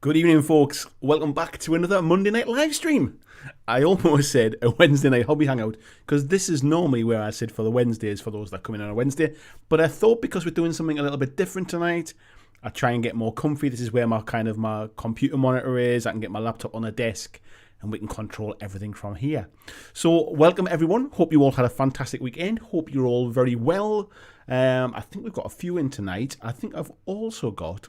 Good evening, folks. Welcome back to another Monday night live stream. I almost said a Wednesday night hobby hangout because this is normally where I sit for the Wednesdays for those that come in on a Wednesday. But I thought because we're doing something a little bit different tonight, I'd try and get more comfy. This is where my computer monitor is. I can get my laptop on the desk and we can control everything from here. So welcome everyone. Hope you all had a fantastic weekend. Hope you're all very well. I think we've got a few in tonight. I think I've also got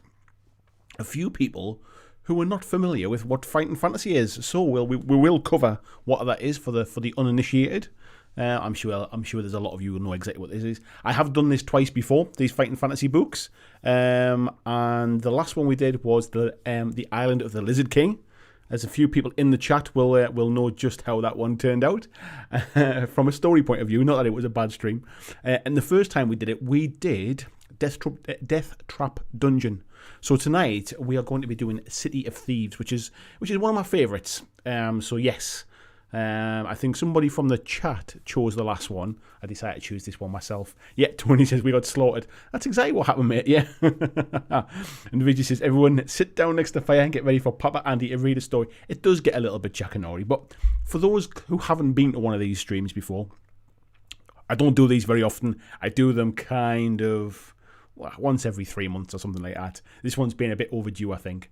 a few people who are not familiar with what Fighting Fantasy is. So we will cover what that is for the uninitiated. I'm sure there's a lot of you who know exactly what this is. I have done this twice before, these Fighting Fantasy books. And the last one we did was the Island of the Lizard King. As a few people in the chat will know just how that one turned out from a story point of view. Not that it was a bad stream. And the first time we did Death Trap Dungeon. So tonight we are going to be doing City of Thieves, which is one of my favourites. So yes, I think somebody from the chat chose the last one. I decided to choose this one myself. Yeah, Tony says we got slaughtered. That's exactly what happened, mate. Yeah. And Vijay says everyone sit down next to the fire and get ready for Papa Andy to read a story. It does get a little bit Jack and Ori, but for those who haven't been to one of these streams before, I don't do these very often. I do them kind of once every 3 months or something like that. This one's been a bit overdue, I think.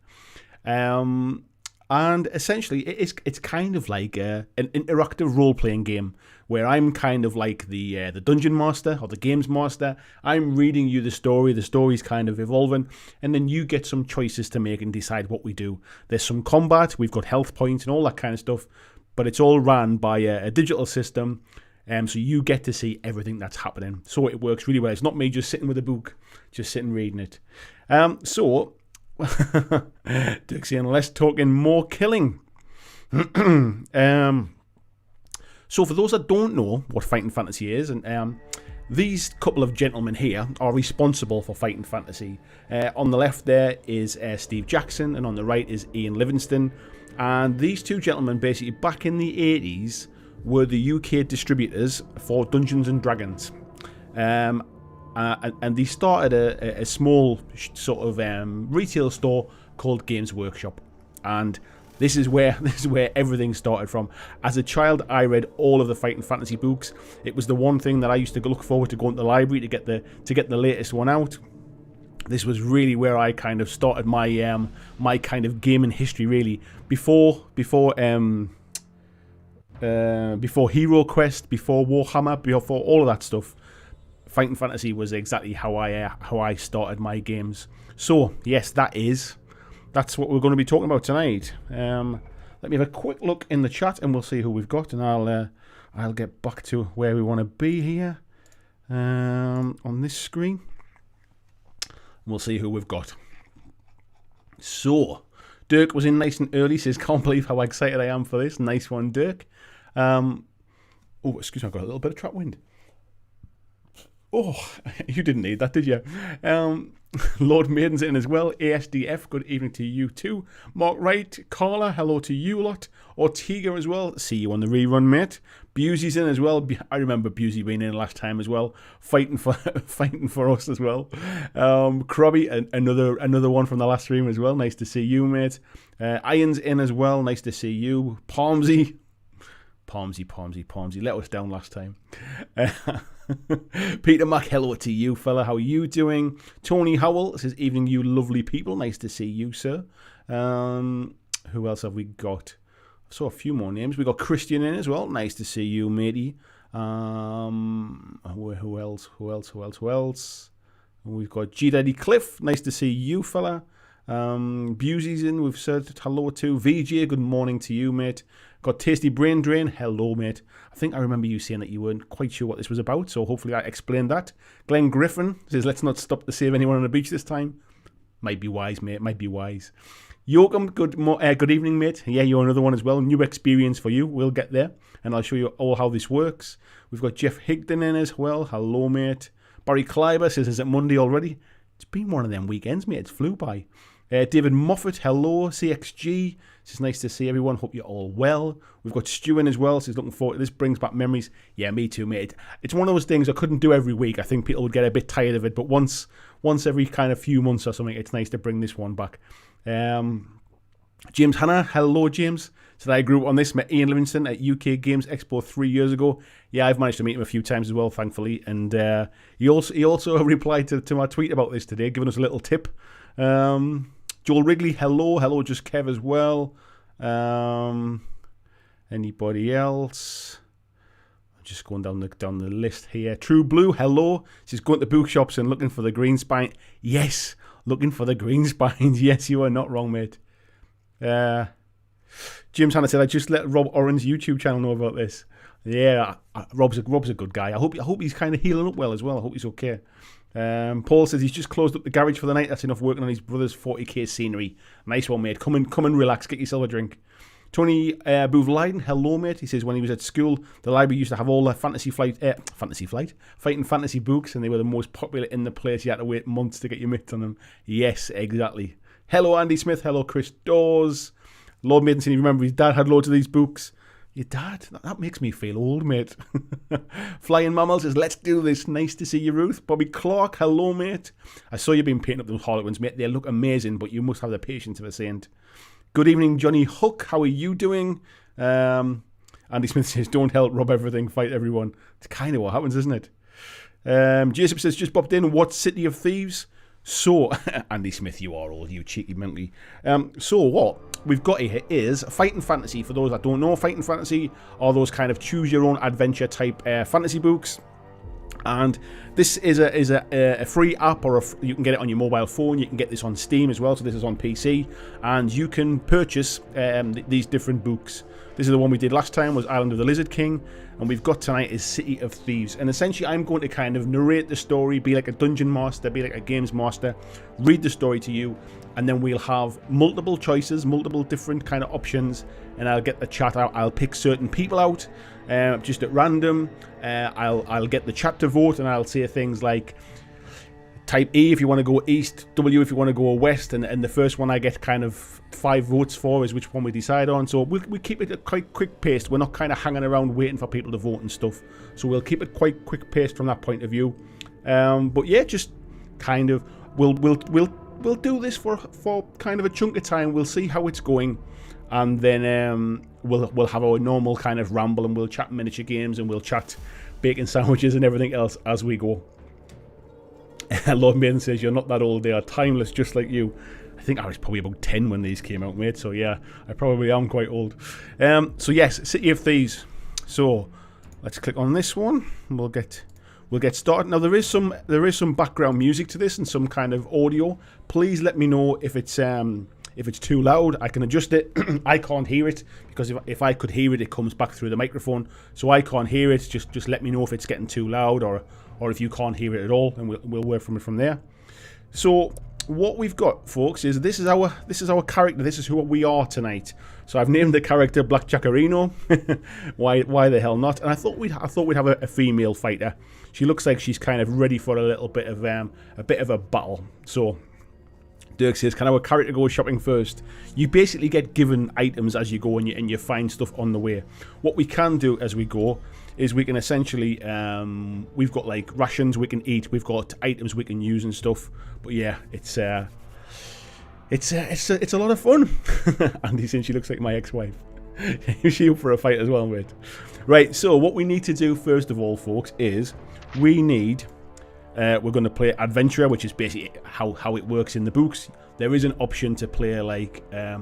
And essentially, it's kind of like an interactive role-playing game where I'm kind of like the dungeon master or the games master. I'm reading you the story. The story's kind of evolving, and then you get some choices to make and decide what we do. There's some combat. We've got health points and all that kind of stuff, but it's all ran by a digital system. So you get to see everything that's happening. So it works really well. It's not me just sitting with a book, just sitting reading it. So, Dirk saying, less talking, more killing. So for those that don't know what Fighting Fantasy is, and these couple of gentlemen here are responsible for Fighting Fantasy. On the left there is Steve Jackson, and on the right is Ian Livingston. And these two gentlemen, basically back in the 80s, were the UK distributors for Dungeons and Dragons. And they started a small sort of retail store called Games Workshop. And this is where everything started from. As a child, I read all of the Fighting Fantasy books. It was the one thing that I used to look forward to going to the library to get the latest one out. This was really where I kind of started my my kind of gaming history, really. Before Hero Quest, before Warhammer, before all of that stuff, Fighting Fantasy was exactly how I started my games. So yes, that's what we're going to be talking about tonight. Let me have a quick look in the chat, and we'll see who we've got, and I'll get back to where we want to be here on this screen. We'll see who we've got. So Dirk was in nice and early. Says, can't believe how excited I am for this. Nice one, Dirk. Oh, excuse me, I've got a little bit of trap wind. Oh, you didn't need that, did you? Lord Maiden's in as well. ASDF, good evening to you too. Mark Wright, Carla, hello to you lot. Ortega as well, see you on the rerun, mate. Busey's in as well. I remember Busey being in last time as well, fighting for us as well. Crobby, another one from the last stream as well. Nice to see you, mate. Iron's in as well. Nice to see you. Palmsy, let us down last time. Peter Mack, hello to you, fella. How are you doing? Tony Howell says, evening, you lovely people. Nice to see you, sir. Who else have we got? I saw a few more names. We got Christian in as well. Nice to see you, matey. Who else? We've got G Daddy Cliff. Nice to see you, fella. Busey's in. We've said hello to VJ. Good morning to you, mate. Got Tasty Brain Drain. Hello, mate. I think I remember you saying that you weren't quite sure what this was about, so hopefully I explained that. Glenn Griffin says, let's not stop to save anyone on the beach this time. Might be wise, mate. Might be wise. Yoakum, good evening, mate. Yeah, you're another one as well. New experience for you. We'll get there, and I'll show you all how this works. We've got Jeff Higdon in as well. Hello, mate. Barry Kleiber says, is it Monday already? It's been one of them weekends, mate. It's flew by. David Moffat, hello. CXG says, nice to see everyone. Hope you're all well. We've got Stu in as well. Says, looking forward to this. Brings back memories. Yeah, me too, mate. It's one of those things I couldn't do every week. I think people would get a bit tired of it. But once every kind of few months or something, it's nice to bring this one back. James Hanna, hello James. Said I grew up on this, met Ian Livingston at UK Games Expo 3 years ago. Yeah, I've managed to meet him a few times as well, thankfully. And he also replied to my tweet about this today, giving us a little tip. Joel Wrigley, hello, just Kev as well. Anybody else? I'm just going down the list here. True Blue, hello. She's going to bookshops and looking for the green spine. Yes, looking for the green spines. Yes, you are not wrong, mate. James Hanna said, I just let Rob Oren's YouTube channel know about this. Yeah, Rob's a good guy. I hope he's kind of healing up well as well. I hope he's okay. Paul says he's just closed up the garage for the night. That's enough working on his brother's 40k scenery. Nice one, mate. Come and relax. Get yourself a drink. Tony Bouvleiden, hello, mate. He says when he was at school, the library used to have all the fighting fantasy books, and they were the most popular in the place. You had to wait months to get your mitts on them. Yes, exactly. Hello, Andy Smith. Hello, Chris Dawes. Lord Maidenson, you remember his dad had loads of these books. Your dad? That makes me feel old, mate. Flying Mammal says, let's do this. Nice to see you, Ruth. Bobby Clark, hello, mate. I saw you been painting up those Harlequins, mate. They look amazing, but you must have the patience of a saint. Good evening, Johnny Hook. How are you doing? Andy Smith says, don't help Rob everything, fight everyone. It's kind of what happens, isn't it? Jason says, just popped in. What City of Thieves? So, Andy Smith, you are old, you cheeky monkey. So what we've got here is Fighting Fantasy. For those that don't know, Fighting Fantasy are those kind of choose-your-own adventure type fantasy books. And this is a free app, or you can get it on your mobile phone. You can get this on Steam as well, so this is on PC. And you can purchase these different books. This is the one we did last time, was Island of the Lizard King. And we've got tonight is City of Thieves. And essentially I'm going to kind of narrate the story, be like a dungeon master, be like a games master, read the story to you, and then we'll have multiple choices, multiple different kind of options, and I'll get the chat out. I'll pick certain people out just at random. I'll get the chat to vote, and I'll say things like type E if you want to go east, W if you want to go west, and the first one I get kind of 5 votes for is which one we decide on. So we keep it at quite quick paced. We're not kind of hanging around waiting for people to vote and stuff. So we'll keep it quite quick paced from that point of view. But yeah, just kind of we'll do this for kind of a chunk of time. We'll see how it's going, and then we'll have our normal kind of ramble, and we'll chat miniature games, and we'll chat bacon sandwiches and everything else as we go. Lord Maiden says, you're not that old, they are timeless just like you. I think I was probably about 10 when these came out, mate, so yeah, I probably am quite old. So yes, City of Thieves. So let's click on this one, and we'll get started. Now there is some background music to this and some kind of audio. Please let me know if it's too loud. I can adjust it. I can't hear it, because if I could hear it, it comes back through the microphone, so I can't hear it. Just let me know if it's getting too loud, or if you can't hear it at all, and we'll work from it from there. So what we've got, folks, is this is our character. This is who we are tonight. So I've named the character BlackJackarino. why the hell not? And I thought we'd have a female fighter. She looks like she's kind of ready for a little bit of a battle. So Dirk says, can our character go shopping first? You basically get given items as you go, and you find stuff on the way. What we can do as we go is we can essentially, we've got like rations we can eat, we've got items we can use and stuff. But yeah, it's a lot of fun. Andy saying she looks like my ex-wife. Is she up for a fight as well, mate? Right, so what we need to do first of all, folks, is we're going to play Adventurer, which is basically how it works in the books. There is an option to play like a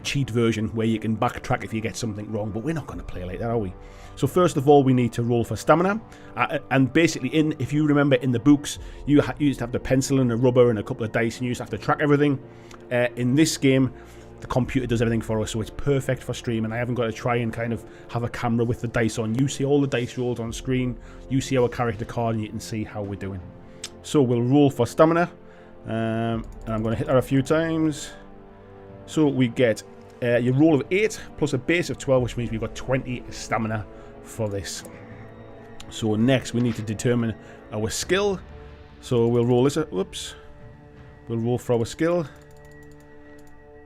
cheat version where you can backtrack if you get something wrong, but we're not going to play like that, are we? So first of all, we need to roll for stamina, and basically, if you remember in the books, you used to have the pencil and a rubber and a couple of dice, and you used to have to track everything. In this game, the computer does everything for us, so it's perfect for streaming. I haven't got to try and kind of have a camera with the dice on. You see all the dice rolls on screen, you see our character card, and you can see how we're doing. So we'll roll for stamina, and I'm going to hit that a few times. So we get your roll of 8 plus a base of 12, which means we've got 20 stamina for this. So next we need to determine our skill. So we'll roll this. Whoops. We'll roll for our skill.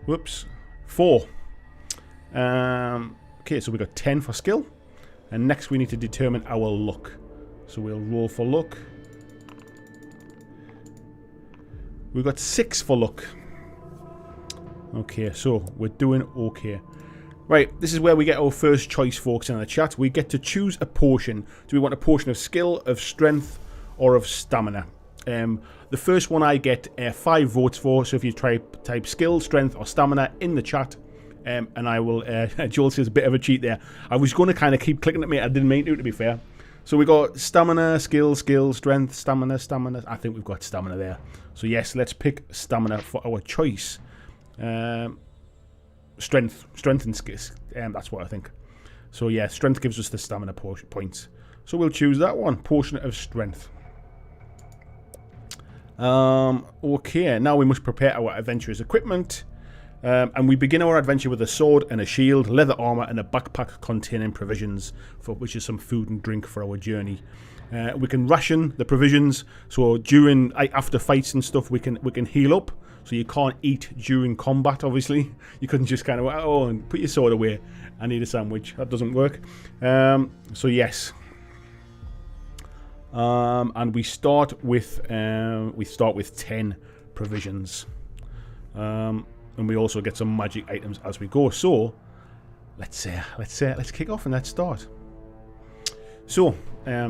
Whoops. 4. Okay, so we got 10 for skill. And next we need to determine our luck. So we'll roll for luck. We got 6 for luck. Okay, so we're doing okay. Right, this is where we get our first choice, folks, in the chat. We get to choose a potion. Do we want a potion of skill, of strength, or of stamina? The first one I get 5 votes for, so if you type skill, strength, or stamina in the chat, and I will... Joel says a bit of a cheat there. I was going to kind of keep clicking at me. I didn't mean to be fair. So we got stamina, skill, strength, stamina. I think we've got stamina there. So yes, let's pick stamina for our choice. Strength and skills. That's what I think. So yeah, strength gives us the stamina points. So we'll choose that one, potion of strength. Okay, now we must prepare our adventurer's equipment. And we begin our adventure with a sword and a shield, leather armor, and a backpack containing provisions, which is some food and drink for our journey. We can ration the provisions, so after fights and stuff, we can heal up. So you can't eat during combat, obviously. You couldn't just kind of, and put your sword away. I need a sandwich. That doesn't work. So yes. And we start with 10 provisions. And we also get some magic items as we go. So let's kick off and let's start. So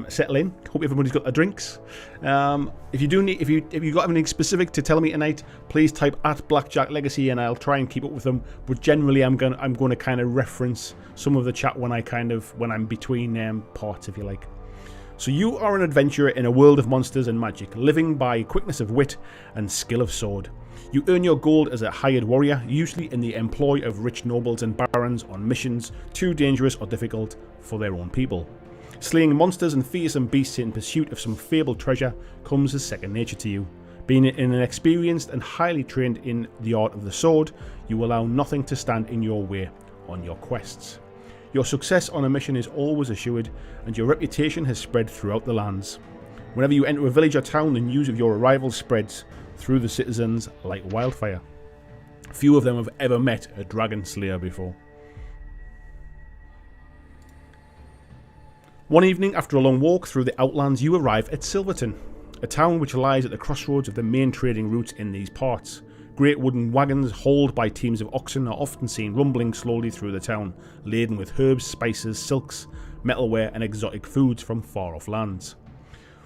settle in. Hope everybody's got their drinks. If you got anything specific to tell me tonight, please type at BlackJack Legacy and I'll try and keep up with them. But generally, I'm going to kind of reference some of the chat when I'm between parts, if you like. So you are an adventurer in a world of monsters and magic, living by quickness of wit and skill of sword. You earn your gold as a hired warrior, usually in the employ of rich nobles and barons on missions too dangerous or difficult for their own people. Slaying monsters and fearsome beasts in pursuit of some fabled treasure comes as second nature to you. Being an experienced and highly trained in the art of the sword, you allow nothing to stand in your way on your quests. Your success on a mission is always assured, and your reputation has spread throughout the lands. Whenever you enter a village or town, the news of your arrival spreads through the citizens like wildfire. Few of them have ever met a dragon slayer before. One evening, after a long walk through the outlands, you arrive at Silverton, a town which lies at the crossroads of the main trading routes in these parts. Great wooden wagons hauled by teams of oxen are often seen rumbling slowly through the town, laden with herbs, spices, silks, metalware and exotic foods from far-off lands.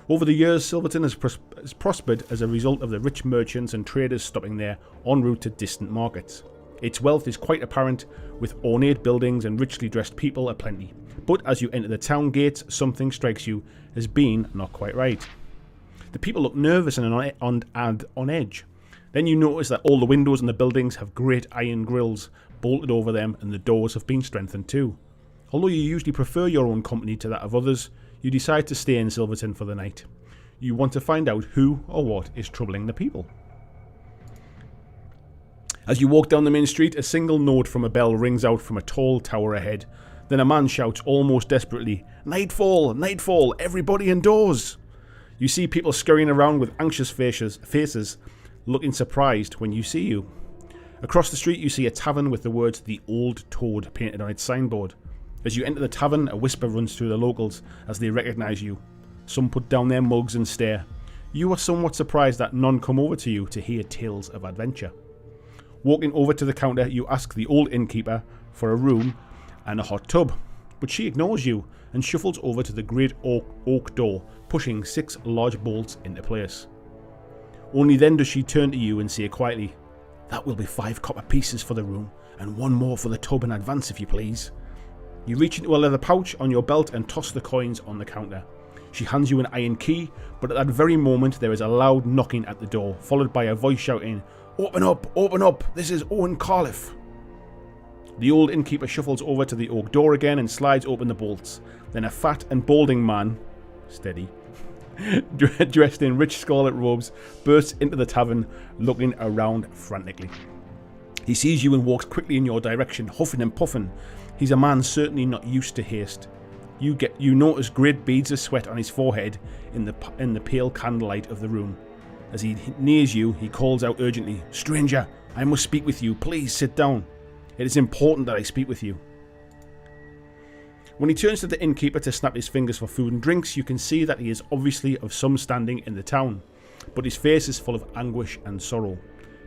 Over the years, Silverton has prospered as a result of the rich merchants and traders stopping there en route to distant markets. Its wealth is quite apparent, with ornate buildings and richly dressed people aplenty. But as you enter the town gates, something strikes you as being not quite right. The people look nervous and on edge. Then you notice that all the windows in the buildings have great iron grills bolted over them, and the doors have been strengthened too. Although you usually prefer your own company to that of others, you decide to stay in Silverton for the night. You want to find out who or what is troubling the people. As you walk down the main street, a single note from a bell rings out from a tall tower ahead. Then a man shouts almost desperately, "Nightfall! Nightfall! Everybody indoors!" You see people scurrying around with anxious faces, looking surprised when you see you. Across the street you see a tavern with the words "The Old Toad" painted on its signboard. As you enter the tavern, a whisper runs through the locals as they recognise you. Some put down their mugs and stare. You are somewhat surprised that none come over to you to hear tales of adventure. Walking over to the counter, you ask the old innkeeper for a room and a hot tub, but she ignores you and shuffles over to the great oak door, pushing 6 large bolts into place. Only then does she turn to you and say quietly, "That will be 5 copper pieces for the room, and 1 more for the tub in advance, if you please." You reach into a leather pouch on your belt and toss the coins on the counter. She hands you an iron key, but at that very moment there is a loud knocking at the door, followed by a voice shouting, "Open up, this is Owen Carliff." The old innkeeper shuffles over to the oak door again and slides open the bolts. Then a fat and balding man, steady, dressed in rich scarlet robes, bursts into the tavern, looking around frantically. He sees you and walks quickly in your direction, huffing and puffing. He's a man certainly not used to haste. You notice great beads of sweat on his forehead in the pale candlelight of the room. As he nears you, he calls out urgently, "Stranger, I must speak with you. Please sit down. It is important that I speak with you." When he turns to the innkeeper to snap his fingers for food and drinks, you can see that he is obviously of some standing in the town, but his face is full of anguish and sorrow.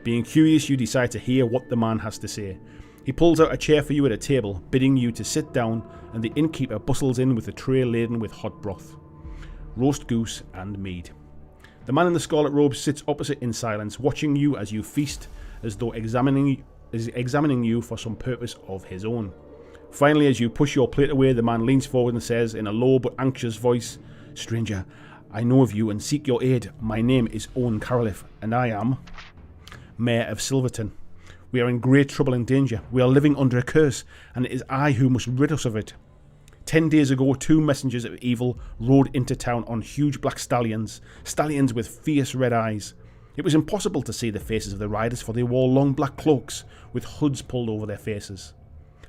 Being curious, you decide to hear what the man has to say. He pulls out a chair for you at a table, bidding you to sit down, and the innkeeper bustles in with a tray laden with hot broth, roast goose and mead. The man in the scarlet robe sits opposite in silence, watching you as you feast, as though examining you for some purpose of his own. Finally, as you push your plate away, the man leans forward and says in a low but anxious voice, "Stranger, I know of you and seek your aid. My name is Owen Caroliff, and I am Mayor of Silverton. We are in great trouble and danger. We are living under a curse, and it is I who must rid us of it. 10 days ago, 2 messengers of evil rode into town on huge black stallions with fierce red eyes. It was impossible to see the faces of the riders, for they wore long black cloaks with hoods pulled over their faces.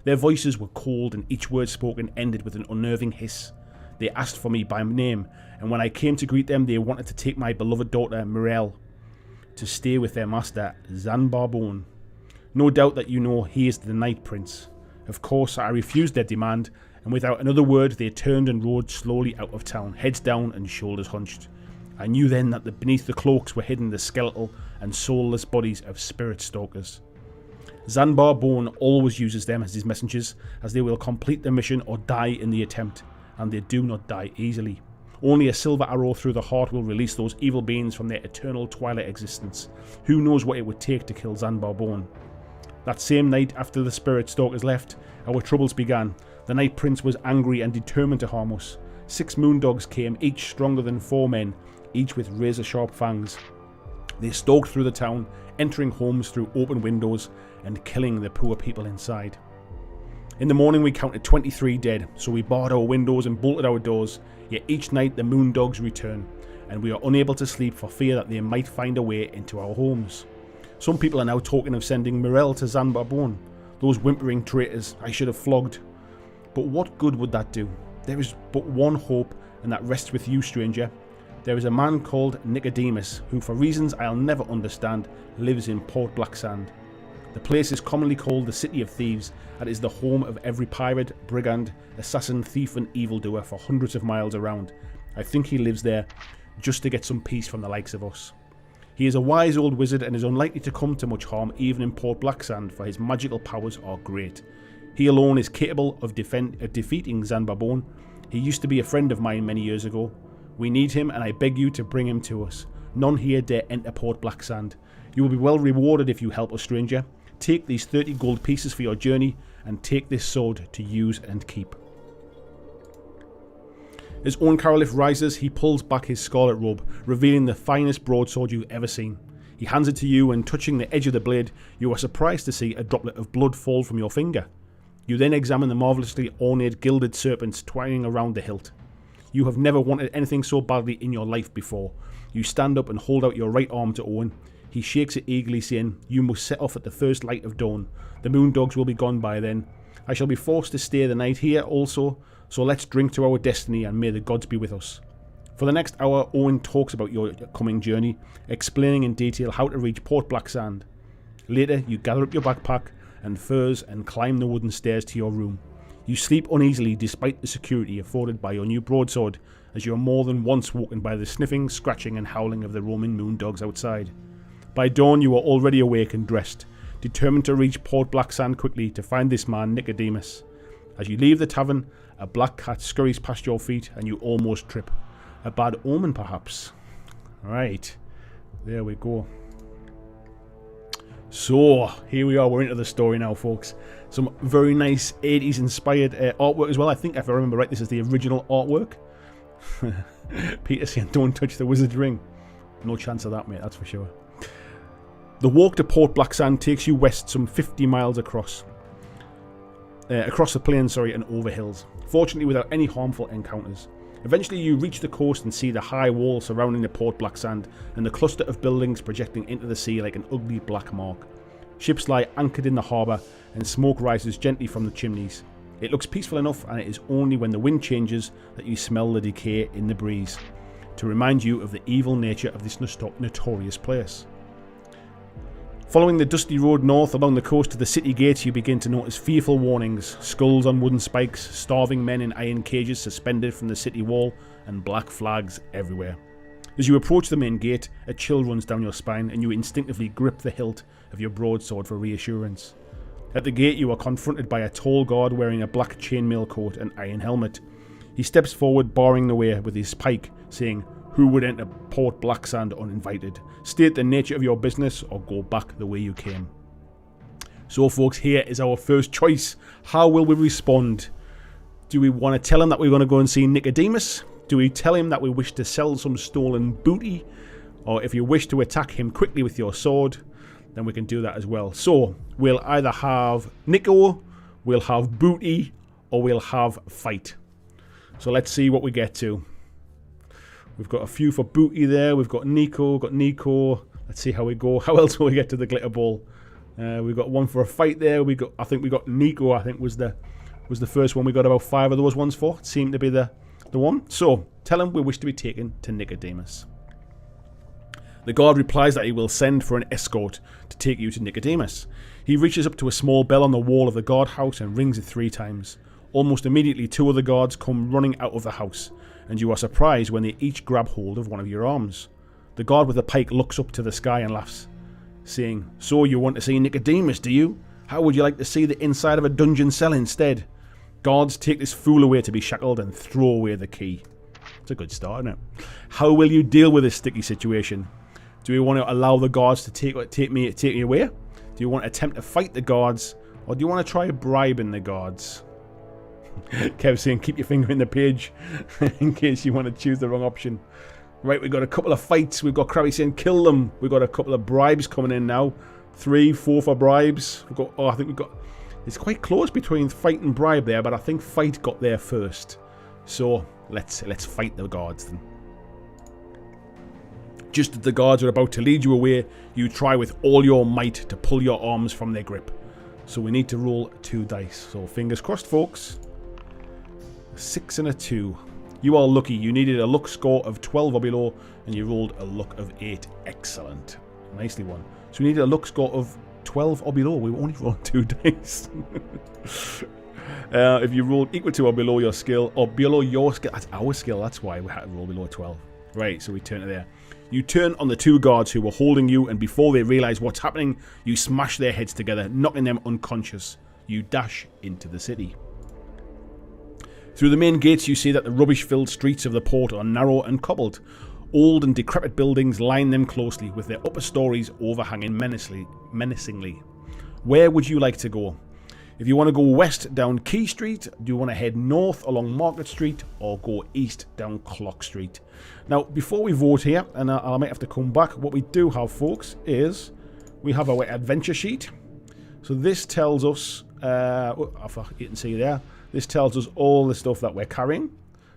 Their voices were cold, and each word spoken ended with an unnerving hiss. They asked for me by name, and when I came to greet them, they wanted to take my beloved daughter, Mirelle, to stay with their master, Zanbarbone. No doubt that you know he is the Night Prince. Of course, I refused their demand, and without another word, they turned and rode slowly out of town, heads down and shoulders hunched. I knew then that beneath the cloaks were hidden the skeletal and soulless bodies of spirit stalkers. Zanbarbone always uses them as his messengers, as they will complete the mission or die in the attempt, and they do not die easily. Only a silver arrow through the heart will release those evil beings from their eternal twilight existence. Who knows what it would take to kill Zanbarbone? That same night, after the spirit stalkers left, our troubles began. The Night Prince was angry and determined to harm us. 6 moondogs came, each stronger than 4 men, each with razor-sharp fangs. They stalked through the town, entering homes through open windows and killing the poor people inside. In the morning we counted 23 dead, so we barred our windows and bolted our doors, yet each night the moondogs return, and we are unable to sleep for fear that they might find a way into our homes. Some people are now talking of sending Mirelle to Zanbarbone. Those whimpering traitors I should have flogged. But what good would that do? There is but one hope, and that rests with you, stranger. There is a man called Nicodemus, who for reasons I'll never understand, lives in Port Blacksand. The place is commonly called the City of Thieves, and is the home of every pirate, brigand, assassin, thief and evildoer for hundreds of miles around. I think he lives there just to get some peace from the likes of us. He is a wise old wizard and is unlikely to come to much harm even in Port Blacksand, for his magical powers are great. He alone is capable of defeating Zanbarbone. He used to be a friend of mine many years ago. We need him, and I beg you to bring him to us. None here dare enter Port Blacksand. You will be well rewarded if you help us, stranger. Take these 30 gold pieces for your journey, and take this sword to use and keep. As Owen Caroliff rises, he pulls back his scarlet robe, revealing the finest broadsword you've ever seen. He hands it to you, and touching the edge of the blade, you are surprised to see a droplet of blood fall from your finger. You then examine the marvellously ornate gilded serpents twining around the hilt. You have never wanted anything so badly in your life before. You stand up and hold out your right arm to Owen. He shakes it eagerly, saying, "You must set off at the first light of dawn. The moondogs will be gone by then. I shall be forced to stay the night here also, so let's drink to our destiny and may the gods be with us." For the next hour, Owen talks about your coming journey, explaining in detail how to reach Port Blacksand. Later, you gather up your backpack and furs and climb the wooden stairs to your room. You sleep uneasily despite the security afforded by your new broadsword, as you are more than once woken by the sniffing, scratching and howling of the roaming moondogs outside. By dawn you are already awake and dressed, determined to reach Port Blacksand quickly to find this man Nicodemus. As you leave the tavern, a black cat scurries past your feet and you almost trip. A bad omen perhaps. Right, there we go. So, here we are, we're into the story now, folks. Some very nice 80s inspired artwork as well. I think, if I remember right, this is the original artwork. Peter saying, "Don't touch the wizard's ring." No chance of that, mate, that's for sure. The walk to Port Blacksand takes you west some 50 miles across the plains, and over hills. Fortunately, without any harmful encounters. Eventually you reach the coast and see the high wall surrounding the Port Blacksand and the cluster of buildings projecting into the sea like an ugly black mark. Ships lie anchored in the harbour and smoke rises gently from the chimneys. It looks peaceful enough, and it is only when the wind changes that you smell the decay in the breeze, to remind you of the evil nature of this notorious place. Following the dusty road north along the coast to the city gates, you begin to notice fearful warnings, skulls on wooden spikes, starving men in iron cages suspended from the city wall, and black flags everywhere. As you approach the main gate, a chill runs down your spine and you instinctively grip the hilt of your broadsword for reassurance. At the gate you are confronted by a tall guard wearing a black chainmail coat and iron helmet. He steps forward, barring the way with his pike, saying, "Who would enter Port Blacksand uninvited? State the nature of your business or go back the way you came." So folks, here is our first choice. How will we respond? Do we want to tell him that we're going to go and see Nicodemus? Do we tell him that we wish to sell some stolen booty? Or if you wish to attack him quickly with your sword, then we can do that as well. So we'll either have Nico, we'll have booty, or we'll have fight. So let's see what we get to. We've got a few for booty there. We've got Nico, Let's see how we go. How else will we get to the glitter ball? We've got one for a fight there. I think we got Nico. I think was the first one we got about 5 of those ones for. It seemed to be the one. So tell him we wish to be taken to Nicodemus. The guard replies that he will send for an escort to take you to Nicodemus. He reaches up to a small bell on the wall of the guardhouse and rings it 3 times. Almost immediately 2 of the guards come running out of the house, and you are surprised when they each grab hold of one of your arms. The guard with the pike looks up to the sky and laughs, saying, "So you want to see Nicodemus, do you? How would you like to see the inside of a dungeon cell instead?" Guards take this fool away to be shackled and throw away the key. It's a good start, isn't it? How will you deal with this sticky situation? Do you want to allow the guards to take me away? Do you want to attempt to fight the guards? Or do you want to try bribing the guards? Kev saying keep your finger in the page in case you want to choose the wrong option. Right, we've got a couple of fights. We've got Krabby saying kill them. We've got a couple of bribes coming in now. 3, 4 for bribes. I think we've got... It's quite close between fight and bribe there, but I think fight got there first. So let's fight the guards then. Just as the guards are about to lead you away, you try with all your might to pull your arms from their grip. So we need to roll 2 dice. So fingers crossed, folks. 6 and a 2. You are lucky. You needed a luck score of 12 or below, and you rolled a luck of 8. Excellent. Nicely won. So we needed a luck score of 12 or below. We only rolled 2 dice. If you rolled equal to or below your skill, or below your skill, that's our skill. That's why we had to roll below 12. Right, so we turn to there. You turn on the 2 guards who were holding you, and before they realise what's happening, you smash their heads together, knocking them unconscious. You dash into the city. Through the main gates you see that the rubbish-filled streets of the port are narrow and cobbled. Old and decrepit buildings line them closely, with their upper stories overhanging menacingly. Where would you like to go? If you want to go west down Key Street, do you want to head north along Market Street, or go east down Clock Street? Now, before we vote here, and I might have to come back, what we do have, folks, is we have our adventure sheet. So this tells us, you can see there, this tells us all the stuff that we're carrying.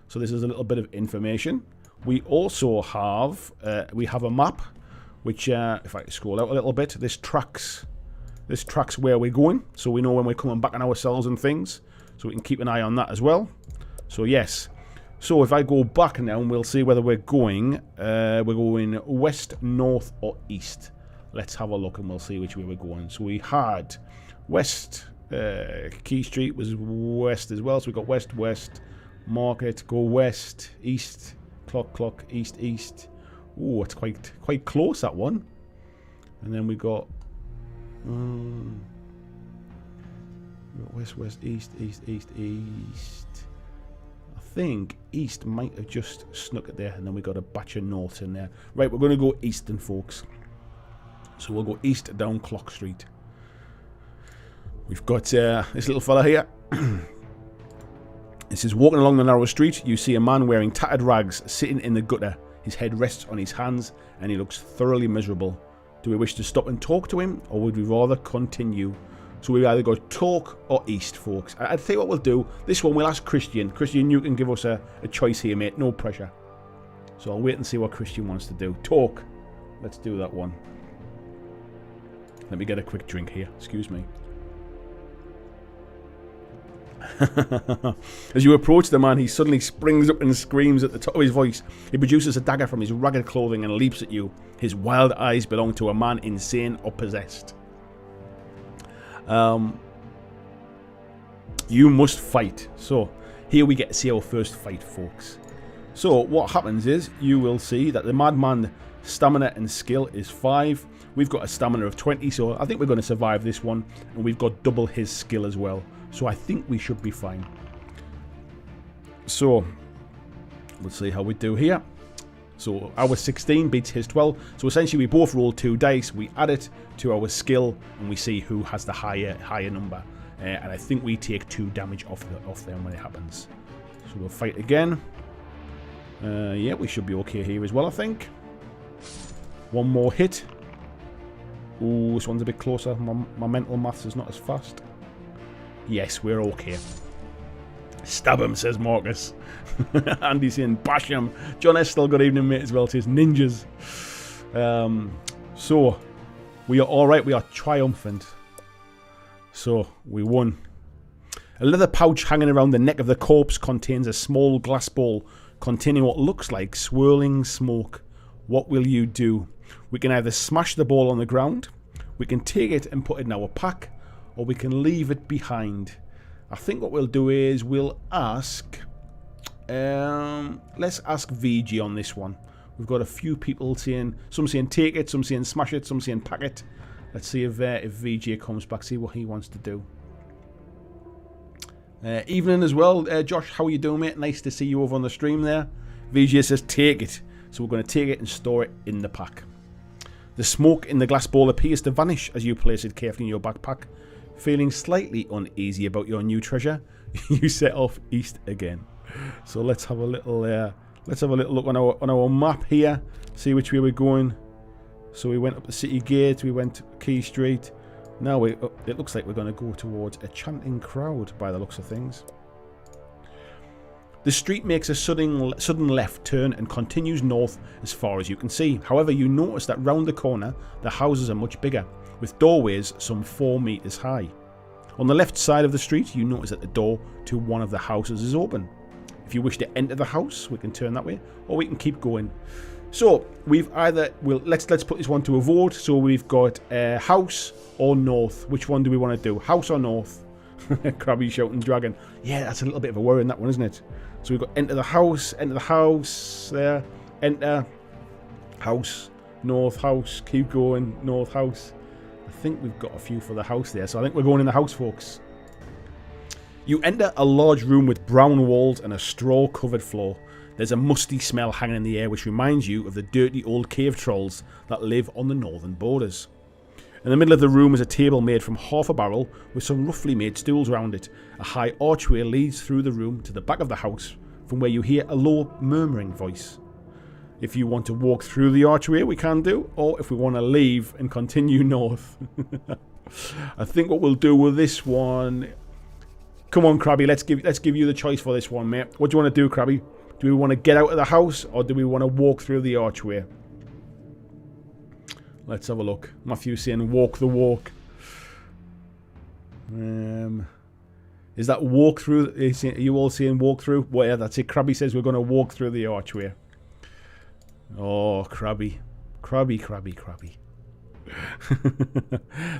So this is a little bit of information. We also have, a map, which, if I scroll out a little bit, this tracks where we're going, so we know when we're coming back on ourselves and things, so we can keep an eye on that as well. So yes, so if I go back now, and we'll see whether we're going west, north, or east. Let's have a look, and we'll see which way we're going. So we had west, Key Street was west as well, so we got west, Market, go west, east, clock, east. Oh, it's quite close, that one. And then we got west, east. I think east might have just snuck it there, and then we got a batch of north in there. Right, we're going to go eastern, folks. So we'll go east down Clock Street. We've got this little fella here. It says, walking along the narrow street, you see a man wearing tattered rags sitting in the gutter. His head rests on his hands, and he looks thoroughly miserable. Do we wish to stop and talk to him, or would we rather continue? So we either go talk or east, folks. I'd think what we'll do, this one we'll ask Christian. Christian, you can give us a choice here, mate. No pressure. So I'll wait and see what Christian wants to do. Talk. Let's do that one. Let me get a quick drink here. Excuse me. As you approach the man, he suddenly springs up and screams at the top of his voice. He produces a dagger from his ragged clothing and leaps at you. His wild eyes belong to a man insane or possessed. You must fight. So here we get to see our first fight, folks. So what happens is you will see that the madman stamina and skill is 5. We've got a stamina of 20, so I think we're going to survive this one. And we've got double his skill as well. So I think we should be fine. So let's see how we do here. So our 16 beats his 12. So essentially we both roll 2 dice. We add it to our skill and we see who has the higher number. And I think we take 2 damage off them when it happens. So we'll fight again. Yeah, we should be okay here as well, I think. One more hit. Ooh, this one's a bit closer. My mental maths is not as fast. Yes, we're okay. Stab him, says Marcus. Andy's saying, bash him. John S. still good evening, mate, as well. Says ninjas. So, we are alright. We are triumphant. So, we won. A leather pouch hanging around the neck of the corpse contains a small glass bowl containing what looks like swirling smoke. What will you do? We can either smash the ball on the ground, we can take it and put it in our pack, or we can leave it behind. I think what we'll do is we'll ask... let's ask VG on this one. We've got a few people saying... Some saying take it, some saying smash it, some saying pack it. Let's see if VG comes back, see what he wants to do. Evening as well, Josh, how are you doing, mate? Nice to see you over on the stream there. VG says take it. So we're going to take it and store it in the pack. The smoke in the glass bowl appears to vanish as you place it carefully in your backpack. Feeling slightly uneasy about your new treasure, you set off east again. So let's have a little look on our map here. See which way we're going. So we went up the city gate, we went Key Street. Now it looks like we're going to go towards a chanting crowd by the looks of things. The street makes a sudden left turn and continues north as far as you can see. However, you notice that round the corner, the houses are much bigger, with doorways some 4 meters high. On the left side of the street, you notice that the door to one of the houses is open. If you wish to enter the house, we can turn that way, or we can keep going. So we've either let's put this one to a vote. So we've got house or north. Which one do we want to do? House or north? Krabby shouting dragon. Yeah, that's a little bit of a worry in that one, isn't it? So we've got enter the house there, enter house, north house, keep going, north house. I think we've got a few for the house there, so I think we're going in the house, folks. You enter a large room with brown walls and a straw-covered floor. There's a musty smell hanging in the air which reminds you of the dirty old cave trolls that live on the northern borders. In the middle of the room is a table made from half a barrel with some roughly made stools around it. A high archway leads through the room to the back of the house, from where you hear a low murmuring voice. If you want to walk through the archway, we can do, or if we want to leave and continue north. I think what we'll do with this one... Come on, Krabby, let's give you the choice for this one, mate. What do you want to do, Krabby? Do we want to get out of the house, or do we want to walk through the archway? Let's have a look. Matthew's saying walk the walk. Is that walk through? Are you all saying walk through? Well, yeah, that's it. Krabby says we're going to walk through the archway. Oh, Krabby. Krabby.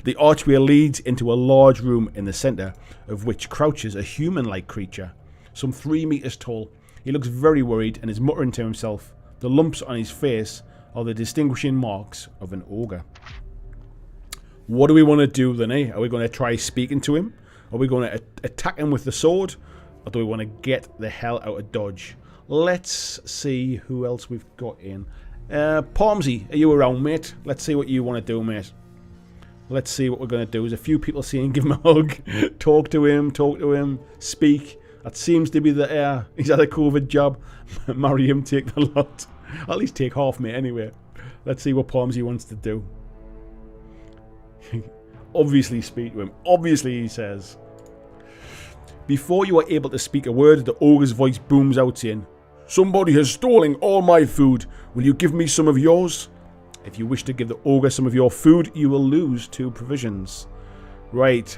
The archway leads into a large room in the centre, of which crouches a human-like creature, some 3 meters tall. He looks very worried and is muttering to himself. The lumps on his face are the distinguishing marks of an ogre. What do we want to do then, eh? Are we going to try speaking to him? Are we going to attack him with the sword? Or do we want to get the hell out of Dodge? Let's see who else we've got in. Palmsy, are you around, mate? Let's see what you want to do, mate. Let's see what we're going to do. There's a few people saying give him a hug, talk to him, speak. That seems to be the he's had a COVID job. Marry him, take the lot. At least take half, mate, anyway. Let's see what Palmsy wants to do. Obviously speak to him. Obviously, he says. Before you are able to speak a word, the ogre's voice booms out saying, "Somebody has stolen all my food. Will you give me some of yours?" If you wish to give the ogre some of your food, you will lose 2 provisions. Right.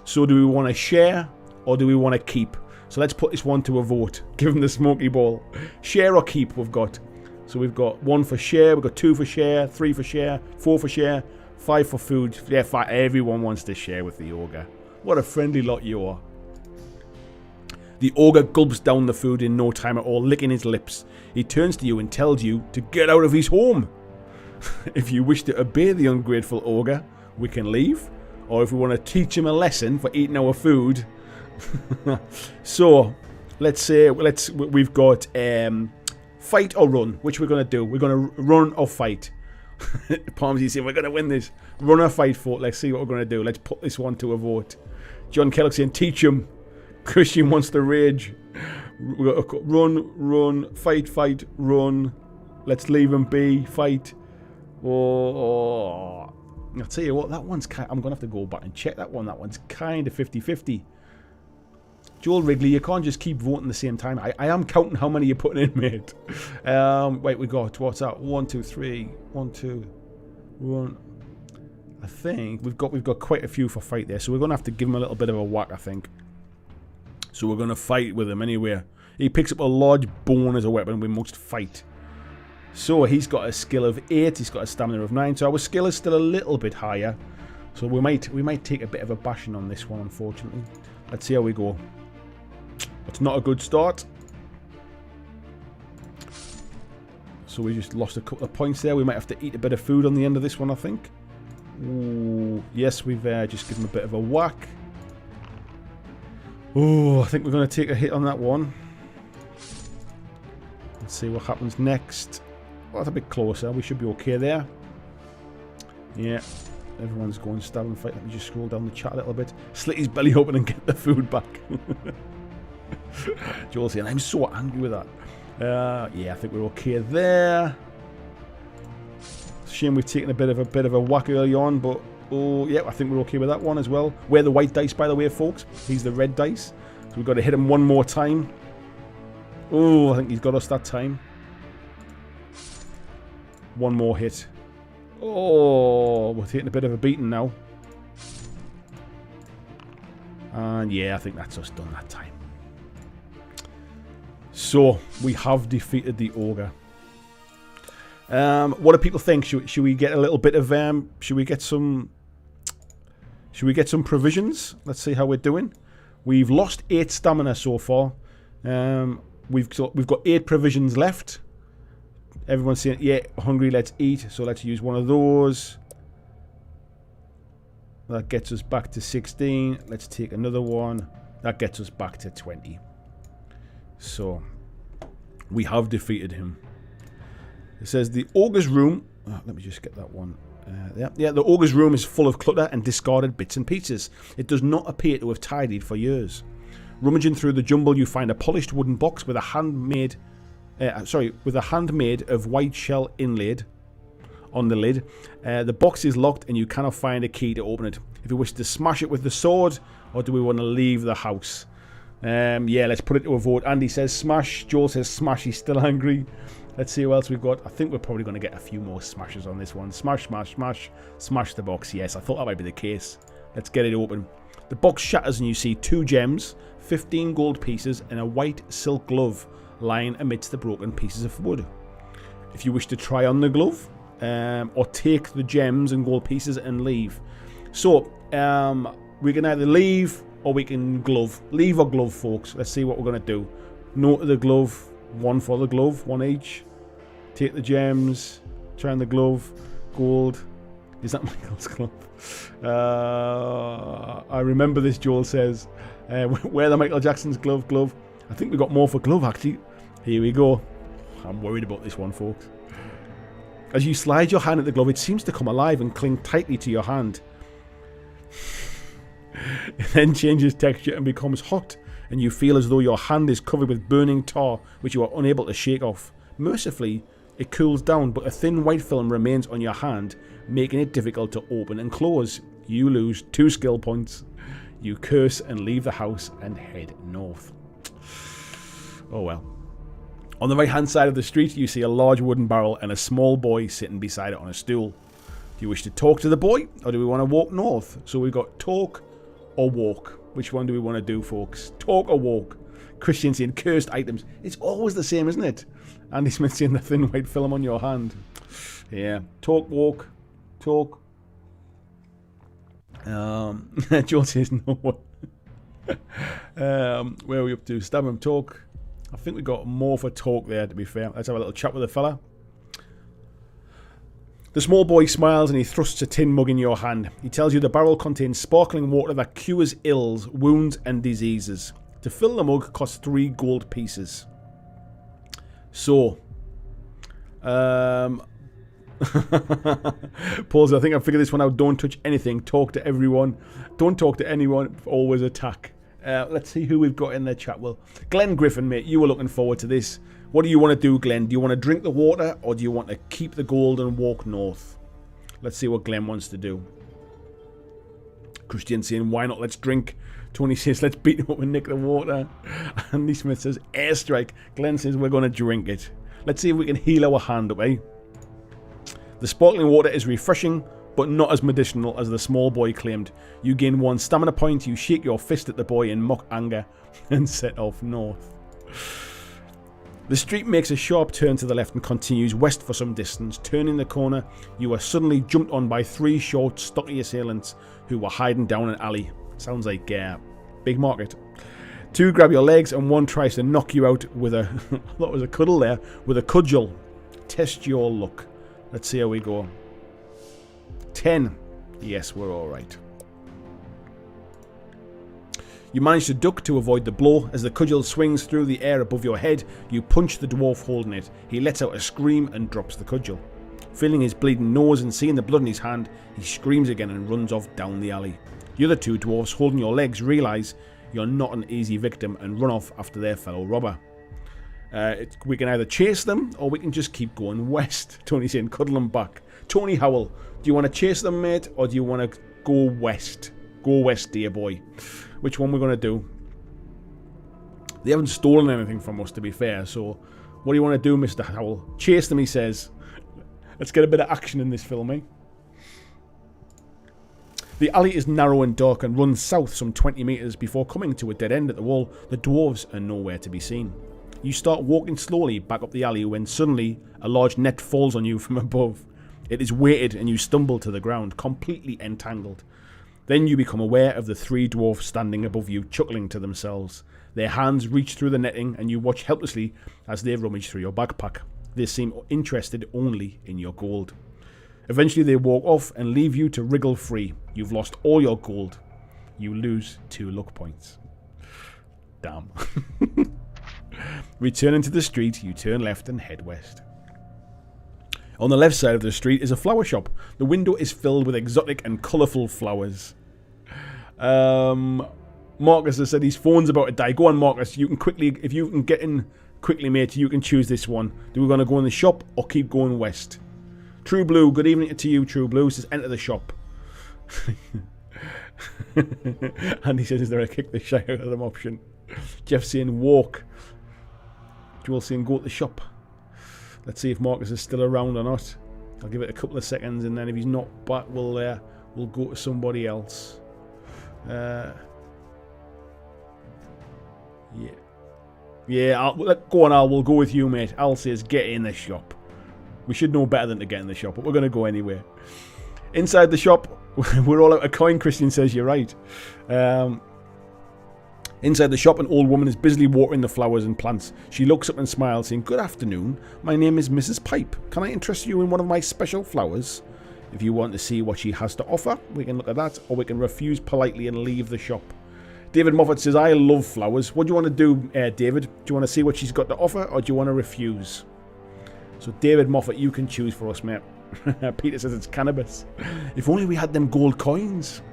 So do we want to share or do we want to keep? So let's put this one to a vote. Give him the smoky ball. Share or keep we've got. So we've got 1 for share, we've got 2 for share, 3 for share, 4 for share, 5 for food. Yeah, 5. Everyone wants to share with the ogre. What a friendly lot you are. The ogre gulps down the food in no time at all, licking his lips. He turns to you and tells you to get out of his home. If you wish to obey the ungrateful ogre, we can leave. Or if we want to teach him a lesson for eating our food. So, let's say we've got fight or run. Which we're going to do. We're going to run or fight. Palmsy's saying we're going to win this. Run or fight, folk. Let's see what we're going to do. Let's put this one to a vote. John Kellogg saying teach him. Christian wants to rage. Run, fight, run. Let's leave him be, fight. Oh. I'll tell you what, that one's I'm going to have to go back and check that one. That one's kind of 50-50. Joel Wrigley, you can't just keep voting at the same time. I am counting how many you're putting in, mate. Wait, we got, what's that? 1, 2, 3. 1, 2, 1. I think we've got quite a few for fight there. So we're going to have to give him a little bit of a whack, I think. So we're going to fight with him anyway. He picks up a large bone as a weapon. We must fight. So he's got a skill of 8. He's got a stamina of 9. So our skill is still a little bit higher. So we might take a bit of a bashing on this one, unfortunately. Let's see how we go. It's not a good start. So we just lost a couple of points there. We might have to eat a bit of food on the end of this one, I think. Ooh, yes, we've just given him a bit of a whack. Oh, I think we're going to take a hit on that one. Let's see what happens next. Oh, that's a bit closer. We should be okay there. Yeah, everyone's going stab and fight. Let me just scroll down the chat a little bit. Slit his belly open and get the food back. Joel saying, I'm so angry with that. Yeah, I think we're okay there. Shame we've taken a bit of a whack early on, but oh yeah, I think we're okay with that one as well. We're the white dice, by the way, folks. He's the red dice. So we've got to hit him one more time. Oh, I think he's got us that time. One more hit. Oh, we're taking a bit of a beating now. And yeah, I think that's us done that time. So, we have defeated the ogre. What do people think? Should we get a little bit of should we get some provisions? Let's see how we're doing. We've lost 8 stamina so far. We've got 8 provisions left. Everyone's saying, yeah, hungry, let's eat. So let's use one of those. That gets us back to 16. Let's take another one. That gets us back to 20. So, we have defeated him. It says the ogre's room. Oh, let me just get that one. Yeah, the ogre's room is full of clutter and discarded bits and pieces. It does not appear to have tidied for years. Rummaging through the jumble, you find a polished wooden box with a handmade of white shell inlaid on the lid. The box is locked and you cannot find a key to open it. If you wish to smash it with the sword, or do we want to leave the house? Yeah, let's put it to a vote. Andy says smash. Joel says smash. He's still angry. Let's see what else we've got. I think we're probably going to get a few more smashes on this one. Smash, smash, smash. Smash the box. Yes, I thought that might be the case. Let's get it open. The box shatters and you see 2 gems, 15 gold pieces, and a white silk glove lying amidst the broken pieces of wood. If you wish to try on the glove, or take the gems and gold pieces and leave. So, we can either leave or we can glove. Leave or glove, folks. Let's see what we're going to do. No to the glove. 1 for the glove. 1 each. Take the gems. Try on the glove. Gold. Is that Michael's glove? I remember this, Joel says. Wear the Michael Jackson's glove. I think we got more for glove, actually. Here we go. I'm worried about this one, folks. As you slide your hand at the glove, it seems to come alive and cling tightly to your hand. It then changes texture and becomes hot, and you feel as though your hand is covered with burning tar, which you are unable to shake off. Mercifully, it cools down, but a thin white film remains on your hand, making it difficult to open and close. You lose 2 skill points. You curse and leave the house and head north. Oh well. On the right hand side of the street, you see a large wooden barrel and a small boy sitting beside it on a stool. Do you wish to talk to the boy, or do we want to walk north? So we've got talk or walk. Which one do we want to do, folks? Talk or walk? Christian saying cursed items. It's always the same, isn't it? Andy Smith saying the thin white film on your hand. Yeah. Talk, walk. Talk. Joel says no one. Where are we up to? Stab him, talk. I think we got more for talk there, to be fair. Let's have a little chat with the fella. The small boy smiles and he thrusts a tin mug in your hand. He tells you the barrel contains sparkling water that cures ills, wounds and diseases. To fill the mug costs 3 gold pieces. So, Paul's, I think I figured this one out. Don't touch anything. Talk to everyone. Don't talk to anyone. Always attack. Let's see who we've got in the chat. Well, Glenn Griffin, mate, you were looking forward to this. What do you want to do, Glenn? Do you want to drink the water or do you want to keep the gold and walk north? Let's see what Glenn wants to do. Christian saying, why not? Let's drink. Tony says, let's beat him up and nick the water. Andy Smith says, airstrike. Glenn says, we're going to drink it. Let's see if we can heal our hand up, eh? The sparkling water is refreshing, but not as medicinal as the small boy claimed. You gain 1 stamina point, you shake your fist at the boy in mock anger, and set off north. The street makes a sharp turn to the left and continues west for some distance. Turning the corner, you are suddenly jumped on by 3 short, stocky assailants who were hiding down an alley. Sounds like big market. 2 grab your legs and 1 tries to knock you out with a, I thought it was a cuddle there, with a cudgel. Test your luck. Let's see how we go. 10. Yes, we're alright. You manage to duck to avoid the blow. As the cudgel swings through the air above your head, you punch the dwarf holding it. He lets out a scream and drops the cudgel. Feeling his bleeding nose and seeing the blood in his hand, he screams again and runs off down the alley. The other 2 dwarves holding your legs realise you're not an easy victim and run off after their fellow robber. We can either chase them or we can just keep going west. Tony's saying, cuddle them back. Tony Howell, do you want to chase them, mate, or do you want to go west? Go west, dear boy. Which one we're going to do? They haven't stolen anything from us, to be fair, so what do you want to do, Mr. Howell? Chase them, he says. Let's get a bit of action in this film, eh? The alley is narrow and dark and runs south some 20 metres before coming to a dead end at the wall. The dwarves are nowhere to be seen. You start walking slowly back up the alley when suddenly a large net falls on you from above. It is weighted and you stumble to the ground, completely entangled. Then you become aware of the 3 dwarfs standing above you, chuckling to themselves. Their hands reach through the netting and you watch helplessly as they rummage through your backpack. They seem interested only in your gold. Eventually they walk off and leave you to wriggle free. You've lost all your gold. You lose 2 luck points. Damn. Returning to the street, you turn left and head west. On the left side of the street is a flower shop. The window is filled with exotic and colourful flowers. Marcus has said his phone's about to die. Go on, Marcus. You can quickly, if you can get in quickly, mate, you can choose this one. Do we going to go in the shop or keep going west? True Blue, good evening to you, True Blue. Says enter the shop. And he says, is there a kick the shite out of them option? Jeff saying walk. Joel saying go to the shop. Let's see if Marcus is still around or not. I'll give it a couple of seconds, and then if he's not back, we'll go to somebody else. Yeah. Go on, Al. We'll go with you, mate. Al says get in the shop. We should know better than to get in the shop, but we're going to go anyway. Inside the shop, we're all out of coin. Christian says you're right. Inside the shop, an old woman is busily watering the flowers and plants. She looks up and smiles, saying, good afternoon. My name is Mrs. Pipe. Can I interest you in one of my special flowers? If you want to see what she has to offer, we can look at that, or we can refuse politely and leave the shop. David Moffat says, I love flowers. What do you want to do, David? Do you want to see what she's got to offer, or do you want to refuse? So David Moffat, you can choose for us, mate. Peter says it's cannabis. If only we had them gold coins.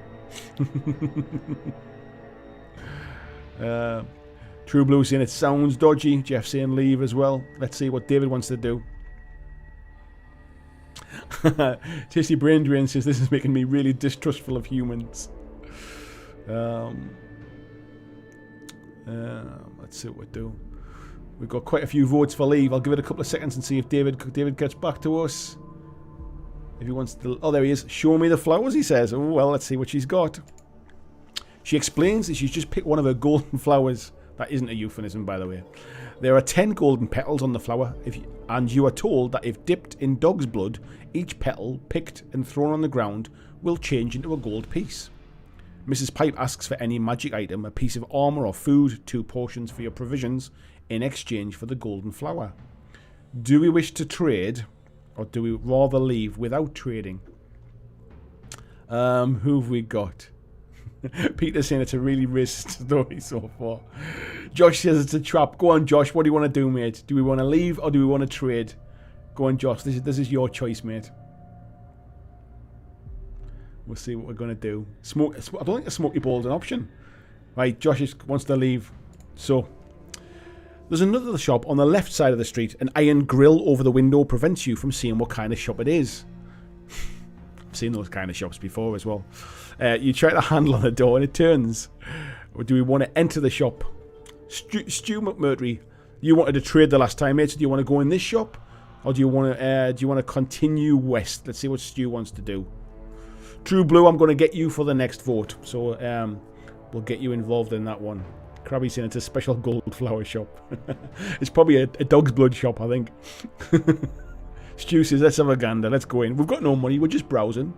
True Blue saying it sounds dodgy. Jeff saying leave as well. Let's see what David wants to do. Tasty Brain Drain says this is making me really distrustful of humans. Let's see what we do. We've got quite a few votes for leave. I'll give it a couple of seconds and see if David gets back to us. If he wants to... Oh, there he is. Show me the flowers, he says. Oh, well, let's see what she's got. She explains that she's just picked one of her golden flowers. That isn't a euphemism, by the way. There are 10 golden petals on the flower, and you are told that if dipped in dog's blood, each petal, picked and thrown on the ground, will change into a gold piece. Mrs. Pipe asks for any magic item, a piece of armor or food, 2 portions for your provisions, in exchange for the golden flower. Do we wish to trade, or do we rather leave without trading? Who've we got? Peter's saying it's a really racist story so far. Josh says it's a trap. Go on, Josh. What do you want to do, mate? Do we want to leave or do we want to trade? Go on, Josh. This is your choice, mate. We'll see what we're going to do. I don't think a smoky ball is an option. Right, Josh wants to leave. So, there's another shop on the left side of the street. An iron grill over the window prevents you from seeing what kind of shop it is. I've seen those kind of shops before as well. You try to handle on the door and it turns. Or do we want to enter the shop? Stu McMurtry, you wanted to trade the last time, mate. So do you want to go in this shop? Or do you want to continue west? Let's see what Stu wants to do. True Blue, I'm going to get you for the next vote. So we'll get you involved in that one. Krabby's saying it's a special gold flower shop. It's probably a dog's blood shop, I think. Stu says, let's have a gander. Let's go in. We've got no money. We're just browsing.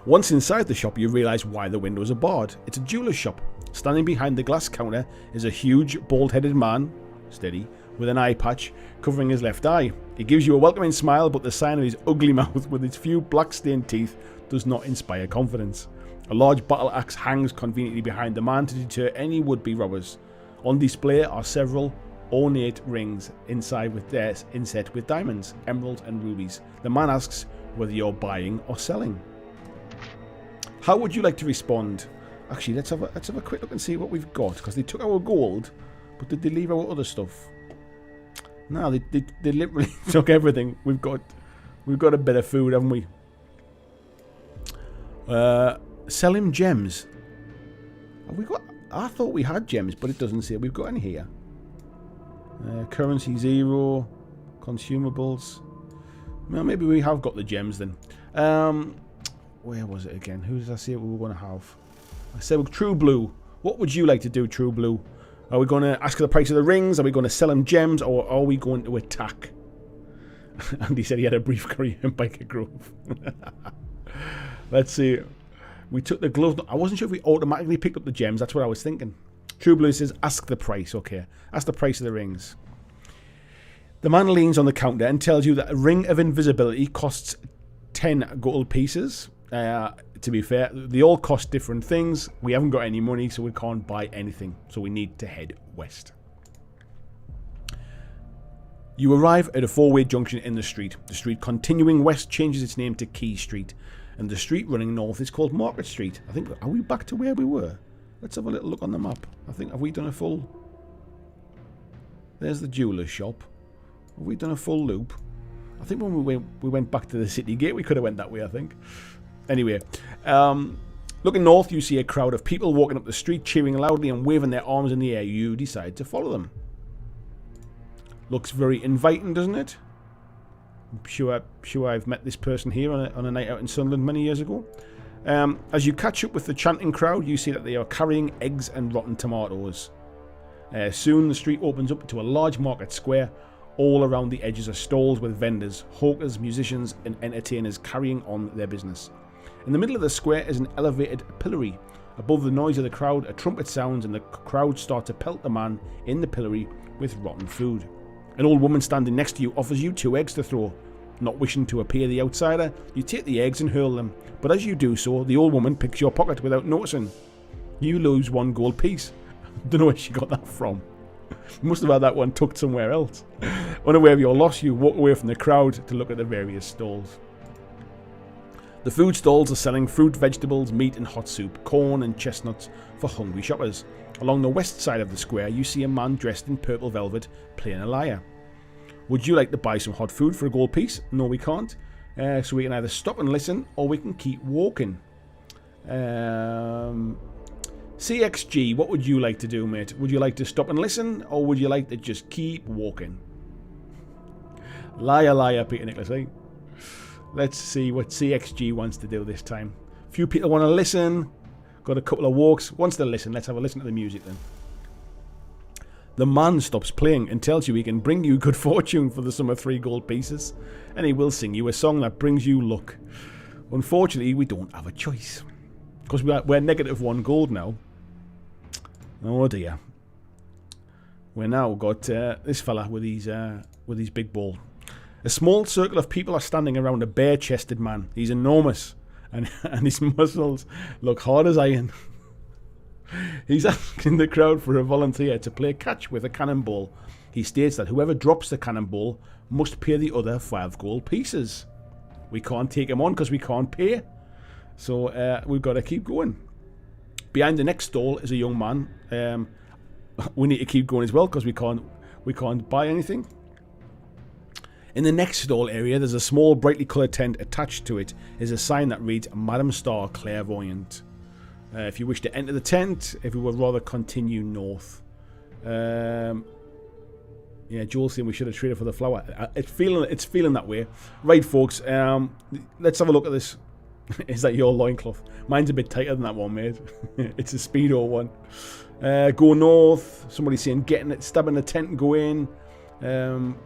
Once inside the shop, you realise why the windows are barred. It's a jeweller's shop. Standing behind the glass counter is a huge, bald-headed man, steady, with an eye patch covering his left eye. He gives you a welcoming smile, but the sign of his ugly mouth with its few black-stained teeth does not inspire confidence. A large battle axe hangs conveniently behind the man to deter any would-be robbers. On display are several ornate rings inset with diamonds, emeralds and rubies. The man asks whether you're buying or selling. How would you like to respond? Actually, let's have a quick look and see what we've got, because they took our gold, but did they leave our other stuff? No, they literally took everything. We've got a bit of food, haven't we? Sell him gems. Have we got? I thought we had gems, but it doesn't say we've got any here. Currency 0, consumables. Well, maybe we have got the gems then. Where was it again? Who did I say we were going to have? I said True Blue. What would you like to do, True Blue? Are we going to ask for the price of the rings? Are we going to sell him gems? Or are we going to attack? And he said he had a brief career in Biker Grove. Let's see. We took the gloves. I wasn't sure if we automatically picked up the gems. That's what I was thinking. True Blue says, ask the price. Okay. Ask the price of the rings. The man leans on the counter and tells you that a ring of invisibility costs 10 gold pieces. To be fair, they all cost different things. We haven't got any money, so we can't buy anything. So we need to head west. You arrive at a 4-way junction in the street. The street continuing west changes its name to Key Street. And the street running north is called Market Street. I think, are we back to where we were? Let's have a little look on the map. I think, have we done a full... There's the jeweller's shop. Have we done a full loop? I think when we went back to the city gate, we could have went that way, I think. Anyway, looking north, you see a crowd of people walking up the street, cheering loudly and waving their arms in the air. You decide to follow them. Looks very inviting, doesn't it? I'm sure I've met this person here on a night out in Sunderland many years ago. As you catch up with the chanting crowd, you see that they are carrying eggs and rotten tomatoes. Soon the street opens up to a large market square. All around the edges are stalls with vendors, hawkers, musicians and entertainers carrying on their business. In the middle of the square is an elevated pillory. Above the noise of the crowd, a trumpet sounds and the crowd start to pelt the man in the pillory with rotten food. An old woman standing next to you offers you 2 eggs to throw. Not wishing to appear the outsider, you take the eggs and hurl them. But as you do so, the old woman picks your pocket without noticing. You lose 1 gold piece. Don't know where she got that from. You must have had that one tucked somewhere else. Unaware of your loss, you walk away from the crowd to look at the various stalls. The food stalls are selling fruit, vegetables, meat and hot soup, corn and chestnuts for hungry shoppers. Along the west side of the square, you see a man dressed in purple velvet playing a lyre. Would you like to buy some hot food for a gold piece? No, we can't. So we can either stop and listen, or we can keep walking. CXG, what would you like to do, mate? Would you like to stop and listen, or would you like to just keep walking? Liar, liar, Peter Nicholas, eh? Let's see what CXG wants to do this time. Few people want to listen. Got a couple of walks. Wants to listen. Let's have a listen to the music then. The man stops playing and tells you he can bring you good fortune for the sum of 3 gold pieces. And he will sing you a song that brings you luck. Unfortunately, we don't have a choice. Because we're -1 gold now. Oh dear. We're now got this fella with his big ball. A small circle of people are standing around a bare-chested man. He's enormous, and his muscles look hard as iron. He's asking the crowd for a volunteer to play catch with a cannonball. He states that whoever drops the cannonball must pay the other 5 gold pieces. We can't take him on because we can't pay. So we've got to keep going. Behind the next stall is a young man. We need to keep going as well because we can't buy anything. In the next stall area, there's a small brightly coloured tent. Attached to it is a sign that reads Madam Star Clairvoyant. If you wish to enter the tent, if we would rather continue north. Yeah, Joel's saying we should have traded for the flower. It's feeling that way. Right, folks, let's have a look at this. Is that your loincloth? Mine's a bit tighter than that one, mate. It's a Speedo one. Go north. Somebody saying stab in the tent and go in.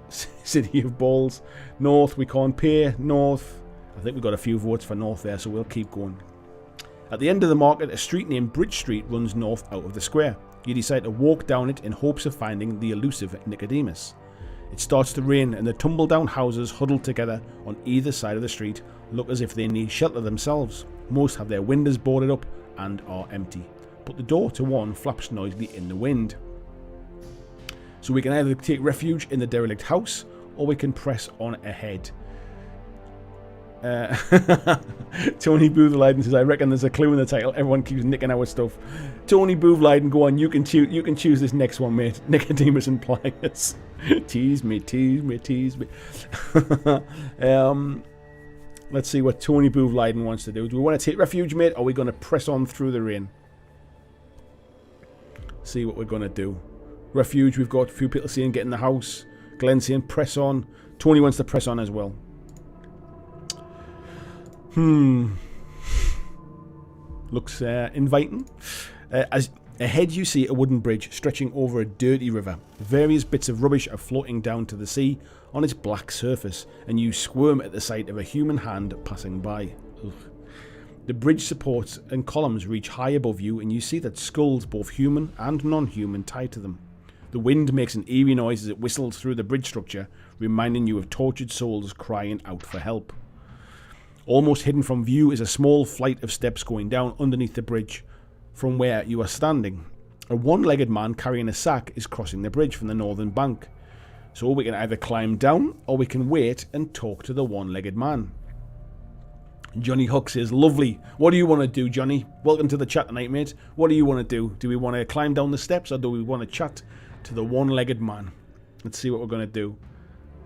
City of Balls. North, we can't pay. North. I think we got a few votes for north there, so we'll keep going. At the end of the market, a street named Bridge Street runs north out of the square. You decide to walk down it in hopes of finding the elusive Nicodemus. It starts to rain, and the tumble-down houses huddled together on either side of the street look as if they need shelter themselves. Most have their windows boarded up and are empty, but the door to one flaps noisily in the wind. So we can either take refuge in the derelict house, or we can press on ahead. Tony Boothleiden says, I reckon there's a clue in the title. Everyone keeps nicking our stuff. Tony Boothleiden, go on, you can choose this next one, mate. Nicodemus and Pliers. Tease me. Let's see what Tony Boothleiden wants to do. Do we want to take refuge, mate, or are we going to press on through the rain? See what we're going to do. Refuge, we've got a few people saying get in the house. Glenn saying press on. Tony wants to press on as well. Looks inviting. As ahead you see a wooden bridge stretching over a dirty river. Various bits of rubbish are floating down to the sea on its black surface, and you squirm at the sight of a human hand passing by. Ugh. The bridge supports and columns reach high above you, and you see that skulls, both human and non-human, tied to them. The wind makes an eerie noise as it whistles through the bridge structure, reminding you of tortured souls crying out for help. Almost hidden from view is a small flight of steps going down underneath the bridge from where you are standing. A one-legged man carrying a sack is crossing the bridge from the northern bank. So we can either climb down or we can wait and talk to the one-legged man. Johnny Hook says, lovely. What do you want to do, Johnny? Welcome to the chat tonight, mate. What do you want to do? Do we want to climb down the steps or do we want to chat to the one-legged man? Let's see what we're going to do.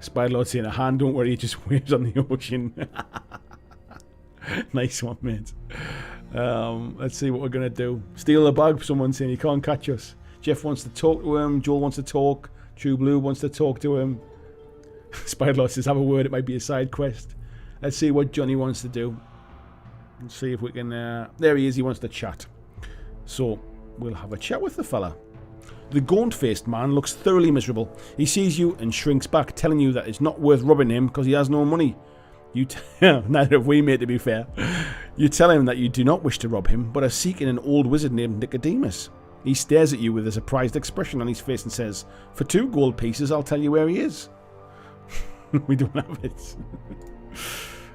Spiderlord saying, a hand, don't worry, it just waves on the ocean. Nice one, mate. Let's see what we're going to do. Steal the bag, someone's saying, he can't catch us. Jeff wants to talk to him. Joel wants to talk. True Blue wants to talk to him. Spiderlord says, have a word, it might be a side quest. Let's see what Johnny wants to do. Let's see if we can... there he is, he wants to chat. So, we'll have a chat with the fella. The gaunt-faced man looks thoroughly miserable. He sees you and shrinks back, telling you that it's not worth robbing him because he has no money. Neither have we, mate, to be fair. You tell him that you do not wish to rob him, but are seeking an old wizard named Nicodemus. He stares at you with a surprised expression on his face and says, for 2 gold pieces, I'll tell you where he is. We don't have it.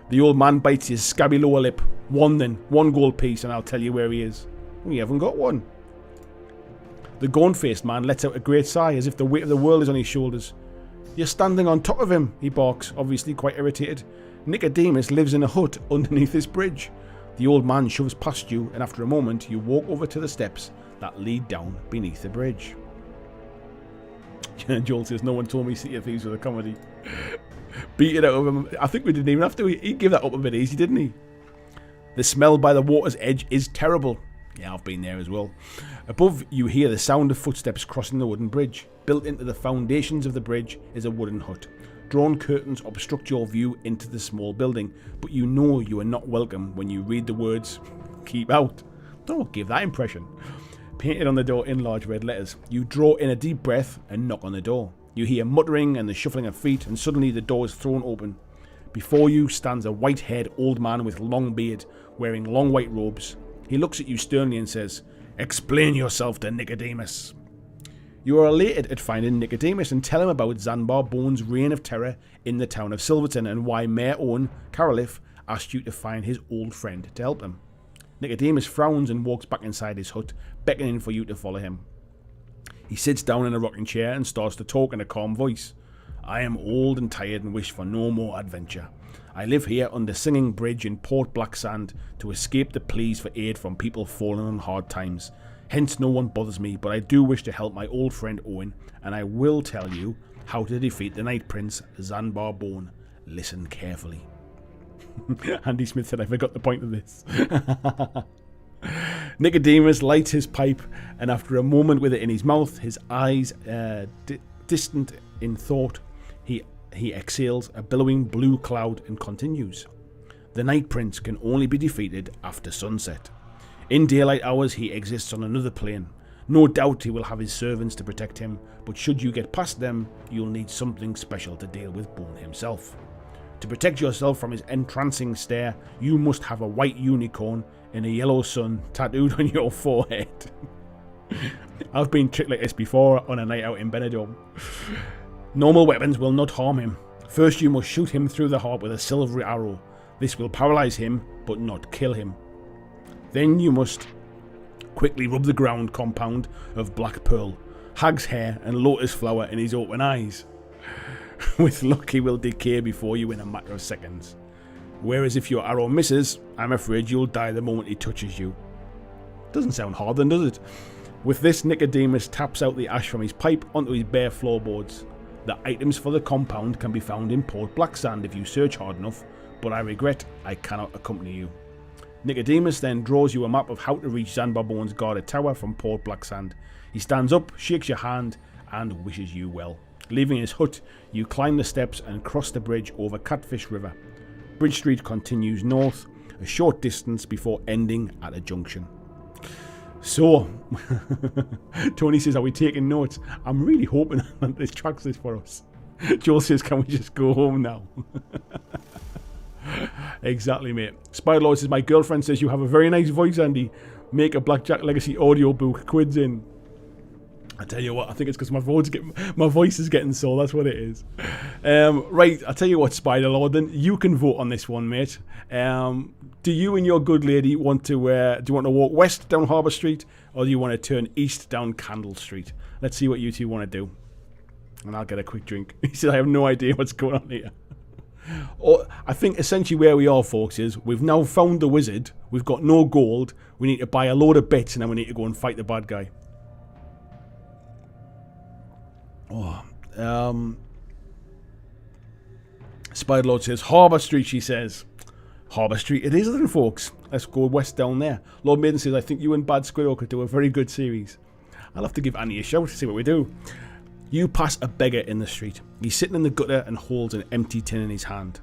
The old man bites his scabby lower lip. 1 then. 1 gold piece and I'll tell you where he is. We haven't got one. The gaunt-faced man lets out a great sigh as if the weight of the world is on his shoulders. You're standing on top of him, he barks, obviously quite irritated. Nicodemus lives in a hut underneath this bridge. The old man shoves past you, and after a moment you walk over to the steps that lead down beneath the bridge. Joel says, no one told me City of Thieves was a comedy. Beat it out of him. I think we didn't even have to. He gave that up a bit easy, didn't he? The smell by the water's edge is terrible. Yeah, I've been there as well. Above you hear the sound of footsteps crossing the wooden bridge. Built into the foundations of the bridge is a wooden hut. Drawn curtains obstruct your view into the small building, but you know you are not welcome when you read the words, keep out. Don't give that impression. Painted on the door in large red letters. You draw in a deep breath and knock on the door. You hear muttering and the shuffling of feet, and suddenly the door is thrown open. Before you stands a white-haired old man with long beard, wearing long white robes. He looks at you sternly and says, "Explain yourself to Nicodemus." You are elated at finding Nicodemus and tell him about Zanbar Bone's reign of terror in the town of Silverton and why Mayor Owen Caroliff asked you to find his old friend to help him. Nicodemus frowns and walks back inside his hut, beckoning for you to follow him. He sits down in a rocking chair and starts to talk in a calm voice. "I am old and tired and wish for no more adventure. I live here under Singing Bridge in Port Blacksand to escape the pleas for aid from people fallen on hard times. Hence no one bothers me, but I do wish to help my old friend Owen, and I will tell you how to defeat the Night Prince, Zanbar Bone. Listen carefully." Andy Smith said, "I forgot the point of this." Nicodemus lights his pipe, and after a moment with it in his mouth, his eyes distant in thought, he exhales a billowing blue cloud and continues. "The Night Prince can only be defeated after sunset. In daylight hours he exists on another plane. No doubt he will have his servants to protect him, but should you get past them, you'll need something special to deal with Bone himself. To protect yourself from his entrancing stare, you must have a white unicorn in a yellow sun tattooed on your forehead." I've been tricked like this before on a night out in Benidorm. "Normal weapons will not harm him. First you must shoot him through the heart with a silvery arrow. This will paralyze him, but not kill him. Then you must quickly rub the ground compound of black pearl, hag's hair and lotus flower in his open eyes. With luck he will decay before you in a matter of seconds. Whereas if your arrow misses, I'm afraid you'll die the moment he touches you." Doesn't sound hard then, does it? With this, Nicodemus taps out the ash from his pipe onto his bare floorboards. The items for the compound can be found in Port Blacksand if you search hard enough, but I regret I cannot accompany you. Nicodemus then draws you a map of how to reach Zanbar Bone's guarded tower from Port Blacksand. He stands up, shakes your hand, and wishes you well. Leaving his hut, you climb the steps and cross the bridge over Catfish River. Bridge Street continues north, a short distance before ending at a junction. So, Tony says, "Are we taking notes?" I'm really hoping that this tracks this for us. Joel says, "Can we just go home now?" Exactly, mate. Spiderlord says, "My girlfriend says you have a very nice voice, Andy. Make a Blackjack Legacy audiobook. Quids in." I tell you what, I think it's because my voice is getting sore. That's what it is. Right, I tell you what, Spiderlord, then you can vote on this one, mate. Do you and your good lady want to walk west down Harbour Street, or do you want to turn east down Candle Street? Let's see what you two want to do, and I'll get a quick drink. He said, "I have no idea what's going on here." Or I think essentially where we are, folks, is we've now found the wizard. We've got no gold. We need to buy a load of bits, and then we need to go and fight the bad guy. Spiderlord says, "Harbour Street," she says. Harbour Street it is then, folks. Let's go west down there. Lord Maiden says, "I think you and Bad Squirrel could do a very good series." I'll have to give Annie a shout to see what we do. You pass a beggar in the street. He's sitting in the gutter and holds an empty tin in his hand.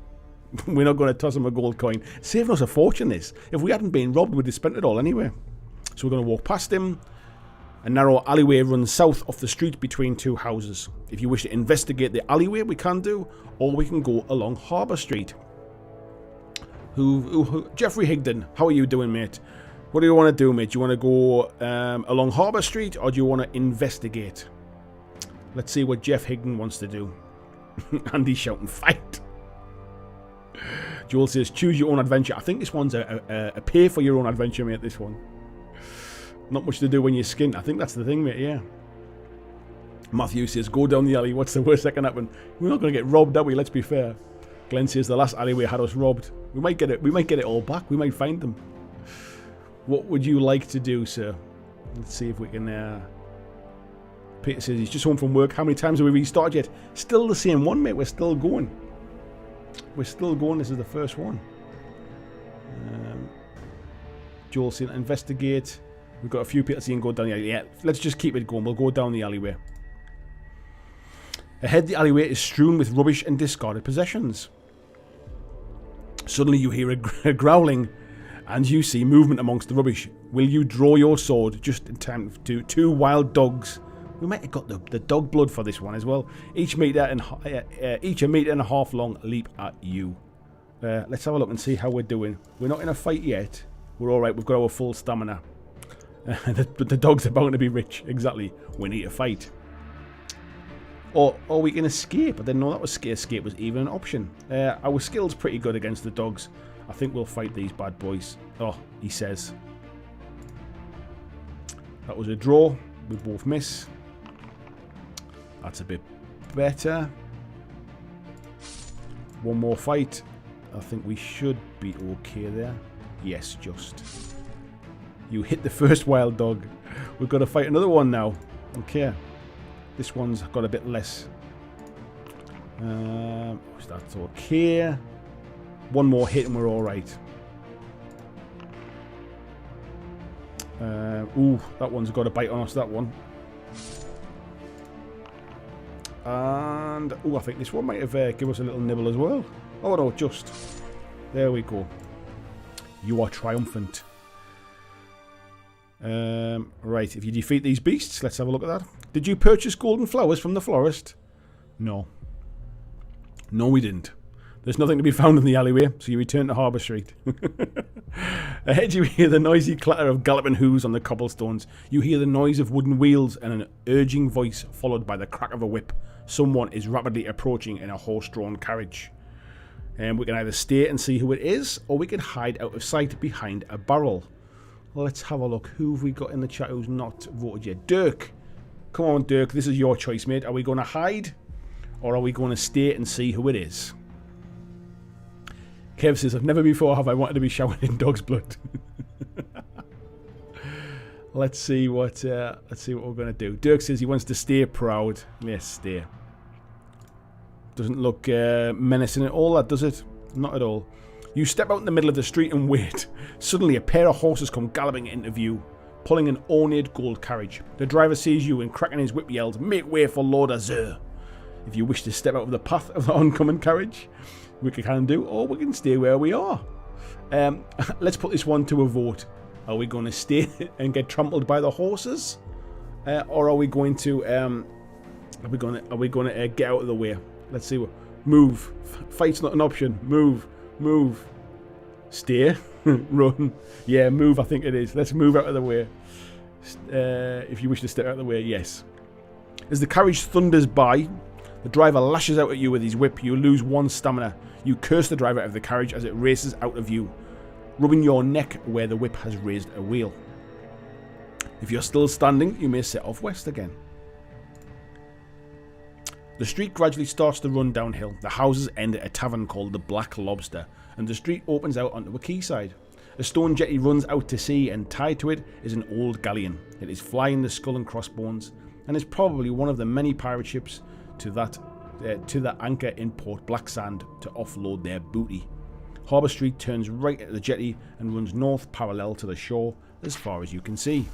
We're not going to toss him a gold coin. Saving us a fortune, this. If we hadn't been robbed, we'd have spent it all anyway. So we're going to walk past him. A narrow alleyway runs south off the street between two houses. If you wish to investigate the alleyway, we can do, or we can go along Harbour Street. Jeffrey Higdon, how are you doing, mate? What do you want to do, mate? Do you want to go along Harbour Street, or do you want to investigate? Let's see what Jeff Higdon wants to do. Andy's shouting, "Fight!" Joel says, "Choose your own adventure." I think this one's a pay for your own adventure, mate, this one. Not much to do when you're skinned. I think that's the thing, mate, yeah. Matthew says, "Go down the alley. What's the worst that can happen?" We're not going to get robbed, are we? Let's be fair. Glenn says, "The last alleyway had us robbed." We might get it all back. We might find them. What would you like to do, sir? Let's see if we can... Peter says he's just home from work. How many times have we restarted yet? Still the same one, mate. We're still going. This is the first one. Joel saying, "Investigate." We've got a few people saying go down the alley. Yeah, let's just keep it going. We'll go down the alleyway. Ahead, the alleyway is strewn with rubbish and discarded possessions. Suddenly you hear a growling and you see movement amongst the rubbish. Will you draw your sword just in time to two wild dogs? We might have got the dog blood for this one as well. Each a metre and a half long leap at you. Let's have a look and see how we're doing. We're not in a fight yet. We're alright. We've got our full stamina. The dog's about to be rich. Exactly. We need to fight. Or we can escape. I didn't know that was escape was even an option. Our skill's pretty good against the dogs. I think we'll fight these bad boys. Oh, he says. That was a draw. We both miss. That's a bit better. One more fight. I think we should be okay there. Yes, just. You hit the first wild dog. We've got to fight another one now. Okay. This one's got a bit less. That's okay. One more hit and we're alright. Ooh, that one's got a bite on us, that one. And, ooh, I think this one might have give us a little nibble as well. Oh no, just. There we go. You are triumphant. Right, if you defeat these beasts, let's have a look at that. Did you purchase golden flowers from the florist? No. No, we didn't. There's nothing to be found in the alleyway, so you return to Harbour Street. Ahead you hear the noisy clatter of galloping hooves on the cobblestones. You hear the noise of wooden wheels and an urging voice followed by the crack of a whip. Someone is rapidly approaching in a horse-drawn carriage. And we can either stay and see who it is, or we can hide out of sight behind a barrel. Let's have a look. Who have we got in the chat who's not voted yet? Dirk. Come on, Dirk. This is your choice, mate. Are we going to hide, or are we going to stay and see who it is? Kev says, I've never before have I wanted to be showered in dog's blood. Let's see what we're going to do. Dirk says he wants to stay proud. Yes, stay. Doesn't look menacing at all, that does it? Not at all. You step out in the middle of the street and wait. Suddenly a pair of horses come galloping into view, pulling an ornate gold carriage. The driver sees you and cracking his whip yells, "Make way for Lord Azur." If you wish to step out of the path of the oncoming carriage, we can do, or we can stay where we are. Let's put this one to a vote. Are we going to stay and get trampled by the horses, or are we going to get out of the way? Let's see. Move. Fight's not an option. Move. Move. Stay. Run. Yeah, move. I think it is. Let's move out of the way. If you wish to step out of the way, yes. As the carriage thunders by, the driver lashes out at you with his whip. You lose one stamina. You curse the driver out of the carriage as it races out of view, rubbing your neck where the whip has raised a wheel. If you're still standing, you may set off west again. The street gradually starts to run downhill. The houses end at a tavern called the Black Lobster, and the street opens out onto a quayside. A stone jetty runs out to sea, and tied to it is an old galleon. It is flying the skull and crossbones, and is probably one of the many pirate ships to the anchor in Port Blacksand to offload their booty. Harbour Street turns right at the jetty and runs north parallel to the shore as far as you can see.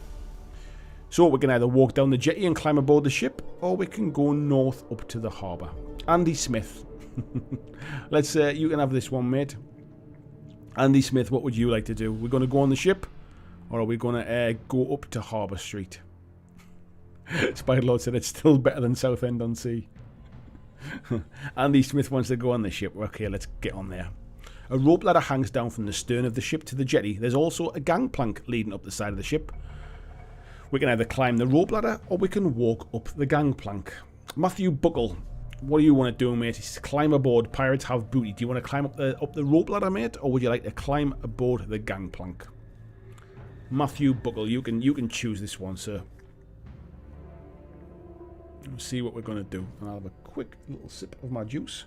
So we can either walk down the jetty and climb aboard the ship, or we can go north up to the harbour. Andy Smith. Let's you can have this one, mate. Andy Smith, what would you like to do? We're going to go on the ship, or are we going to go up to Harbour Street? Spider-Lord said it's still better than Southend-on-Sea. Andy Smith wants to go on the ship. Okay, let's get on there. A rope ladder hangs down from the stern of the ship to the jetty. There's also a gangplank leading up the side of the ship. We can either climb the rope ladder, or we can walk up the gangplank. Matthew Buckle, what do you want to do, mate? He says, climb aboard. Pirates have booty. Do you want to climb up the rope ladder, mate, or would you like to climb aboard the gangplank? Matthew Buckle, you can choose this one, sir. Let's see what we're going to do. And I'll have a quick little sip of my juice.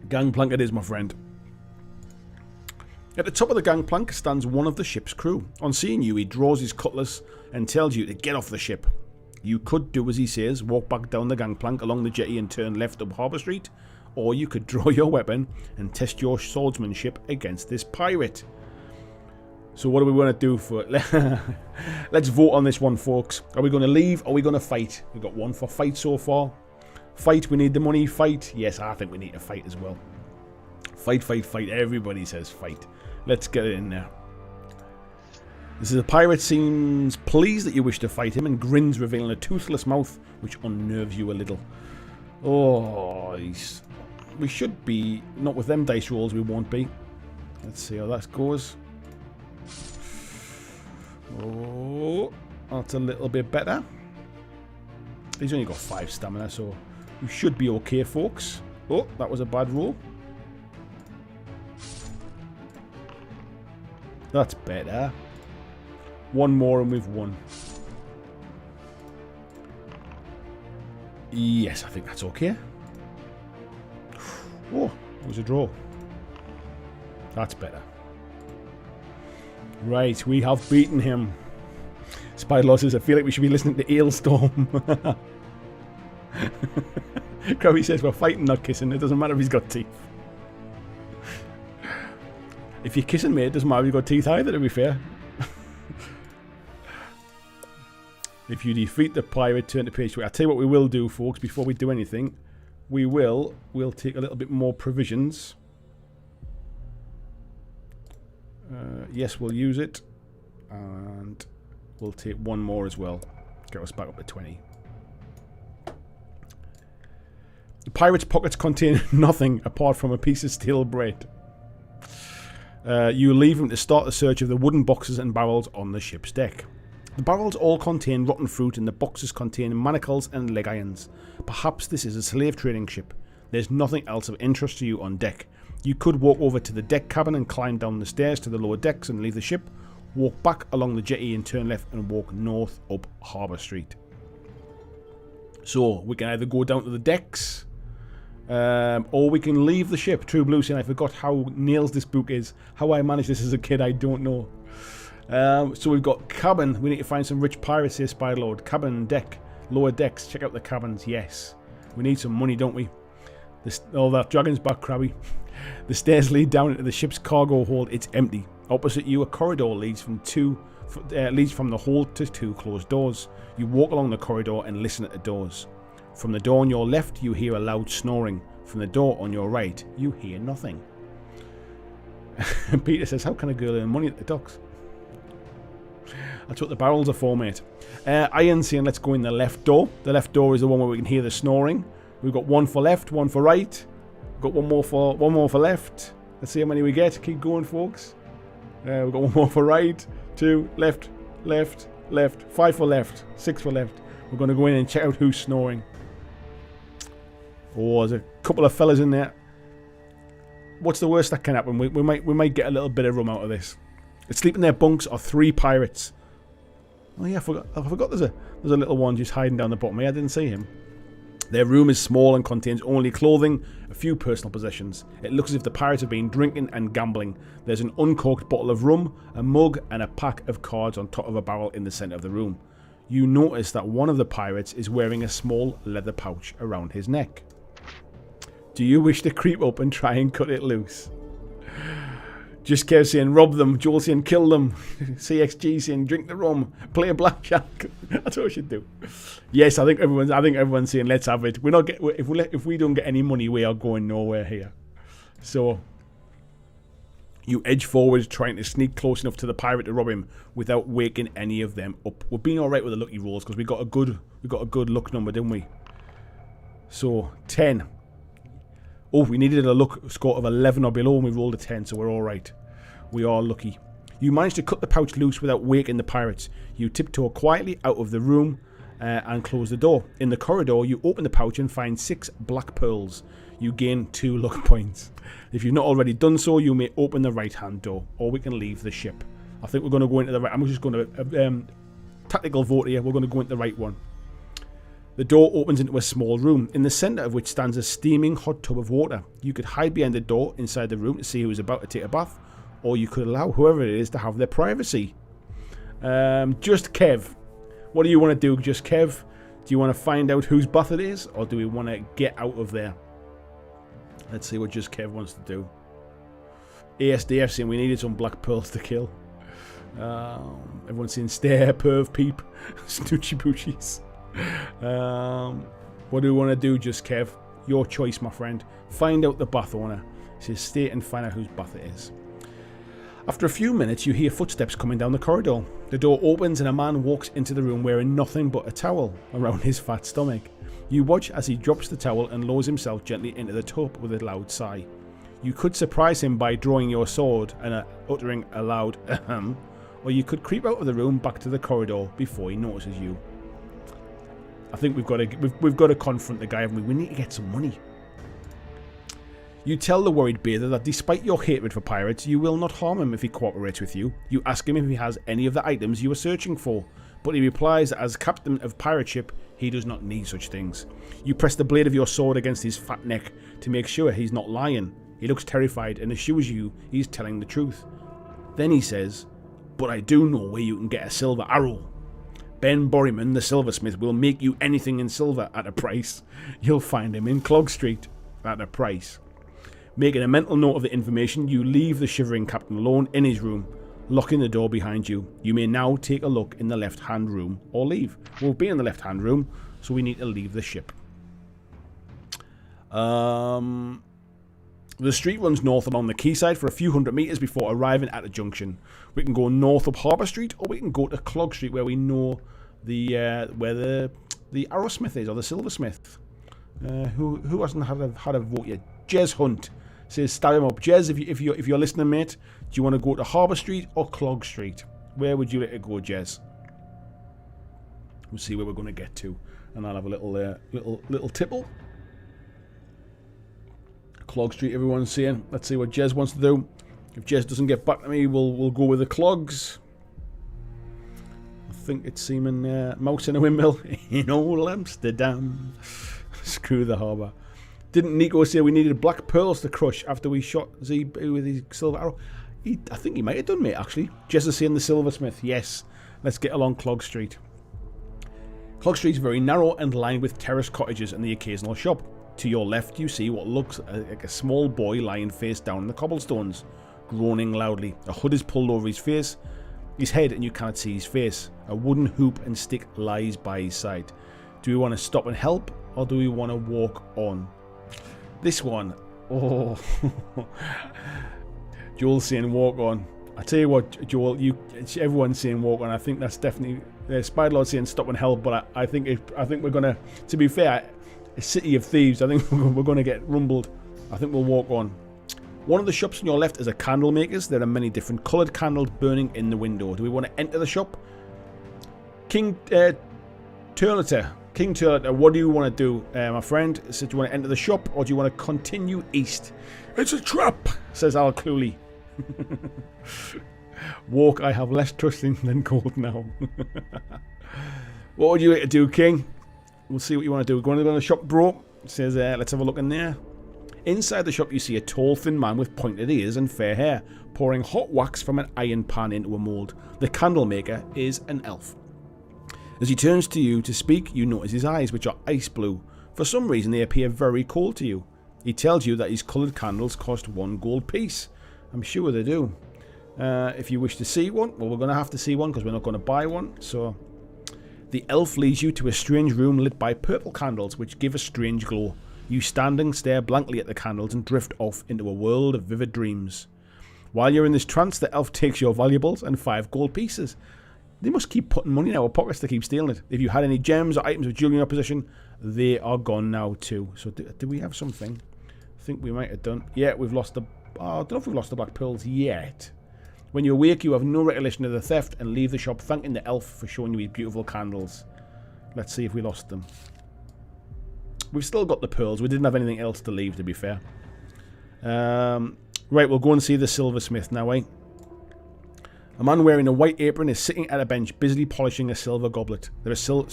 Gangplank it is, my friend. At the top of the gangplank stands one of the ship's crew. On seeing you, he draws his cutlass and tells you to get off the ship. You could do as he says, walk back down the gangplank along the jetty and turn left up Harbour Street, or you could draw your weapon and test your swordsmanship against this pirate. So what do we want to do for it? Let's vote on this one, folks. Are we going to leave, or are we going to fight? We've got one for fight so far. Fight, we need the money. Fight, yes, I think we need to fight as well. Fight, fight, fight. Everybody says fight. Let's get it in there. This is a pirate seems pleased that you wish to fight him and grins, revealing a toothless mouth which unnerves you a little. Oh, We should be. Not with them dice rolls, we won't be. Let's see how that goes. Oh, that's a little bit better. He's only got 5 stamina, so we should be okay, folks. Oh, that was a bad roll. That's better. One more and we've won. Yes, I think that's okay. Oh, it was a draw. That's better. Right, we have beaten him. Spider says, I feel like we should be listening to Ailstorm. Crowley says, we're fighting, not kissing. It doesn't matter if he's got teeth. If you're kissing me, it doesn't matter if you've got teeth either, to be fair. If you defeat the pirate, turn to page 3. I'll tell you what we will do, folks, before we do anything. We'll take a little bit more provisions. Yes, we'll use it. And we'll take one more as well. Get us back up to 20. The pirate's pockets contain nothing apart from a piece of stale bread. You leave him to start the search of the wooden boxes and barrels on the ship's deck. The barrels all contain rotten fruit and the boxes contain manacles and leg irons. Perhaps this is a slave trading ship. There's nothing else of interest to you on deck. You could walk over to the deck cabin and climb down the stairs to the lower decks and leave the ship, walk back along the jetty and turn left and walk north up Harbour Street. So, we can either go down to the decks, or we can leave the ship. True Blue saying, I forgot how nails this book is. How I managed this as a kid, I don't know. So we've got cabin. We need to find some rich pirates here, Spylord. Cabin, deck, lower decks. Check out the cabins. Yes. We need some money, don't we? Oh, that dragon's back, Krabby. The stairs lead down into the ship's cargo hold. It's empty. Opposite you, a corridor leads from the hold to 2 closed doors. You walk along the corridor and listen at the doors. From the door on your left, you hear a loud snoring. From the door on your right, you hear nothing. Peter says, how can a girl earn money at the docks? That's what the barrels are for, mate. Iron saying, let's go in the left door. The left door is the one where we can hear the snoring. We've got one for left, one for right. We've got one more for left. Let's see how many we get. Keep going, folks. We've got one more for right, 2, left, left, left, 5 for left, 6 for left. We're going to go in and check out who's snoring. Oh, there's a couple of fellas in there. What's the worst that can happen? We might get a little bit of rum out of this. Asleep in their bunks are 3 pirates. Oh yeah, I forgot there's a little one just hiding down the bottom here. I didn't see him. Their room is small and contains only clothing, a few personal possessions. It looks as if the pirates have been drinking and gambling. There's an uncorked bottle of rum, a mug, and a pack of cards on top of a barrel in the centre of the room. You notice that one of the pirates is wearing a small leather pouch around his neck. Do you wish to creep up and try and cut it loose? Just Kev saying rob them, Joel saying kill them, CXG saying drink the rum, play a blackjack. That's what we should do. Yes, I think everyone's saying let's have it. If we don't get any money, we are going nowhere here. So you edge forward, trying to sneak close enough to the pirate to rob him without waking any of them up. We're being all right with the lucky rolls because we got a good luck number, didn't we? So 10. Oh, we needed a luck score of 11 or below and we rolled a 10, so we're alright. We are lucky. You managed to cut the pouch loose without waking the pirates. You tiptoe quietly out of the room and close the door. In the corridor, you open the pouch and find 6 black pearls. You gain 2 luck points. If you've not already done so, you may open the right-hand door, or we can leave the ship. I think we're going to go into the right. I'm just going to tactical vote here. We're going to go into the right one. The door opens into a small room, in the centre of which stands a steaming hot tub of water. You could hide behind the door inside the room to see who is about to take a bath, or you could allow whoever it is to have their privacy. Just Kev. What do you want to do, Just Kev? Do you want to find out whose bath it is, or do we want to get out of there? Let's see what Just Kev wants to do. ASDF saying we needed some black pearls to kill. Everyone's saying stare, perv, peep, snoochie boochies. What do we want to do, Just Kev? Your choice, my friend. Find out the bath owner. It says stay and find out whose bath it is. After a few minutes, you hear footsteps coming down the corridor. The door opens and a man walks into the room wearing nothing but a towel around his fat stomach. You watch as he drops the towel and lowers himself gently into the tub with a loud sigh. You could surprise him by drawing your sword and uttering a loud ahem, or you could creep out of the room back to the corridor before he notices you. I think we've got to confront the guy, haven't we? We need to get some money. You tell the worried bather that despite your hatred for pirates, you will not harm him if he cooperates with you. You ask him if he has any of the items you are searching for, but he replies that as captain of pirate ship, he does not need such things. You press the blade of your sword against his fat neck to make sure he's not lying. He looks terrified and assures you he's telling the truth. Then he says, "But I do know where you can get a silver arrow. Ben Borryman, the silversmith, will make you anything in silver at a price. You'll find him in Clog Street at a price." Making a mental note of the information, you leave the shivering captain alone in his room, locking the door behind you. You may now take a look in the left-hand room or leave. We'll be in the left-hand room, so we need to leave the ship. The street runs north along the quayside for a few hundred metres before arriving at a junction. We can go north up Harbour Street, or we can go to Clog Street, where we know where the arrowsmith is, or the silversmith. Who hasn't had a vote yet? Jez Hunt says, "Stab him up." Jez, if you're listening, mate, do you want to go to Harbour Street or Clog Street? Where would you like to go, Jez? We'll see where we're going to get to, and I'll have a little tipple. Clog Street, everyone's saying. Let's see what Jez wants to do. If Jez doesn't get back to me, we'll go with the clogs. I think it's seeming mouse in a windmill in old Amsterdam. Screw the harbour. Didn't Nico say we needed black pearls to crush after we shot Z with his silver arrow? I think he might have done, mate, actually. Jez is saying the silversmith. Yes. Let's get along Clog Street. Clog Street is very narrow and lined with terraced cottages and the occasional shop. To your left, you see what looks like a small boy lying face down in the cobblestones, groaning loudly. A hood is pulled over his head, and you cannot see his face. A wooden hoop and stick lies by his side. Do we want to stop and help, or do we want to walk on? This one, oh, Joel's saying walk on. I tell you what, Joel, everyone's saying walk on. I think that's definitely Spiderlord's saying stop and help, but I think we're gonna. To be fair, a city of thieves. I think we're gonna get rumbled. I think we'll walk on. One of the shops on your left is a candle maker's. There are many different coloured candles burning in the window. Do we want to enter the shop? King Turleter, what do you want to do, my friend? So do you want to enter the shop, or do you want to continue east? It's a trap, says Al Cluley. Walk, I have less trust in than cold now. What would you like to do, King? We'll see what you want to do. Going to go to the shop, bro. It says, let's have a look in there. Inside the shop, you see a tall, thin man with pointed ears and fair hair, pouring hot wax from an iron pan into a mould. The candle maker is an elf. As he turns to you to speak, you notice his eyes, which are ice blue. For some reason, they appear very cold to you. He tells you that his coloured candles cost 1 gold piece. I'm sure they do. If you wish to see one, well, we're going to have to see one because we're not going to buy one. So, the elf leads you to a strange room lit by purple candles, which give a strange glow. You stand and stare blankly at the candles and drift off into a world of vivid dreams. While you're in this trance, the elf takes your valuables and 5 gold pieces. They must keep putting money in our pockets to keep stealing it. If you had any gems or items of jewelry in your possession, they are gone now too. So do we have something? I think we might have done. Yeah, we've lost the... I don't know if we've lost the black pearls yet. When you awake, you have no recollection of the theft and leave the shop thanking the elf for showing you his beautiful candles. Let's see if we lost them. We've still got the pearls. We didn't have anything else to leave, to be fair. Right, we'll go and see the silversmith now, eh? A man wearing a white apron is sitting at a bench busily polishing a silver goblet. There are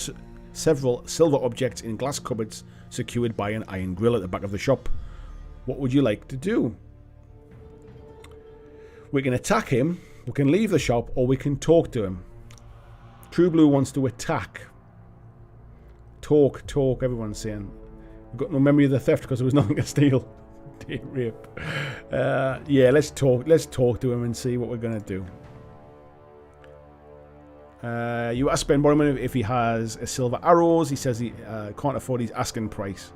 several silver objects in glass cupboards secured by an iron grill at the back of the shop. What would you like to do? We can attack him, we can leave the shop, or we can talk to him. True Blue wants to attack. Talk, everyone's saying. We've got no memory of the theft because there was nothing to steal. Date rape. Yeah, let's talk to him and see what we're going to do. You ask Ben Borman if he has a silver arrows. He says he can't afford his asking price.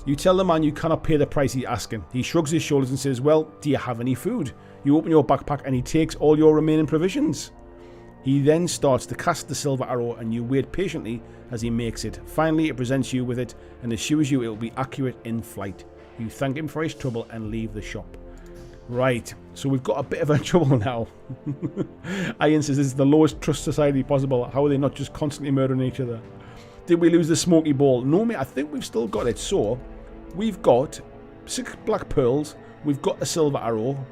You tell the man you cannot pay the price he's asking. He shrugs his shoulders and says, well, do you have any food? You open your backpack and he takes all your remaining provisions. He then starts to cast the silver arrow and you wait patiently as he makes it. Finally, it presents you with it and assures you it will be accurate in flight. You thank him for his trouble and leave the shop. Right, so we've got a bit of a trouble now. Ian says this is the lowest trust society possible. How are they not just constantly murdering each other? Did we lose the smoky ball? No, mate, I think we've still got it. So, we've got 6 black pearls. We've got a silver arrow.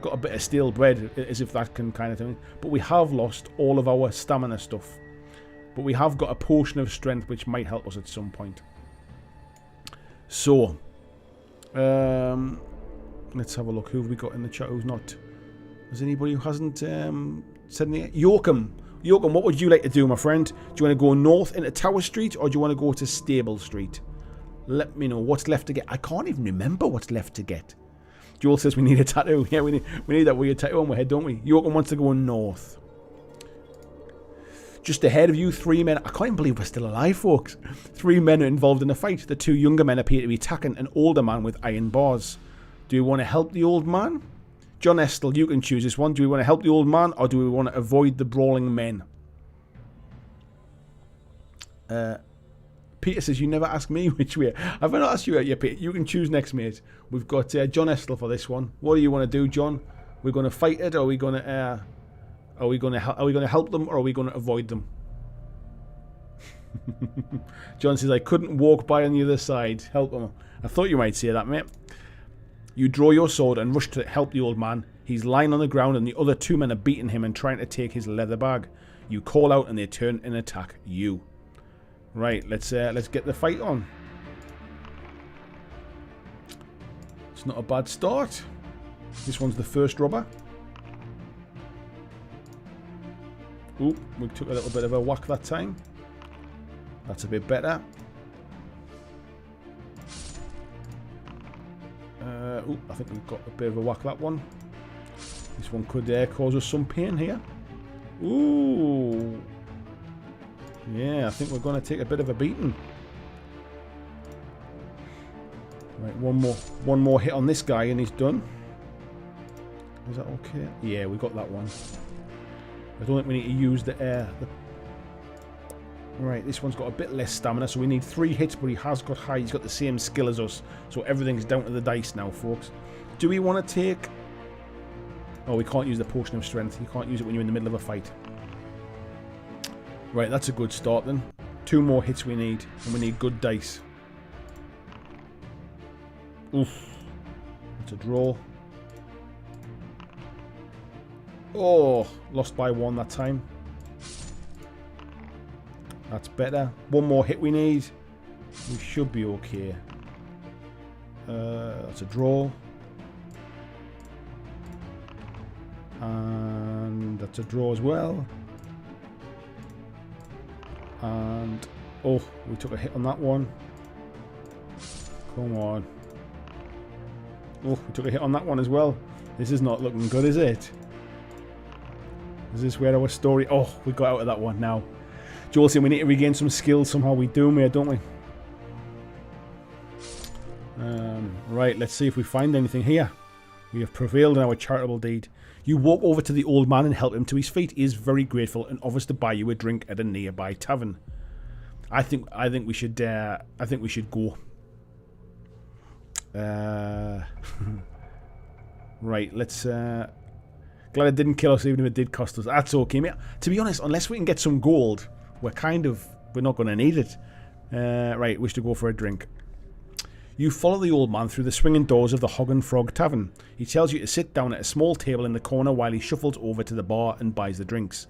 Got a bit of stale bread, as if that can kind of thing. But we have lost all of our stamina stuff. But we have got a potion of strength, which might help us at some point. So, let's have a look. Who have we got in the chat who's not? Is anybody who hasn't said anything? Yoakum, what would you like to do, my friend? Do you want to go north into Tower Street, or do you want to go to Stable Street? Let me know what's left to get. I can't even remember what's left to get. Joel says we need a tattoo. Yeah, we need that weird tattoo on my head, don't we? Yoakum wants to go north. Just ahead of you, 3 men. I can't even believe we're still alive, folks. 3 men are involved in a fight. The 2 younger men appear to be attacking an older man with iron bars. Do we want to help the old man? John Estel, you can choose this one. Do we want to help the old man, or do we want to avoid the brawling men? Peter says, you never ask me which way. Have I not asked you yet, Peter? You can choose next, mate. We've got John Estel for this one. What do you want to do, John? We're going to fight it, or are we going to help them, or are we going to avoid them? John says, I couldn't walk by on the other side. Help them. I thought you might say that, mate. You draw your sword and rush to help the old man. He's lying on the ground and the other 2 men are beating him and trying to take his leather bag. You call out and they turn and attack you. Right, let's get the fight on. It's not a bad start. This one's the first robber. Ooh, we took a little bit of a whack that time. That's a bit better. Ooh, I think we've got a bit of a whack that one. This one could cause us some pain here. Ooh. Yeah, I think we're going to take a bit of a beating. Right, one more hit on this guy and he's done. Is that okay? Yeah, we got that one. I don't think we need to use the air. Right, this one's got a bit less stamina, so we need 3 hits, but he has got high. He's got the same skill as us, so everything's down to the dice now, folks. Do we want to take... Oh, we can't use the potion of strength. You can't use it when you're in the middle of a fight. Right, that's a good start then. 2 more hits we need, and we need good dice. Oof. That's a draw. Oh, lost by 1 that time. That's better. 1 more hit we need. We should be okay. That's a draw. And that's a draw as well. And... oh, we took a hit on that one. Come on. Oh, we took a hit on that one as well. This is not looking good, is it? Is this where our story... oh, we got out of that one now. Joel saying we need to regain some skills somehow. We do, mate, don't we? Right, let's see if we find anything here. We have prevailed in our charitable deed. You walk over to the old man and help him to his feet. He is very grateful and offers to buy you a drink at a nearby tavern. I think we should go. Right, let's. Glad it didn't kill us, even if it did cost us. That's okay, mate. To be honest, unless we can get some gold, we're not going to need it. Right, wish to go for a drink. You follow the old man through the swinging doors of the Hog and Frog Tavern. He tells you to sit down at a small table in the corner while he shuffles over to the bar and buys the drinks.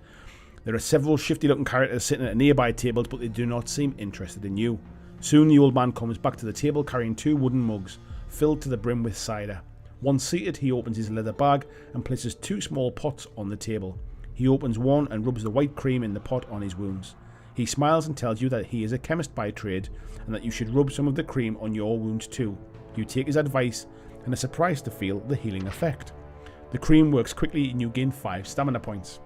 There are several shifty-looking characters sitting at nearby tables, but they do not seem interested in you. Soon the old man comes back to the table carrying 2 wooden mugs, filled to the brim with cider. Once seated, he opens his leather bag and places 2 small pots on the table. He opens one and rubs the white cream in the pot on his wounds. He smiles and tells you that he is a chemist by trade and that you should rub some of the cream on your wounds too. You take his advice and are surprised to feel the healing effect. The cream works quickly and you gain 5 stamina points.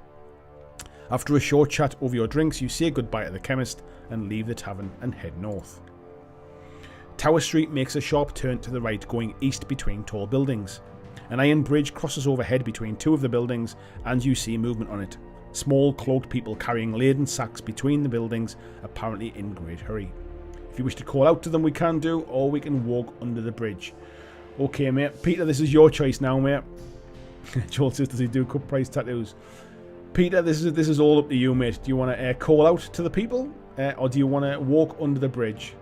After a short chat over your drinks, you say goodbye to the chemist and leave the tavern and head north. Tower Street makes a sharp turn to the right, going east between tall buildings. An iron bridge crosses overhead between 2 of the buildings and you see movement on it. Small cloaked people carrying laden sacks between the buildings, apparently in great hurry. If you wish to call out to them, we can do, or we can walk under the bridge. Okay, mate. Peter, this is your choice now, mate. Joel says, does he do cut price tattoos? Peter, this is all up to you, mate. Do you want to call out to the people, or do you want to walk under the bridge?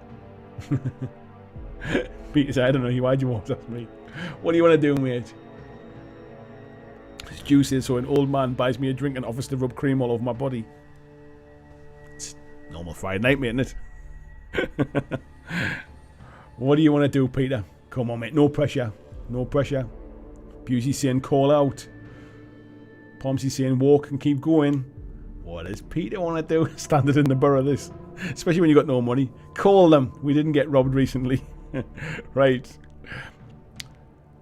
Peter said, I don't know. Why'd you walk past me? What do you want to do, mate? Stu says, so an old man buys me a drink and offers to rub cream all over my body. It's normal Friday night, mate, isn't it? What do you want to do, Peter? Come on, mate. No pressure. No pressure. Busey's saying call out. Pomsy's saying walk and keep going. What does Peter want to do? Standing in the borough this. Especially when you got no money. Call them. We didn't get robbed recently. Right.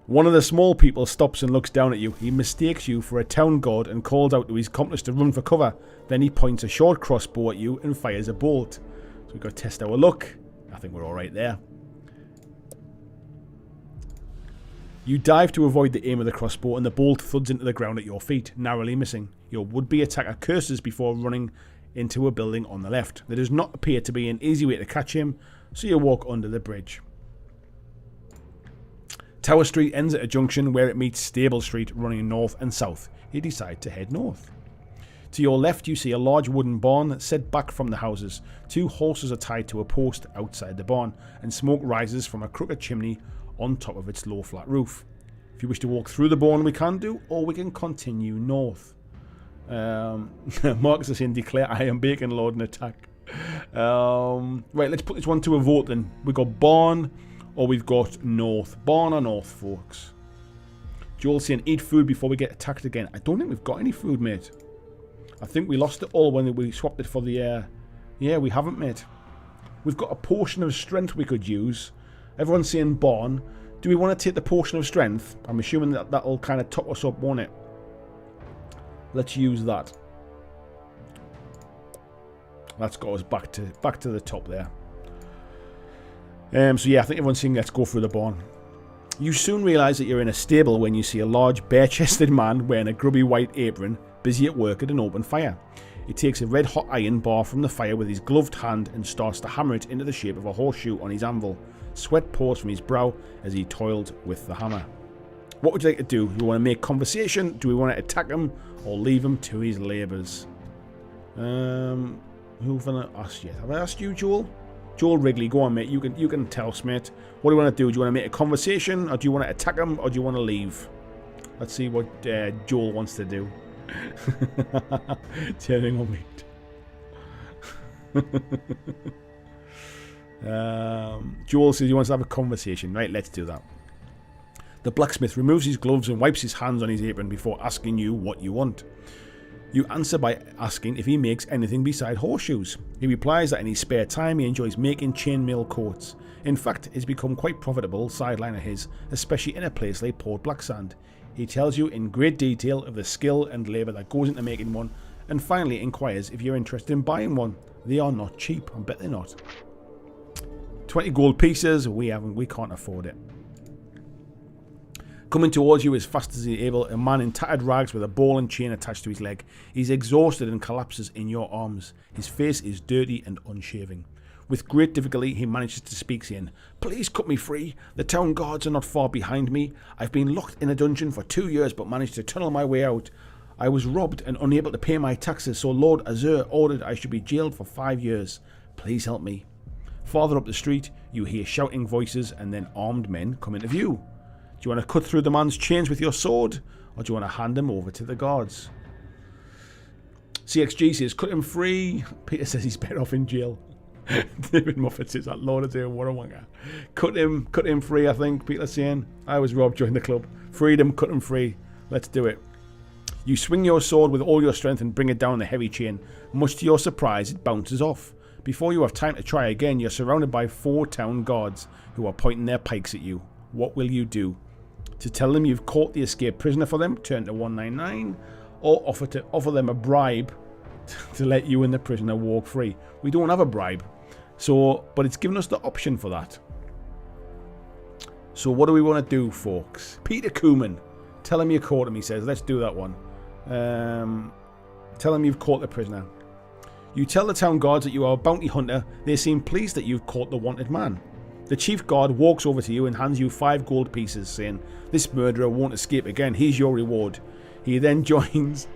One of the small people stops and looks down at you. He mistakes you for a town guard and calls out to his accomplice to run for cover. Then he points a short crossbow at you and fires a bolt. So we've got to test our luck. I think we're alright there. You dive to avoid the aim of the crossbow and the bolt thuds into the ground at your feet, narrowly missing. Your would-be attacker curses before running into a building on the left. There does not appear to be an easy way to catch him, so you walk under the bridge. Tower Street ends at a junction where it meets Stable Street running north and south. You decide to head north. To your left you see a large wooden barn set back from the houses. 2 horses are tied to a post outside the barn, and smoke rises from a crooked chimney on top of its low flat roof. If you wish to walk through the barn, we can do, or we can continue north. Marcus is saying declare I am Bacon Lord and attack. Right, let's put this one to a vote then. We've got barn or we've got north. Barn or north, folks. Joel's saying eat food before we get attacked again. I don't think we've got any food, mate. I think we lost it all when we swapped it for the... Yeah, we haven't, mate. We've got a potion of strength we could use. Everyone's saying barn. Do we want to take the potion of strength? I'm assuming that that'll kind of top us up, won't it? Let's use that. That's got us back to the top there. So yeah, I think everyone's saying let's go through the barn. You soon realise that you're in a stable when you see a large bare-chested man wearing a grubby white apron busy at work at an open fire. He takes a red-hot iron bar from the fire with his gloved hand and starts to hammer it into the shape of a horseshoe on his anvil. Sweat pours from his brow as he toiled with the hammer. What would you like to do? Do we want to make conversation? Do we want to attack him or leave him to his labours? Who have I asked yet? Have I asked you, Joel? Joel Wrigley, go on, mate. You can tell us, mate. What do you want to do? Do you want to make a conversation, or do you want to attack him, or do you want to leave? Let's see what Joel wants to do. Turning on me. Joel says he wants to have a conversation. Right, let's do that. The blacksmith removes his gloves and wipes his hands on his apron before asking you what you want. You answer by asking if he makes anything beside horseshoes. He replies that in his spare time he enjoys making chainmail coats. In fact, it's become quite profitable sideline of his, especially in a place like Port Blacksand. He tells you in great detail of the skill and labour that goes into making one, and finally inquires if you're interested in buying one. They are not cheap, I bet they're not. 20 gold pieces, we can't afford it. Coming towards you as fast as he's able, a man in tattered rags with a ball and chain attached to his leg. He's exhausted and collapses in your arms. His face is dirty and unshaven. With great difficulty, he manages to speak, saying, "Please cut me free. The town guards are not far behind me. I've been locked in a dungeon for 2 years but managed to tunnel my way out. I was robbed and unable to pay my taxes, so Lord Azur ordered I should be jailed for 5 years. Please help me." Farther up the street, you hear shouting voices and then armed men come into view. Do you want to cut through the man's chains with your sword, or do you want to hand him over to the guards? CXG says, cut him free. Peter says he's better off in jail. David Muffet says that Lord is here, what a wanker. Cut him free, I think. Peter's saying, I was robbed, join the club. Freedom, cut him free. Let's do it. You swing your sword with all your strength and bring it down the heavy chain. Much to your surprise, it bounces off. Before you have time to try again, you're surrounded by 4 town guards who are pointing their pikes at you. What will you do? To tell them you've caught the escaped prisoner for them, turn to 199, or offer them a bribe to let you and the prisoner walk free. We don't have a bribe, but it's given us the option for that. So what do we want to do, folks? Peter Cooman, tell him you caught him, he says. Let's do that one. Tell them you've caught the prisoner. You tell the town guards that you are a bounty hunter. They seem pleased that you've caught the wanted man. The chief guard walks over to you and hands you 5 gold pieces, saying, "This murderer won't escape again. Here's your reward." He then joins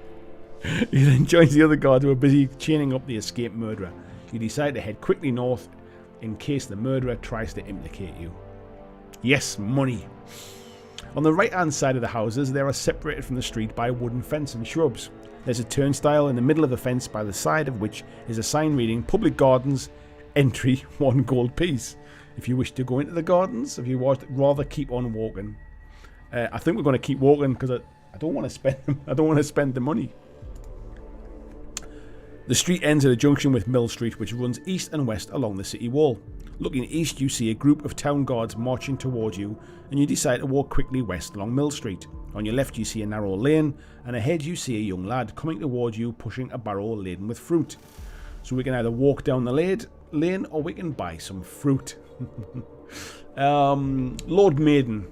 the other guards who are busy chaining up the escaped murderer. You decide to head quickly north in case the murderer tries to implicate you. Yes, money. On the right hand side of the houses, they are separated from the street by a wooden fence and shrubs. There's a turnstile in the middle of the fence, by the side of which is a sign reading "Public Gardens, entry 1 gold piece." If you wish to go into the gardens, if you would rather keep on walking. I think we're going to keep walking because I don't want to spend. I don't want to spend the money. The street ends at a junction with Mill Street, which runs east and west along the city wall. Looking east, you see a group of town guards marching towards you, and you decide to walk quickly west along Mill Street. On your left, you see a narrow lane, and ahead you see a young lad coming towards you, pushing a barrow laden with fruit. So we can either walk down the lane, or we can buy some fruit. Lord Maiden,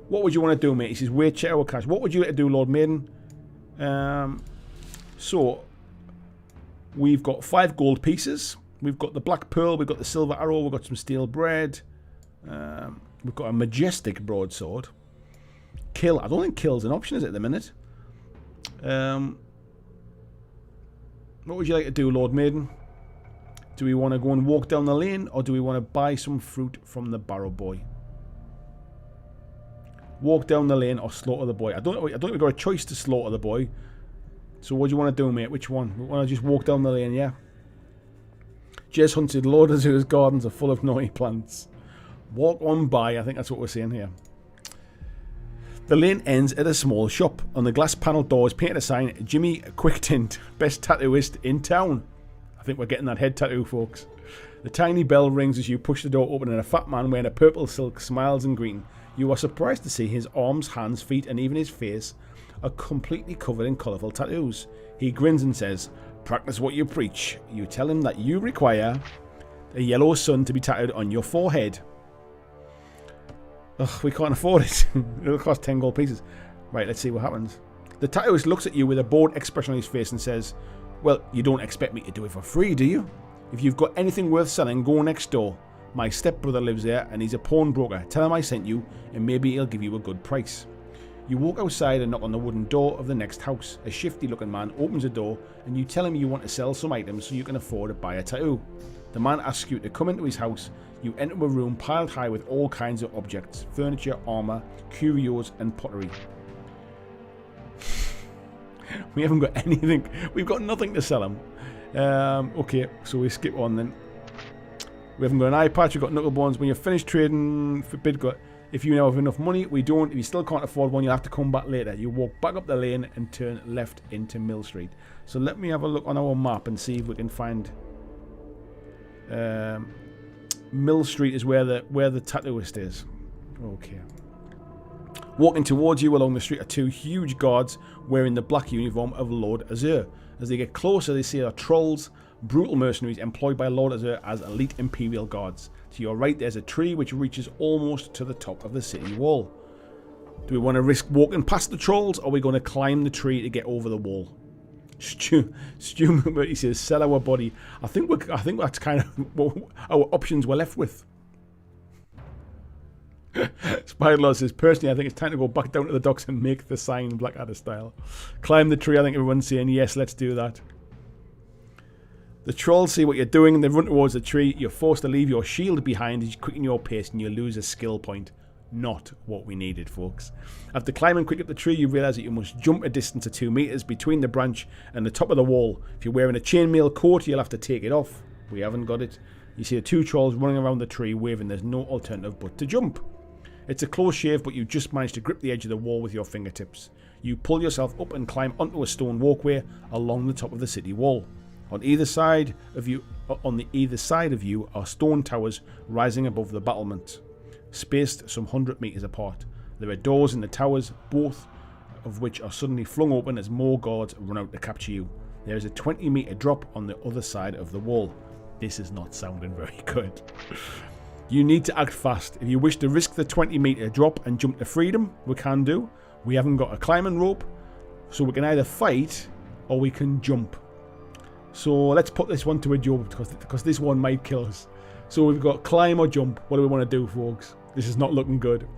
what would you want to do, mate? He says, "Wait, check our cash." What would you like to do, Lord Maiden? So we've got 5 gold pieces. We've got the black pearl. We've got the silver arrow. We've got some steel bread. We've got a majestic broadsword. Kill. I don't think kill's an option, is it, at the minute? What would you like to do, Lord Maiden? Do we want to go and walk down the lane, or do we want to buy some fruit from the barrow boy? Walk down the lane or slaughter the boy? I don't think we've got a choice to slaughter the boy. So what do you want to do, mate? Which one? We want to just walk down the lane, yeah? Jez hunted Lord Azur's gardens are full of naughty plants. Walk on by. I think that's what we're saying here. The lane ends at a small shop. On the glass panel door is painted a sign, "Jimmy Quicktint, best tattooist in town." I think we're getting that head tattoo, folks. The tiny bell rings as you push the door open, and a fat man wearing a purple silk smiles in greeting. You are surprised to see his arms, hands, feet, and even his face are completely covered in colourful tattoos. He grins and says, "Practice what you preach." You tell him that you require a yellow sun to be tattooed on your forehead. Ugh, we can't afford it. It'll cost 10 gold pieces. Right, let's see what happens. The tattooist looks at you with a bored expression on his face and says, "Well, you don't expect me to do it for free, do you? If you've got anything worth selling, go next door. My stepbrother lives there and he's a pawnbroker. Tell him I sent you and maybe he'll give you a good price." You walk outside and knock on the wooden door of the next house. A shifty looking man opens the door and you tell him you want to sell some items so you can afford to buy a tattoo. The man asks you to come into his house. You enter a room piled high with all kinds of objects, furniture, armour, curios and pottery. We haven't got anything. We've got nothing to sell him. Okay, so we skip on then. We haven't got an eye patch. We've got knuckle bones. When you're finished trading for Bidgot, if you now have enough money, we don't. If you still can't afford one, you'll have to come back later. You walk back up the lane and turn left into Mill Street. So let me have a look on our map and see if we can find. Mill Street is where the tattooist is. Okay. Walking towards you along the street are 2 huge guards wearing the black uniform of Lord Azur. As they get closer, they see are trolls, brutal mercenaries employed by Lord Azur as elite Imperial guards. To your right, there's a tree which reaches almost to the top of the city wall. Do we want to risk walking past the trolls, or are we going to climb the tree to get over the wall? Stu he says, "Sell our body." I think that's kind of what our options we're left with. Spiderlaw says, "Personally, I think it's time to go back down to the docks and make the sign Blackadder style. Climb the tree." I think everyone's saying yes, let's do that. The trolls see what you're doing and they run towards the tree. You're forced to leave your shield behind as you quicken your pace and you lose a skill point. Not what we needed, folks. After climbing quick up the tree, you realise that you must jump a distance of 2 meters between the branch and the top of the wall. If you're wearing a chainmail coat, you'll have to take it off. We haven't got it. You see the 2 trolls running around the tree waving. There's no alternative but to jump. It's a close shave, but you just manage to grip the edge of the wall with your fingertips. You pull yourself up and climb onto a stone walkway along the top of the city wall. On the either side of you are stone towers rising above the battlement, spaced some 100 meters apart. There are doors in the towers, both of which are suddenly flung open as more guards run out to capture you. There is a 20-meter drop on the other side of the wall. This is not sounding very good. You need to act fast. If you wish to risk the 20-meter drop and jump to freedom, we can do. We haven't got a climbing rope, so we can either fight or we can jump. So let's put this one to a jump because this one might kill us. So we've got climb or jump. What do we want to do, folks? This is not looking good.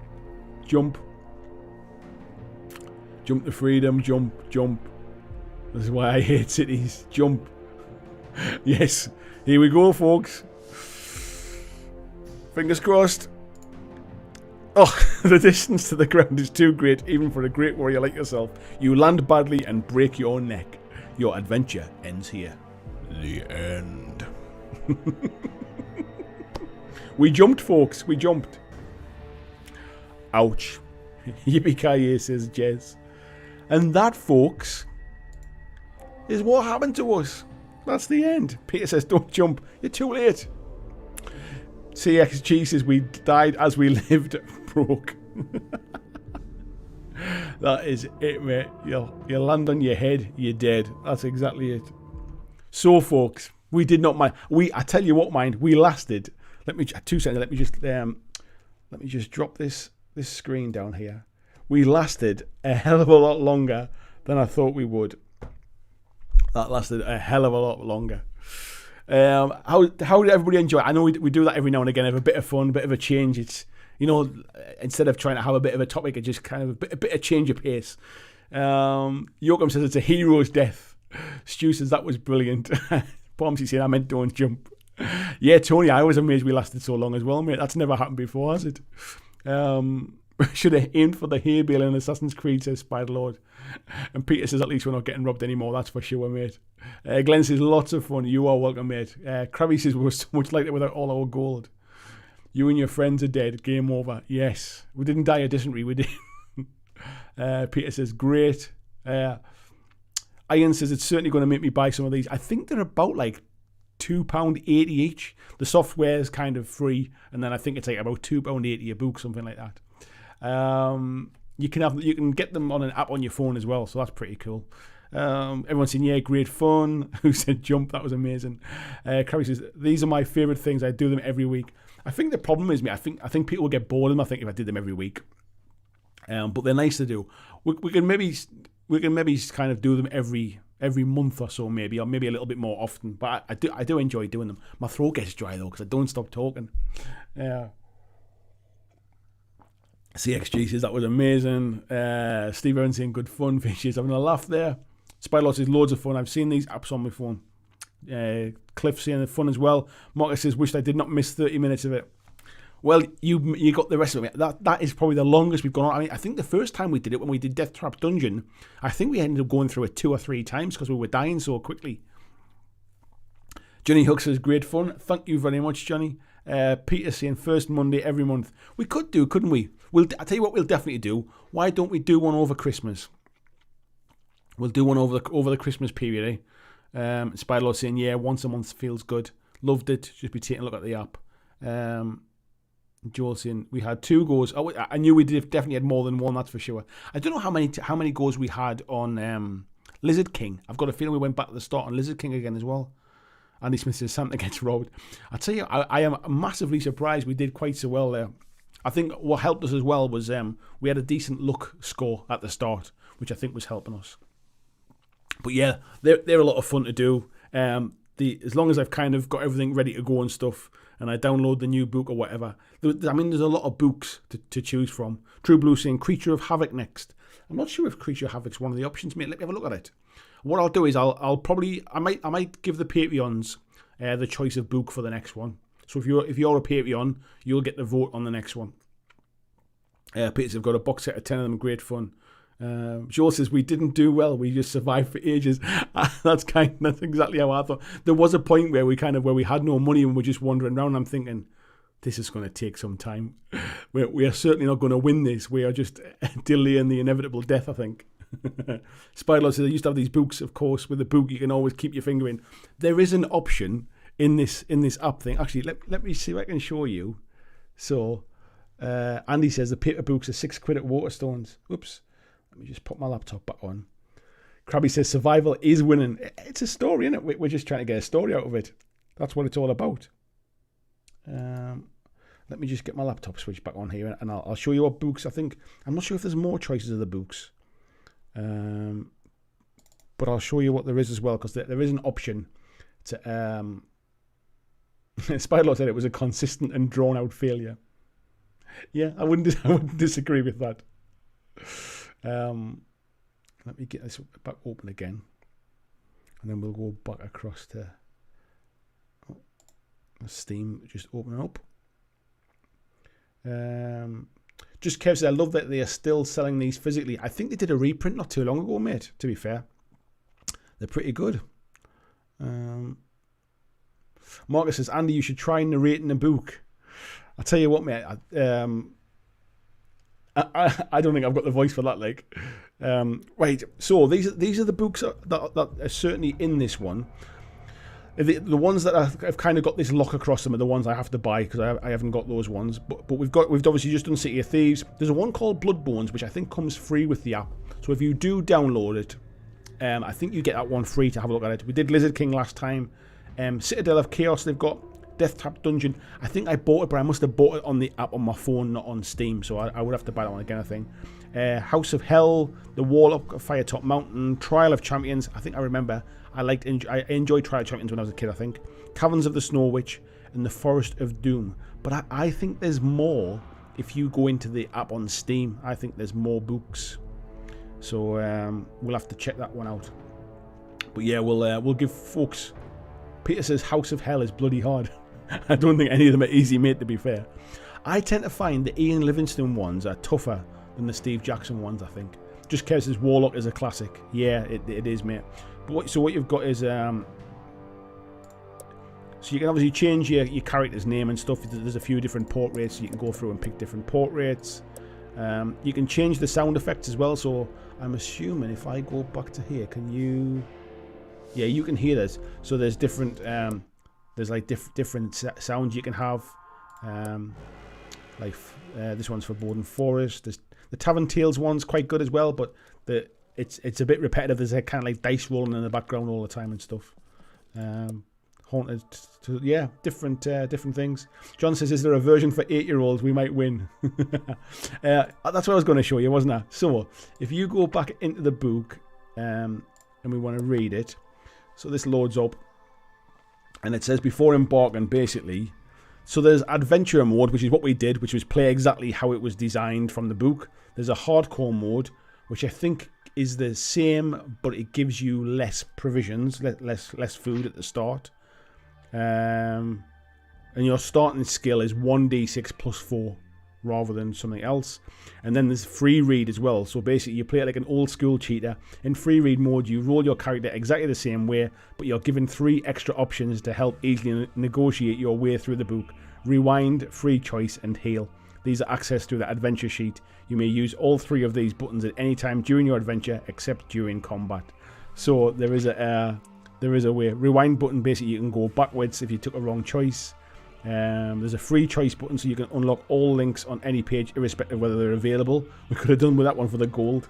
Jump. Jump to freedom. Jump. Jump. This is why I hate cities. Jump. Yes. Here we go, folks. Fingers crossed. Oh, the distance to the ground is too great, even for a great warrior like yourself. You land badly and break your neck. Your adventure ends here. The end. We jumped, folks. We jumped. Ouch. Yippee-ki-yay, says Jez. And that, folks, is what happened to us. That's the end. Peter says, don't jump. You're too late. CXG says, we died as we lived. Broke. That is it, mate. You land on your head, you're dead. That's exactly it. So, folks, we did not mind. I tell you what, mind. We lasted. Let me 2 seconds. Let me just drop this screen down here. We lasted a hell of a lot longer than I thought we would. That lasted a hell of a lot longer. How did everybody enjoy it? I know we do that every now and again. Have a bit of fun, a bit of a change. It's, you know, instead of trying to have a bit of a topic, it just kind of a bit of change of pace. Yoakum says it's a hero's death. Stu says that was brilliant. Pomsy said I meant don't jump. Yeah, Tony, I was amazed we lasted so long as well, mate. That's never happened before, has it? Should have aimed for the hay bale in Assassin's Creed, says Spider-Lord. And Peter says at least we're not getting robbed anymore, that's for sure, mate. Glenn says lots of fun. You are welcome, mate. Krabby says we were so much like that without all our gold. You and your friends are dead. Game over. Yes. We didn't die of dysentery, we did. Peter says great. Ian says it's certainly going to make me buy some of these. I think they're about like £2.80 each. The software is kind of free, and then I think it's like about £2.80 a book, something like that. You can get them on an app on your phone as well, so that's pretty cool. Everyone's saying yeah, great fun. Who said jump? That was amazing. Crabby says these are my favourite things. I do them every week. I think the problem is me. I think people will get bored of them. I think if I did them every week, but they're nice to do. We can maybe kind of do them every month or so, maybe, or maybe a little bit more often. But I do enjoy doing them. My throat gets dry though because I don't stop talking. Yeah. CXG says that was amazing. Steve Evans saying good fun. Fishes having a laugh there. Spylaw says loads of fun. I've seen these apps on my phone. Cliff saying the fun as well. Marcus says wished I did not miss 30 minutes of it. Well, you got the rest of it. That is probably the longest we've gone on. I mean, I think the first time we did it, when we did Death Trap Dungeon, I think we ended up going through it 2 or 3 times because we were dying so quickly. Johnny Hook says great fun. Thank you very much, Johnny. Peter saying first Monday every month. We could do, couldn't we? I'll tell you what we'll definitely do. Why don't we do one over Christmas? We'll do one over the Christmas period, eh? Spider-Lord saying, yeah, once a month feels good. Loved it. Just be taking a look at the app. Joel saying, we had 2 goes. Oh, I knew we definitely had more than one, that's for sure. I don't know how many goes we had on Lizard King. I've got a feeling we went back to the start on Lizard King again as well. Andy Smith says, Santa gets robbed. I tell you, I am massively surprised we did quite so well there. I think what helped us as well was we had a decent luck score at the start, which I think was helping us. But yeah, they're a lot of fun to do. As long as I've kind of got everything ready to go and stuff, and I download the new book or whatever. I mean, there's a lot of books to choose from. True Blue saying Creature of Havoc next. I'm not sure if Creature of Havoc's one of the options, mate. Let me have a look at it. What I'll do is I might give the Patreons the choice of book for the next one. So if you're a Patreon, you'll get the vote on the next one. Peters have got a box set of 10 of them, great fun. Joel says we didn't do well, we just survived for ages. That's exactly how I thought. There was a point where we had no money and we're just wandering around. I'm thinking this is going to take some time. We are certainly not going to win this. We are just delaying the inevitable death, I think. Spider-Lord says I used to have these books, of course. With the book you can always keep your finger in. There is an option in this app thing. Actually, let me see if I can show you. So Andy says the paper books are £6 at Waterstones. Oops. Let me just put my laptop back on. Krabby says survival is winning. It's a story, isn't it? We're just trying to get a story out of it. That's what it's all about. Let me just get my laptop switched back on here, and I'll show you what books I think. I'm not sure if there's more choices of the books. but I'll show you what there is as well, because there is an option to. Spiderlord said it was a consistent and drawn out failure. Yeah, I wouldn't disagree with that. Let me get this back open again, and then we'll go back across to Steam. Just open it up. Just Kev says, I love that they are still selling these physically. I think they did a reprint not too long ago, mate, to be fair. They're pretty good. Marcus says, Andy, you should try narrating a book. I'll tell you what, mate. I don't think I've got the voice for that. Right. So these are the books that are certainly in this one. The ones that I've kind of got this lock across them are the ones I have to buy, because I haven't got those ones. But we've obviously just done City of Thieves. There's a one called Bloodborns, which I think comes free with the app. So if you do download it, I think you get that one free to have a look at it. We did Lizard King last time. Citadel of Chaos, they've got Death Trap Dungeon. I think I bought it, but I must have bought it on the app on my phone, not on Steam. So I would have to buy that one again, I think. House of Hell, The Warlock of Firetop Mountain, Trial of Champions. I think I remember. I enjoyed Trial of Champions when I was a kid, I think. Caverns of the Snow Witch and The Forest of Doom. But I think there's more if you go into the app on Steam. I think there's more books. So we'll have to check that one out. But yeah, we'll give folks... Peter says House of Hell is bloody hard. I don't think any of them are easy, mate, to be fair. I tend to find the Ian Livingstone ones are tougher than the Steve Jackson ones, I think. Just Kev says Warlock is a classic. Yeah, it is, mate. But what you've got is... so you can obviously change your character's name and stuff. There's a few different portraits, so you can go through and pick different portraits. You can change the sound effects as well, so I'm assuming if I go back to here, can you... Yeah, you can hear this. So there's different... there's like different sounds you can have. This one's Forbidden Forest. There's the Tavern Tales one's quite good as well, but it's a bit repetitive. There's a kind of like dice rolling in the background all the time and stuff. Haunted, yeah, different things. John says, "Is there a version for 8-year-olds? We might win." That's what I was going to show you, wasn't I? So if you go back into the book, and we want to read it, so this loads up, and it says before embarking, basically. So there's adventure mode, which is what we did, which was play exactly how it was designed from the book. There's a hardcore mode, which I think is the same, but it gives you less provisions, less food at the start. And your starting skill is 1d6 plus 4 rather than something else. And then there's free read as well. So basically you play it like an old school cheater. In free read mode, you roll your character exactly the same way, but you're given 3 extra options to help easily negotiate your way through the book. Rewind, free choice, and heal. These are accessed through the adventure sheet. You may use all 3 of these buttons at any time during your adventure, except during combat. So there is a way. Rewind button, basically you can go backwards if you took a wrong choice. There's a free choice button, so you can unlock all links on any page, irrespective of whether they're available. We could have done with that one for the gold.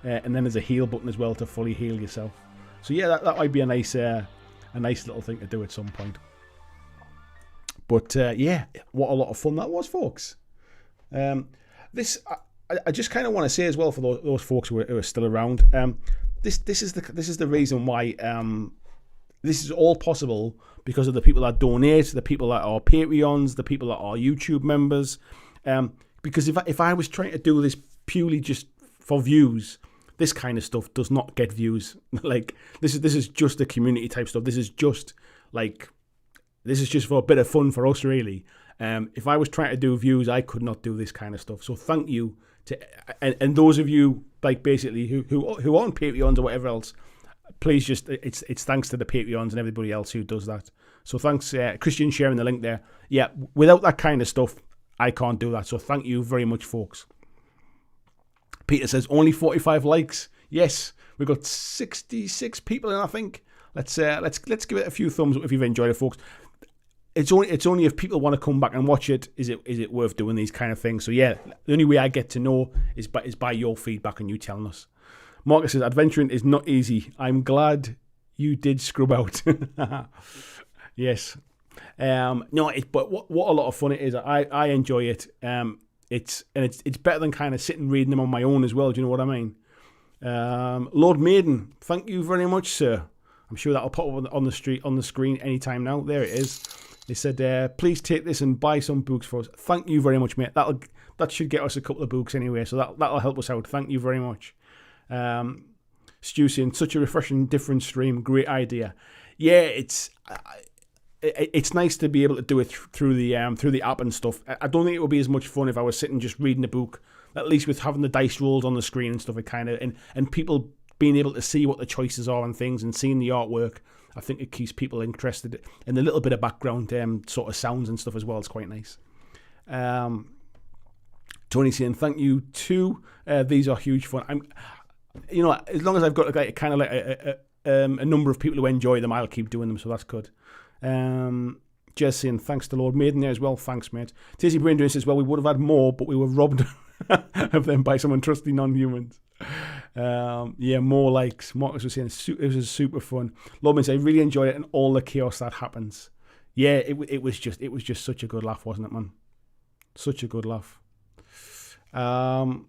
And then there's a heal button as well to fully heal yourself. So yeah, that might be a nice little thing to do at some point. But yeah, what a lot of fun that was, folks. This I just kind of want to say as well for those folks who are still around. This is the reason why this is all possible, because of the people that donate, the people that are Patreons, the people that are YouTube members. Because if I was trying to do this purely just for views, this kind of stuff does not get views. Like this is just the community type stuff. This is just for a bit of fun for us, really. If I was trying to do views, I could not do this kind of stuff. So thank you to and those of you like basically who are on Patreons or whatever else. Please just it's thanks to the Patreons and everybody else who does that. So thanks, Christian, sharing the link there. Yeah, without that kind of stuff, I can't do that. So thank you very much, folks. Peter says only 45 likes. Yes, we've got 66 people in, I think. Let's give it a few thumbs up if you've enjoyed it, folks. It's only if people want to come back and watch it is it worth doing these kind of things. So yeah, the only way I get to know is by your feedback and you telling us. Marcus says adventuring is not easy. I'm glad you did scrub out. Yes. But what a lot of fun it is. I enjoy it. It's better than kind of sitting reading them on my own as well. Do you know what I mean? Lord Maiden, thank you very much, sir. I'm sure that'll pop up on the screen anytime now. There it is. He said, please take this and buy some books for us. Thank you very much, mate. That should get us a couple of books anyway, so that'll help us out. Thank you very much. Stu saying, such a refreshing, different stream. Great idea. Yeah, it's nice to be able to do it through the app and stuff. I don't think it would be as much fun if I was sitting just reading a book. At least with having the dice rolls on the screen and stuff, it kind of and people being able to see what the choices are and things and seeing the artwork. I think it keeps people interested in a little bit of background sort of sounds and stuff as well. It's quite nice. Tony saying thank you too. These are huge fun. As long as I've got a number of people who enjoy them, I'll keep doing them. So that's good. Jez saying thanks to Lord Maiden there as well. Thanks, mate. Tasty Brain Drain says, well, we would have had more, but we were robbed of them by some untrusty non-humans. More likes. Marcus was saying it was super fun. Lord Maiden said, I really enjoyed it and all the chaos that happens. Yeah, it was just such a good laugh, wasn't it, man? Such a good laugh. Lord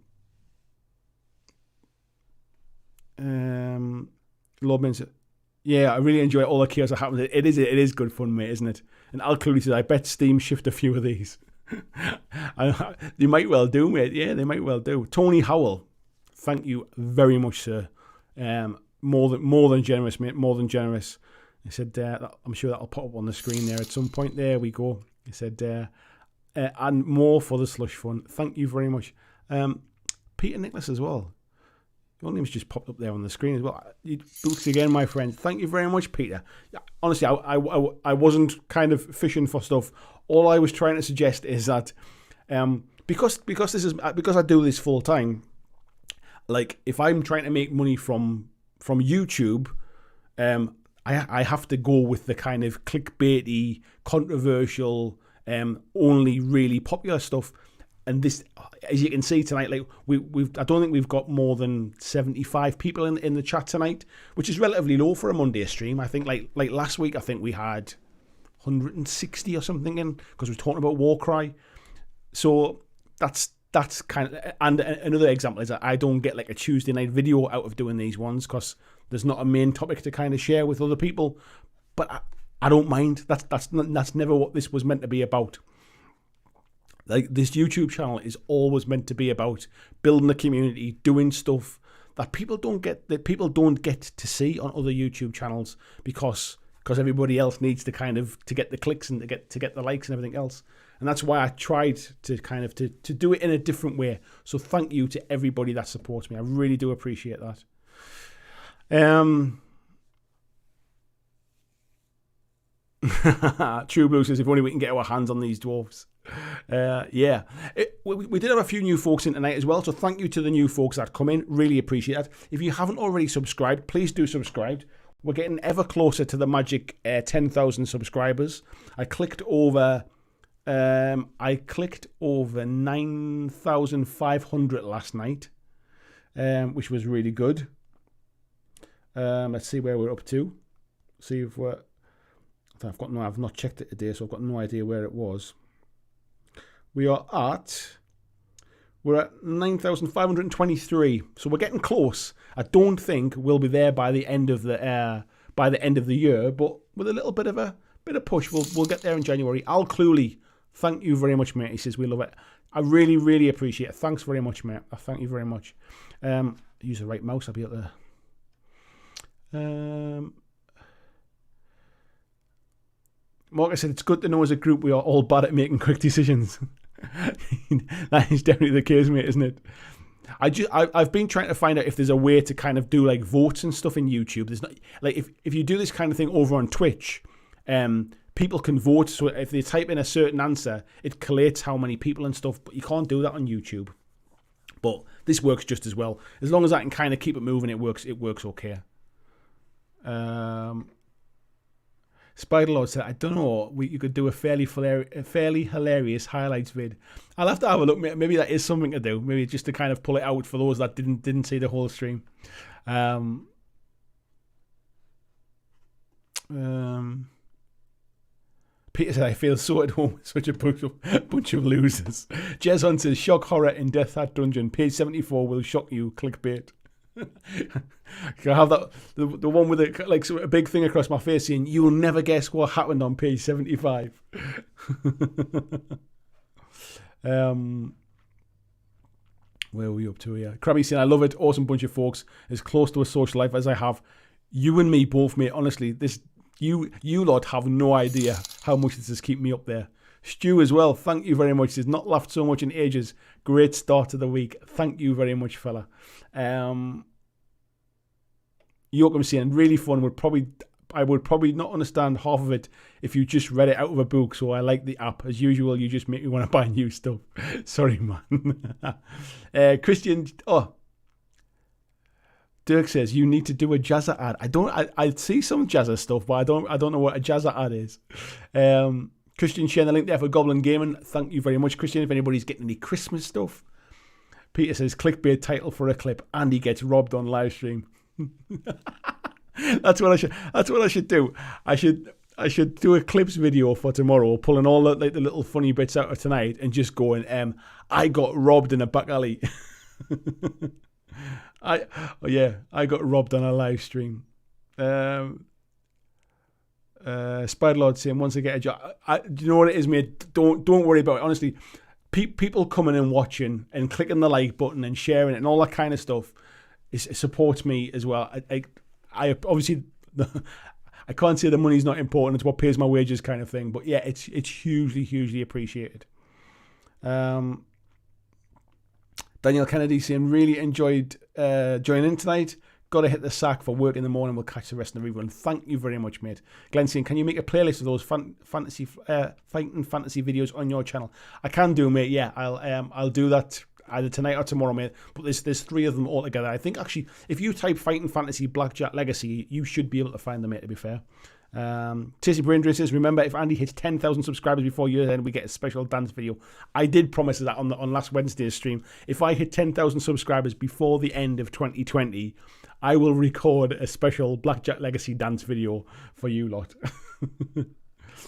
Maiden said, yeah, I really enjoy all the chaos that happens. It is good fun, mate, isn't it? And Al Cleary says, I bet Steam shift a few of these. They might well do, mate. Yeah, they might well do. Tony Howell, thank you very much, sir. More than generous, mate. More than generous. He said, I'm sure that'll pop up on the screen there at some point. There we go. He said, and more for the slush fun. Thank you very much. Peter Nicholas as well. Your name's just popped up there on the screen as well. Books again, my friend. Thank you very much, Peter. Honestly, I wasn't kind of fishing for stuff. All I was trying to suggest is that because I do this full time, like if I'm trying to make money from YouTube, I have to go with the kind of clickbaity, controversial, only really popular stuff. And this, as you can see tonight, like I don't think we've got more than 75 people in the chat tonight, which is relatively low for a Monday stream. I think like last week, I think we had 160 or something in because we're talking about Warcry. So that's kind of, and another example is that I don't get like a Tuesday night video out of doing these ones because there's not a main topic to kind of share with other people. But I don't mind. That's never what this was meant to be about. Like this YouTube channel is always meant to be about building a community, doing stuff that people don't get to see on other YouTube channels because everybody else needs to get the clicks and to get the likes and everything else. And that's why I tried to kind of to do it in a different way. So thank you to everybody that supports me. I really do appreciate that. True Blue says, if only we can get our hands on these dwarves. We did have a few new folks in tonight as well, so thank you to the new folks that come in. Really appreciate that. If you haven't already subscribed, please do subscribe. We're getting ever closer to the magic 10,000 subscribers. I clicked over 9,500 last night, which was really good. Let's see where we're up to. See if I've not checked it today, so I've got no idea where it was. We're at 9,523, so we're getting close. I don't think we'll be there by the end of the year, but with a little bit of push, we'll get there in January. Al Cluley, thank you very much, mate. He says we love it. I really, really appreciate it. Thanks very much, mate. Thank you very much. Use the right mouse. I'll be able to. Marcus said it's good to know as a group we are all bad at making quick decisions. That is definitely the case, mate, isn't it? I've been trying to find out if there's a way to kind of do like votes and stuff in YouTube. There's not like if you do this kind of thing over on Twitch, people can vote. So if they type in a certain answer, it collates how many people and stuff. But you can't do that on YouTube. But this works just as well. As long as I can kind of keep it moving, it works okay. Spider-Lord said, I don't know, you could do a fairly hilarious highlights vid. I'll have to have a look. Maybe that is something to do. Maybe just to kind of pull it out for those that didn't see the whole stream. Peter said, I feel so at home with such a bunch of losers. Jez Hunt says, shock horror in Death Hat Dungeon. Page 74 will shock you. Clickbait. I have that the one with a big thing across my face saying, "You will never guess what happened on page 75." Where are we up to here? Krabby saying, "I love it. Awesome bunch of folks. As close to a social life as I have. You and me both, mate. Honestly, you lot have no idea how much this has kept me up there." Stu as well, thank you very much. He's not laughed so much in ages. Great start to the week. Thank you very much, fella. Yoakum saying, really fun. I would probably not understand half of it if you just read it out of a book, so I like the app. As usual, you just make me want to buy new stuff. Sorry, man. Christian, Dirk says, you need to do a Jazza ad. I see some Jazza stuff, but I don't know what a Jazza ad is. Christian sharing the link there for Goblin Gaming. Thank you very much, Christian. If anybody's getting any Christmas stuff. Peter says, clickbait title for a clip. Andy gets robbed on live stream. That's what I should do. I should do a clips video for tomorrow, pulling all the little funny bits out of tonight and just going, I got robbed in a back alley. I got robbed on a live stream. Spiderlord saying, once I get a job, do you know what it is, mate? Don't worry about it. Honestly, people coming and watching and clicking the like button and sharing it and all that kind of stuff, it supports me as well. I obviously, I can't say the money's not important. It's what pays my wages kind of thing. But yeah, it's hugely appreciated. Daniel Kennedy saying, really enjoyed joining in tonight. Got to hit the sack for work in the morning. We'll catch the rest of the rerun. Thank you very much, mate. Glenn saying, can you make a playlist of those fighting fantasy videos on your channel? I can do, mate. Yeah, I'll do that either tonight or tomorrow, mate. But there's 3 of them all together. I think actually, if you type Fighting Fantasy BlackJack Legacy, you should be able to find them, mate. To be fair. Tasty Brain Drain says, remember, if Andy hits 10,000 subscribers before year's end, we get a special dance video. I did promise that on last Wednesday's stream. If I hit 10,000 subscribers before the end of 2020, I will record a special BlackJack Legacy dance video for you lot.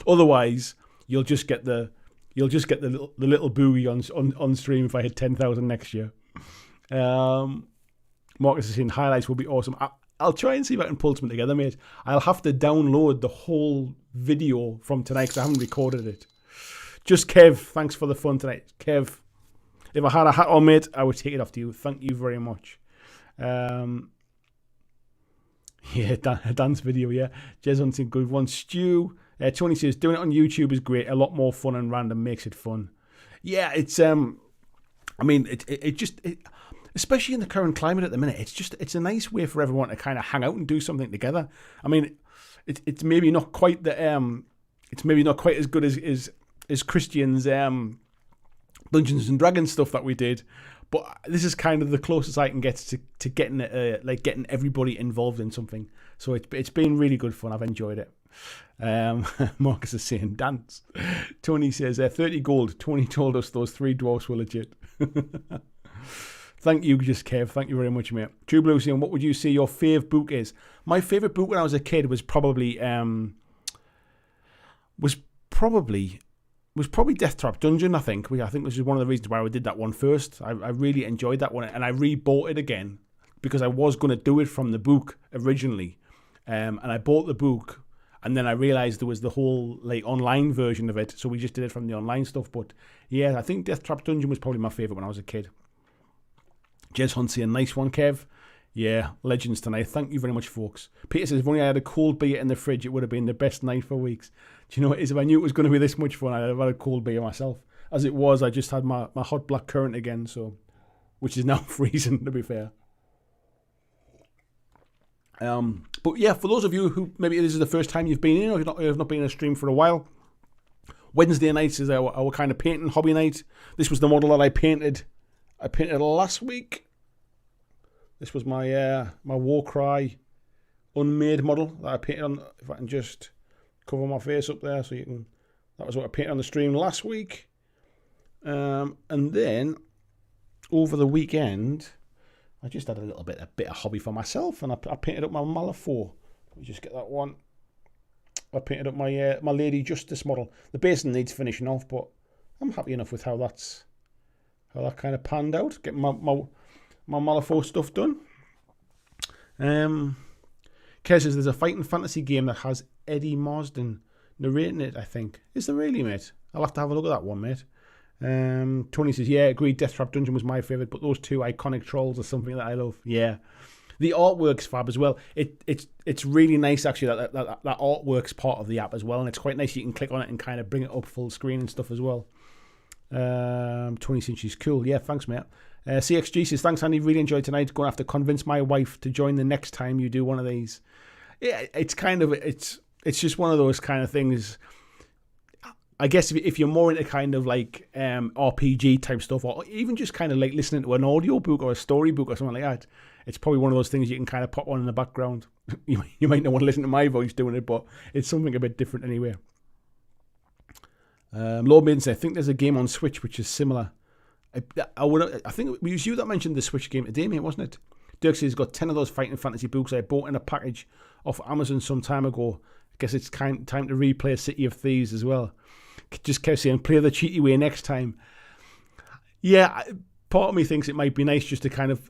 Otherwise, you'll just get the little boogie on stream if I hit 10,000 next year. Marcus is saying highlights will be awesome. I'll try and see if I can pull something together, mate. I'll have to download the whole video from tonight because I haven't recorded it. Just Kev, thanks for the fun tonight. Kev, if I had a hat on, mate, I would take it off to you. Thank you very much. Yeah, dance video, yeah. Jez Hunting, good one. Stu, Tony says, doing it on YouTube is great. A lot more fun and random makes it fun. Yeah, it's, I mean, it just, especially in the current climate at the minute, it's a nice way for everyone to kind of hang out and do something together. I mean, it's maybe not quite it's maybe not quite as good as Christian's Dungeons and Dragons stuff that we did, but this is kind of the closest I can get to getting getting everybody involved in something. So it's been really good fun. I've enjoyed it. Marcus is saying dance. Tony says 30 gold. Tony told us those 3 dwarfs were legit. Thank you, just Kev. Thank you very much, mate. True Blue saying, what would you say your fave book is? My favourite book when I was a kid was probably Death Trap Dungeon, I think. I think this is one of the reasons why I did that one first. I really enjoyed that one, and I rebought it again because I was going to do it from the book originally. And I bought the book, and then I realised there was the whole online version of it, so we just did it from the online stuff. But yeah, I think Death Trap Dungeon was probably my favourite when I was a kid. Jez Hunt saying, nice one, Kev. Yeah, legends tonight. Thank you very much, folks. Peter says, if only I had a cold beer in the fridge, it would have been the best night for weeks. Do you know what it is? If I knew it was going to be this much fun, I'd have had a cold beer myself. As it was, I just had my hot black currant again, which is now freezing, to be fair. But yeah, for those of you who maybe this is the first time you've been in or you've not been in a stream for a while, Wednesday nights is our kind of painting hobby night. This was the model that I painted last week. This was my Warcry unmade model that I painted on. If I can just cover my face up there so you can. That was what I painted on the stream last week. And then over the weekend, I just had a bit of hobby for myself, and I painted up my Malifaux. Let me just get that one. I painted up my Lady Justice model. The basin needs finishing off, but I'm happy enough with how that kind of panned out. Getting my Malifaux stuff done. Kev says there's a fighting fantasy game that has Eddie Marsden narrating it, I think. Is there really, mate? I'll have to have a look at that one, mate. Tony says, yeah, agreed, Death Trap Dungeon was my favourite, but those two iconic trolls are something that I love. Yeah. The artwork's fab as well. It's really nice, actually, that artwork's part of the app as well, and it's quite nice. You can click on it and kind of bring it up full screen and stuff as well. 20 says she's cool. Yeah, thanks, mate. CXG says, thanks, Andy. Really enjoyed tonight. Going to have to convince my wife to join the next time you do one of these. Yeah, it's just one of those kind of things. I guess if you're more into kind of like RPG type stuff, or even just kind of like listening to an audiobook or a storybook or something like that, it's probably one of those things you can kind of pop on in the background. You might not want to listen to my voice doing it, but it's something a bit different anyway. Lord Maiden said, I think there's a game on Switch which is similar. I think it was you that mentioned the Switch game today, mate, wasn't it? Dirk says he's got 10 of those fighting fantasy books I bought in a package off Amazon some time ago. I guess it's time to replay City of Thieves as well. Just kept saying, play the cheaty way next time. Yeah, part of me thinks it might be nice just to kind of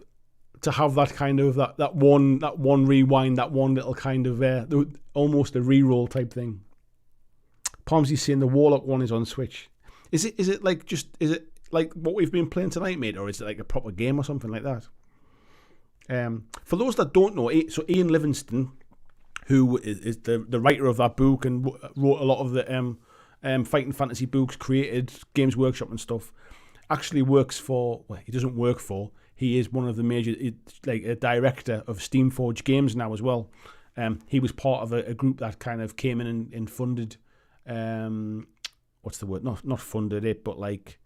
to have that kind of that one rewind, that one little kind of almost a re-roll type thing. Palmsy's saying the Warlock one is on Switch. Is it like what we've been playing tonight, mate, or is it like a proper game or something like that? For those that don't know, so Ian Livingstone, who is the writer of that book and wrote a lot of the fighting fantasy books, created Games Workshop and stuff, actually works for, well, he doesn't work for, he is one of the major, like a director of Steamforged Games now as well. He was part of a group that kind of came in and funded, what's the word? Not funded it, but like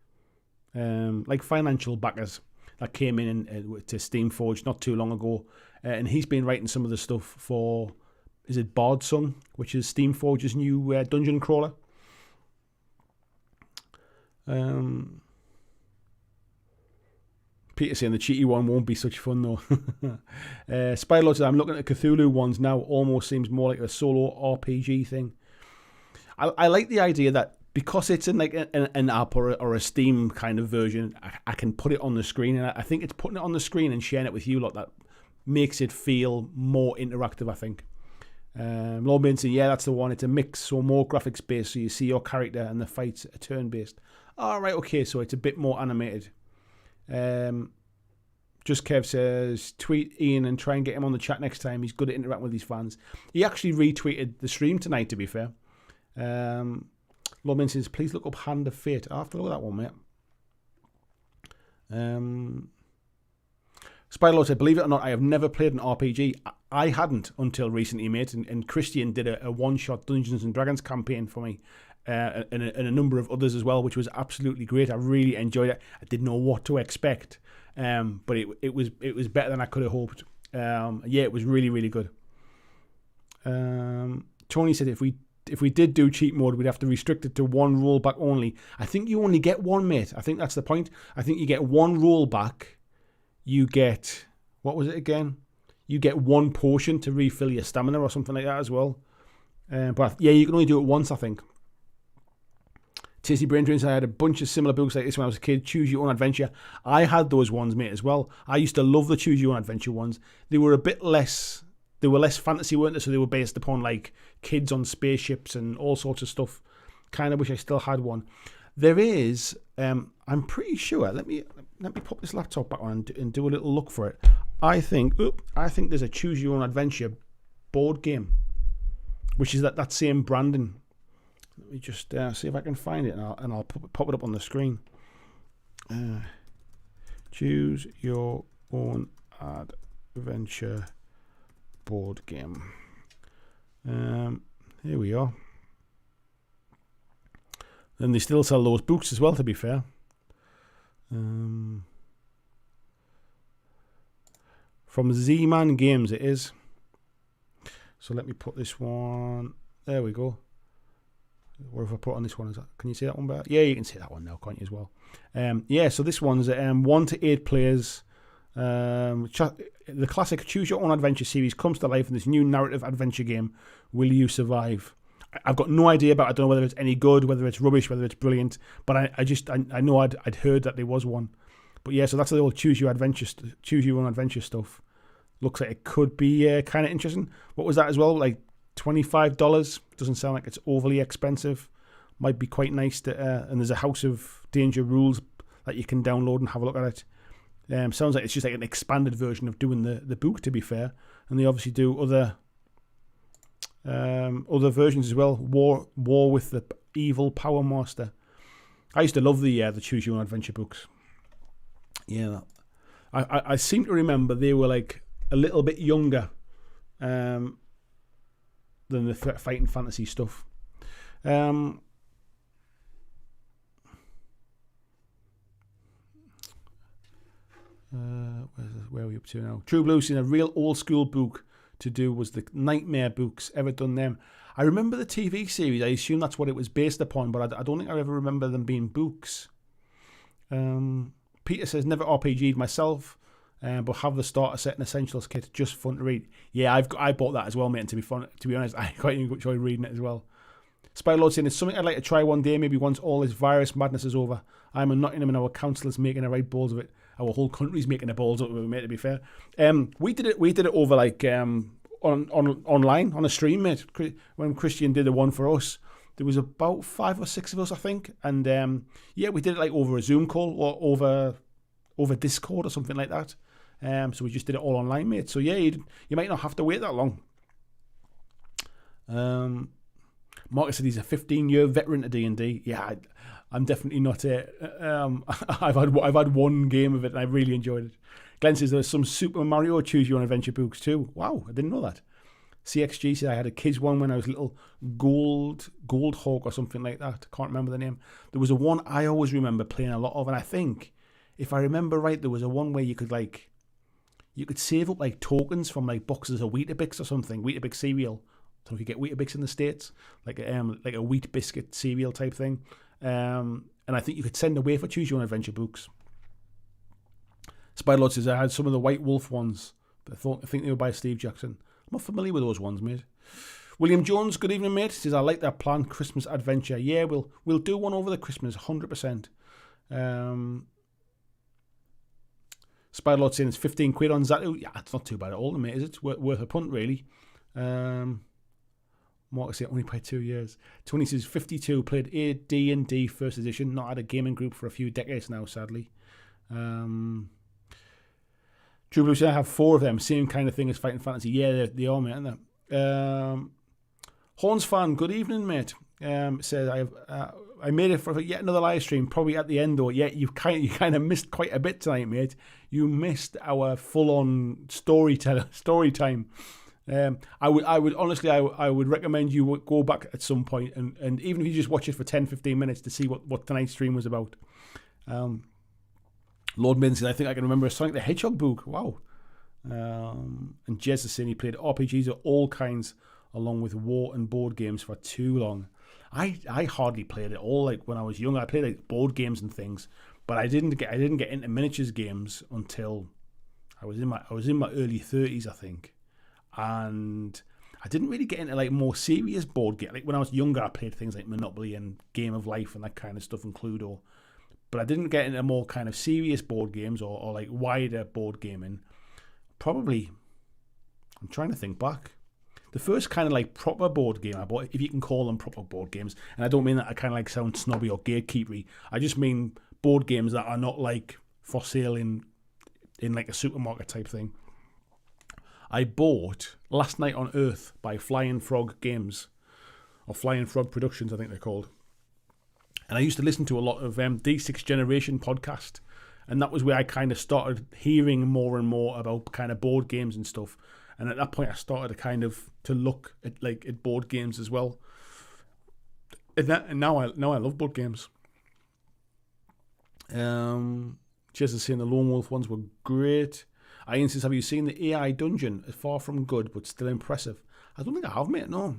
financial backers that came in to Steamforged not too long ago. And he's been writing some of the stuff for, is it Bard's Son, which is Steamforge's new dungeon crawler. Peter saying the cheaty one won't be such fun though. Spylord said, I'm looking at Cthulhu ones now, almost seems more like a solo RPG thing. I like the idea that because it's in like an app or a Steam kind of version, I can put it on the screen, and I think it's putting it on the screen and sharing it with you lot that makes it feel more interactive, I think. Lord Minson, yeah, that's the one. It's a mix, so more graphics based, so you see your character and the fights are turn based. Alright, okay, so it's a bit more animated. Just Kev says, tweet Ian and try and get him on the chat next time. He's good at interacting with his fans. He actually retweeted the stream tonight, to be fair. Lord Minson says, please look up Hand of Fate. I'll have to look at that one, mate. Spylord said, believe it or not, I have never played an RPG. I hadn't until recently, mate. And Christian did a one-shot Dungeons and Dragons campaign for me, and a number of others as well, which was absolutely great. I really enjoyed it. I didn't know what to expect, but it was better than I could have hoped. Yeah, it was really, really good. Tony said, if we did do cheat mode, we'd have to restrict it to one rollback only. I think you only get one, mate. I think that's the point. I think you get one rollback. You get, what was it again? You get one potion to refill your stamina or something like that as well. But yeah, you can only do it once, I think. Tasty Brain Drains, I had a bunch of similar books like this when I was a kid. Choose Your Own Adventure. I had those ones, mate, as well. I used to love the Choose Your Own Adventure ones. They were a bit less, they were less fantasy, weren't they? So they were based upon like kids on spaceships and all sorts of stuff. Kind of wish I still had one. There is, I'm pretty sure, let me pop this laptop back on and do a little look for it. I think there's a Choose Your Own Adventure board game, which is that same branding. Let me just see if I can find it, and I'll pop it up on the screen. Choose Your Own Adventure board game. Here we are. And they still sell those books as well, to be fair. From Z-Man Games it is. So let me put this one. There we go. What have I put on this one? Can you see that one better? Yeah, you can see that one now, can't you, as well? Yeah, so this one's 1 to 8 players. The classic Choose Your Own Adventure series comes to life in this new narrative adventure game. Will you survive? I've got no idea about it. I don't know whether it's any good, whether it's rubbish, whether it's brilliant. But I know I'd heard that there was one. But yeah, so that's the old Choose Your Own Adventure stuff. Looks like it could be kind of interesting. What was that as well? Like $25. Doesn't sound like it's overly expensive. Might be quite nice to. And there's a House of Danger rules that you can download and have a look at it. Sounds like it's just like an expanded version of doing the book, to be fair. And they obviously do other versions as well. War with the Evil Power Master. I used to love the Choose Your Own Adventure books. Yeah, I seem to remember they were like a little bit younger than the fighting fantasy stuff. Where are we up to now? True Blue's in a real old school book to do was the Nightmare books. Ever done them? I remember the TV series. I assume that's what it was based upon, but I don't think I ever remember them being books. Peter says, never RPG'd myself, but have the starter set and essentials kit. Just fun to read. Yeah, I bought that as well, mate. And to be honest, I quite enjoy reading it as well. Spider-Lord saying, it's something I'd like to try one day, maybe once all this virus madness is over. I'm a Nottingham and our councillors making a right balls of it. Our whole country's making a balls of it, mate, to be fair. We did it over like online on a stream, mate. When Christian did the one for us, there was about 5 or 6 of us, I think, and we did it like over a Zoom call or over Discord or something like that. So we just did it all online, mate. So yeah, you might not have to wait that long. Marcus said he's a 15-year veteran to D&D. Yeah, I'm definitely not I've had one game of it and I really enjoyed it. Glenn says there's some Super Mario Choose Your Own Adventure books too. Wow, I didn't know that. CXG said I had a kids one when I was little, Gold Hawk or something like that. Can't remember the name. There was a one I always remember playing a lot of, and I think, if I remember right, there was a one where you could save up like tokens from like boxes of Weetabix or something, Weetabix cereal. So if you get Weetabix in the States, like a wheat biscuit cereal type thing. And I think you could send away for Choose Your Own Adventure books. Spider-Lord says I had some of the White Wolf ones, but I think they were by Steve Jackson. I'm not familiar with those ones, mate. William Jones, good evening, mate. Says I like that plan, Christmas adventure. Yeah, we'll do one over the Christmas, 100%. Spider-Lord saying it's 15 quid on Zatu. Yeah, it's not too bad at all, mate, is it? Worth a punt, really. Marcus said only played 2 years. Tony says 52, played AD&D first edition, not had a gaming group for a few decades now, sadly. True Blue said I have 4 of them, same kind of thing as Fighting Fantasy. Yeah, they are, mate, aren't they? Horns fan, good evening, mate. Says I made it for yet another live stream, probably at the end though. Yeah, you kind of missed quite a bit tonight, mate. You missed our full-on story time. I would honestly, I would recommend you go back at some point and even if you just watch it for 10-15 minutes to see what tonight's stream was about. Lord Minson, I think I can remember a Sonic the Hedgehog book. Wow. And Jez is saying he played RPGs of all kinds along with war and board games for too long. I hardly played it all. Like when I was young, I played like board games and things, but I didn't get into miniatures games until I was in my early 30s, I think. And I didn't really get into like more serious board games. Like when I was younger, I played things like Monopoly and Game of Life and that kind of stuff and Cluedo. But I didn't get into more kind of serious board games or like wider board gaming. Probably, I'm trying to think back. The first kind of like proper board game I bought, if you can call them proper board games, and I don't mean that I kind of like sound snobby or gatekeepery. I just mean board games that are not like for sale in like a supermarket type thing. I bought Last Night on Earth by Flying Frog Games, or Flying Frog Productions, I think they're called. And I used to listen to a lot of D6 Generation podcast, and that was where I kind of started hearing more and more about kind of board games and stuff. And at that point, I started to look at board games as well. And now I love board games. Jess is saying the Lone Wolf ones were great. Ian says, have you seen the AI Dungeon? It's far from good, but still impressive. I don't think I have, mate, no.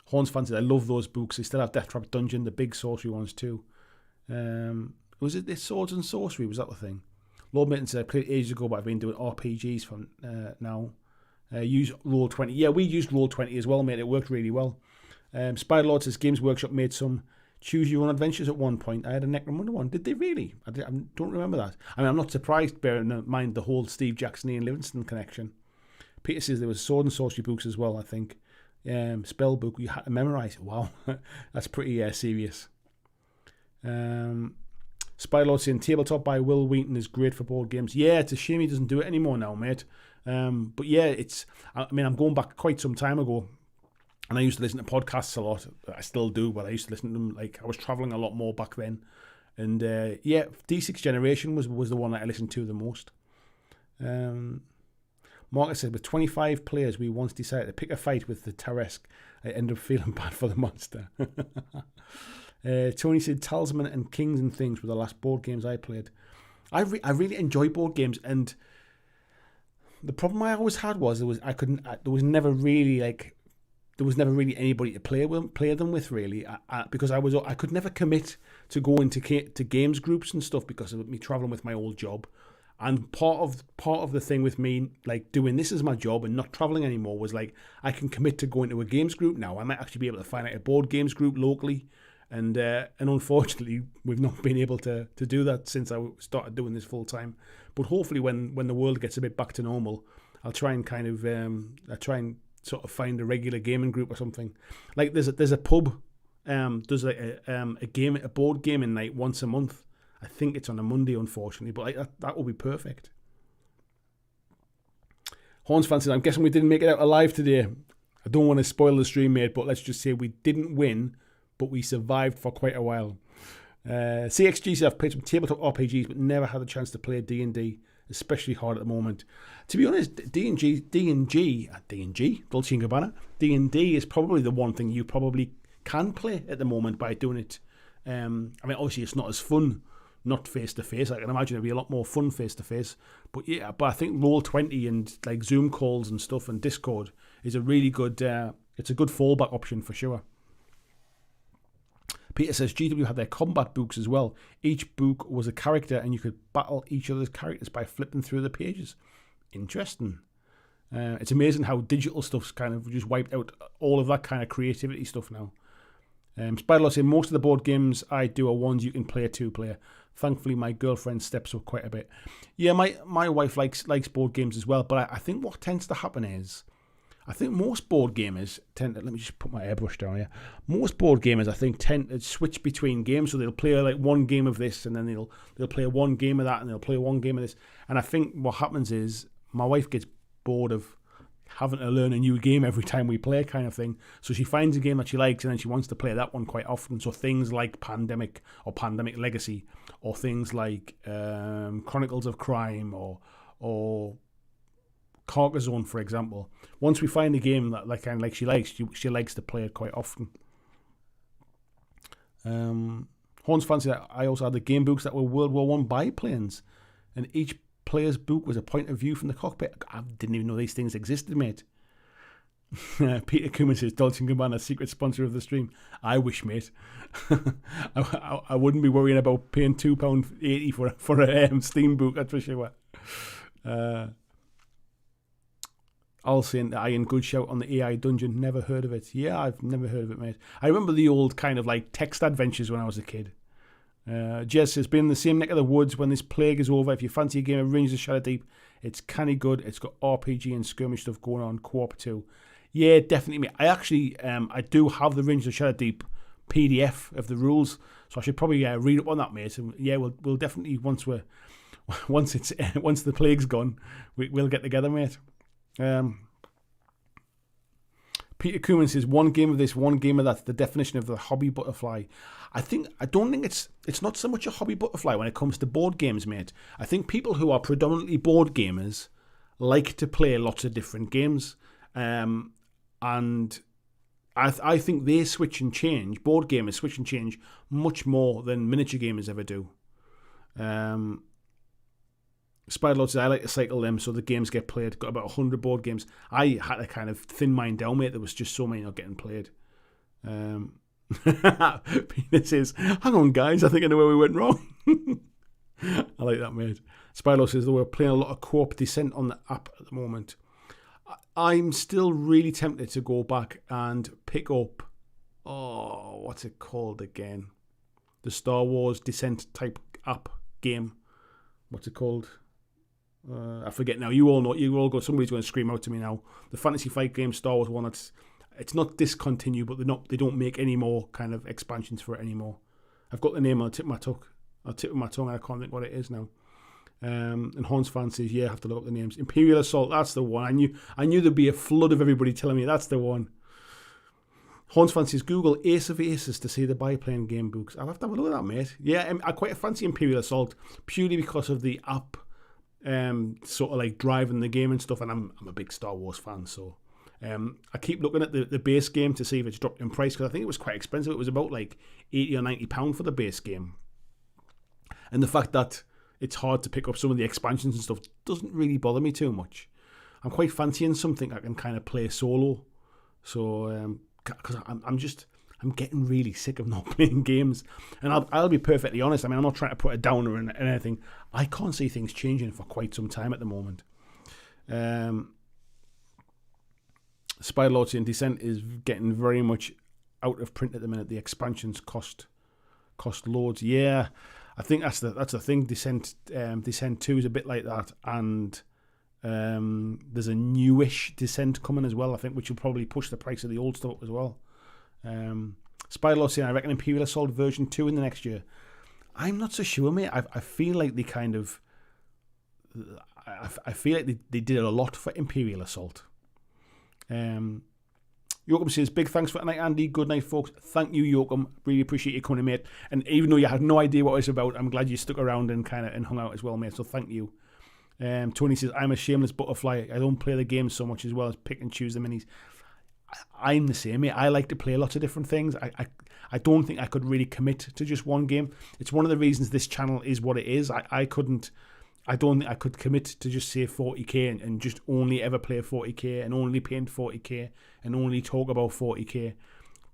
Horns fancy, I love those books. They still have Death Trap Dungeon, the big sorcery ones too. Was it the Swords and Sorcery? Was that the thing? Lord Mitten said, I played ages ago, but I've been doing RPGs from now. Use Roll20. Yeah, we used Roll20 as well, mate. It worked really well. Spider Lord says, Games Workshop made some Choose Your Own Adventures at one point. I had a Necromunda one. Did they really? I don't remember that. I mean, I'm not surprised, bearing in mind the whole Steve Jackson, Ian Livingstone connection. Peter says there was sword and sorcery books as well, I think. Spell book you had to memorise. Wow, that's pretty serious. Spylord saying Tabletop by Will Wheaton is great for board games. Yeah, it's a shame he doesn't do it anymore now, mate. But yeah, I'm going back quite some time ago, and I used to listen to podcasts a lot. I still do, but I used to listen to them, like, I was travelling a lot more back then. And yeah, D6 Generation was the one that I listened to the most. Marcus said, with 25 players, we once decided to pick a fight with the Tarrasque. I ended up feeling bad for the monster. Tony said, Talisman and Kings and Things were the last board games I played. I really enjoy board games, and the problem I always had was there was never really anybody to play them with, really, because I could never commit to going to games groups and stuff because of me traveling with my old job. And part of the thing with me, like, doing this as my job and not traveling anymore, was like, I can commit to going to a games group now. I might actually be able to find out a board games group locally, and unfortunately we've not been able to do that since I started doing this full time. But hopefully when the world gets a bit back to normal, I'll try and sort of find a regular gaming group or something. Like there's a pub does like a board gaming night once a month. I think it's on a Monday, unfortunately, but like that will be perfect. Horns Fancy, I'm guessing we didn't make it out alive today. I don't want to spoil the stream, mate, but let's just say we didn't win, but we survived for quite a while. CXG said, I've played some tabletop RPGs, but never had a chance to play D&D, especially hard at the moment. To be honest, D&D, Dolce & Gabbana, D&D is probably the one thing you probably can play at the moment by doing it. I mean, obviously it's not as fun, not face-to-face. I can imagine it'd be a lot more fun face-to-face. But yeah, I think Roll20 and like Zoom calls and stuff and Discord is a really good, it's a good fallback option for sure. Peter says GW had their combat books as well. Each book was a character and you could battle each other's characters by flipping through the pages. Interesting. It's amazing how digital stuff's kind of just wiped out all of that kind of creativity stuff now. Spiderlord saying most of the board games I do are ones you can play 2-player. Thankfully, my girlfriend steps up quite a bit. Yeah, my wife likes board games as well, but I think what tends to happen is, I think most board gamers tend to, let me just put my airbrush down here. Most board gamers, I think, tend to switch between games, so they'll play like one game of this, and then they'll play one game of that, and they'll play one game of this. And I think what happens is, my wife gets bored of having to learn a new game every time we play, kind of thing. So she finds a game that she likes, and then she wants to play that one quite often. So things like Pandemic or Pandemic Legacy, or things like Chronicles of Crime or Carcassonne, for example. Once we find a game that like she likes, she likes to play it quite often. Horns Fancy that I also had the game books that were World War I biplanes, and each player's book was a point of view from the cockpit. I didn't even know these things existed, mate. Peter Cooman says, Dolce & Gabbana, secret sponsor of the stream. I wish, mate. I wouldn't be worrying about paying £2.80 for a Steam book, that's for sure. I'll say Iron good shout on the AI dungeon. Never heard of it. Yeah, I've never heard of it, mate. I remember the old kind of like text adventures when I was a kid. Jez says, been in the same neck of the woods when this plague is over. If you fancy a game of Rangers of Shadow Deep, it's canny good. It's got RPG and skirmish stuff going on, co-op too. Yeah, definitely, mate. I actually, I do have the Rangers of Shadow Deep PDF of the rules, so I should probably read up on that, mate. And yeah, we'll definitely once the plague's gone, we'll get together, mate. Peter Cooman says, one game of this, one game of that. The definition of the hobby butterfly. I don't think it's not so much a hobby butterfly when it comes to board games, mate. I think people who are predominantly board gamers like to play lots of different games, and I think they switch and change. Board gamers switch and change much more than miniature gamers ever do. Spiderlord says, I like to cycle them so the games get played. Got about 100 board games. I had to kind of thin mine down, mate. There was just so many not getting played. Peter says, hang on, guys. I think I know where we went wrong. I like that, mate. Spiderlord says, though we're playing a lot of co-op Descent on the app at the moment. I'm still really tempted to go back and pick up, what's it called again? the Star Wars Descent type app game. What's it called? I forget now. You all know. You all go. Somebody's going to scream out to me now. The Fantasy Flight game, Star Wars one. It's not discontinued, but they don't make any more kind of expansions for it anymore. I've got the name on the tip of my tongue. I can't think what it is now. And Hans Fan says, yeah, I have to look up the names. Imperial Assault, that's the one. I knew there'd be a flood of everybody telling me that's the one. Hans Fan says, Google Ace of Aces to see the biplane game books. I'll have to have a look at that, mate. Yeah, I quite fancy Imperial Assault purely because of the app sort of like driving the game and stuff. And I'm a big Star Wars fan, so I keep looking at the base game to see if it's dropped in price, because I think it was quite expensive. It was about like £80 or £90 for the base game. And the fact that it's hard to pick up some of the expansions and stuff doesn't really bother me too much. I'm quite fancying something I can kind of play solo. So, because I'm getting really sick of not playing games. And I'll be perfectly honest. I mean, I'm not trying to put a downer in anything. I can't see things changing for quite some time at the moment. Spider Lord saying Descent is getting very much out of print at the minute. The expansions cost loads. Yeah. I think that's the thing. Descent 2 is a bit like that, and there's a newish Descent coming as well, I think, which will probably push the price of the old stuff up as well. Spider-Lord saying, I reckon Imperial Assault version 2 in the next year. I'm not so sure, mate. I feel like they kind of... I feel like they did a lot for Imperial Assault. Yoakum says, big thanks for tonight, Andy. Good night, folks. Thank you, Yoakum. Really appreciate you coming, mate. And even though you had no idea what it was about, I'm glad you stuck around and hung out as well, mate. So thank you. Tony says, I'm a shameless butterfly. I don't play the game so much as well as pick and choose the minis. I'm the same, mate. I like to play lots of different things. I don't think I could really commit to just one game. It's one of the reasons this channel is what it is. I don't think I could commit to just say 40k and just only ever play 40k and only paint 40k and only talk about 40k.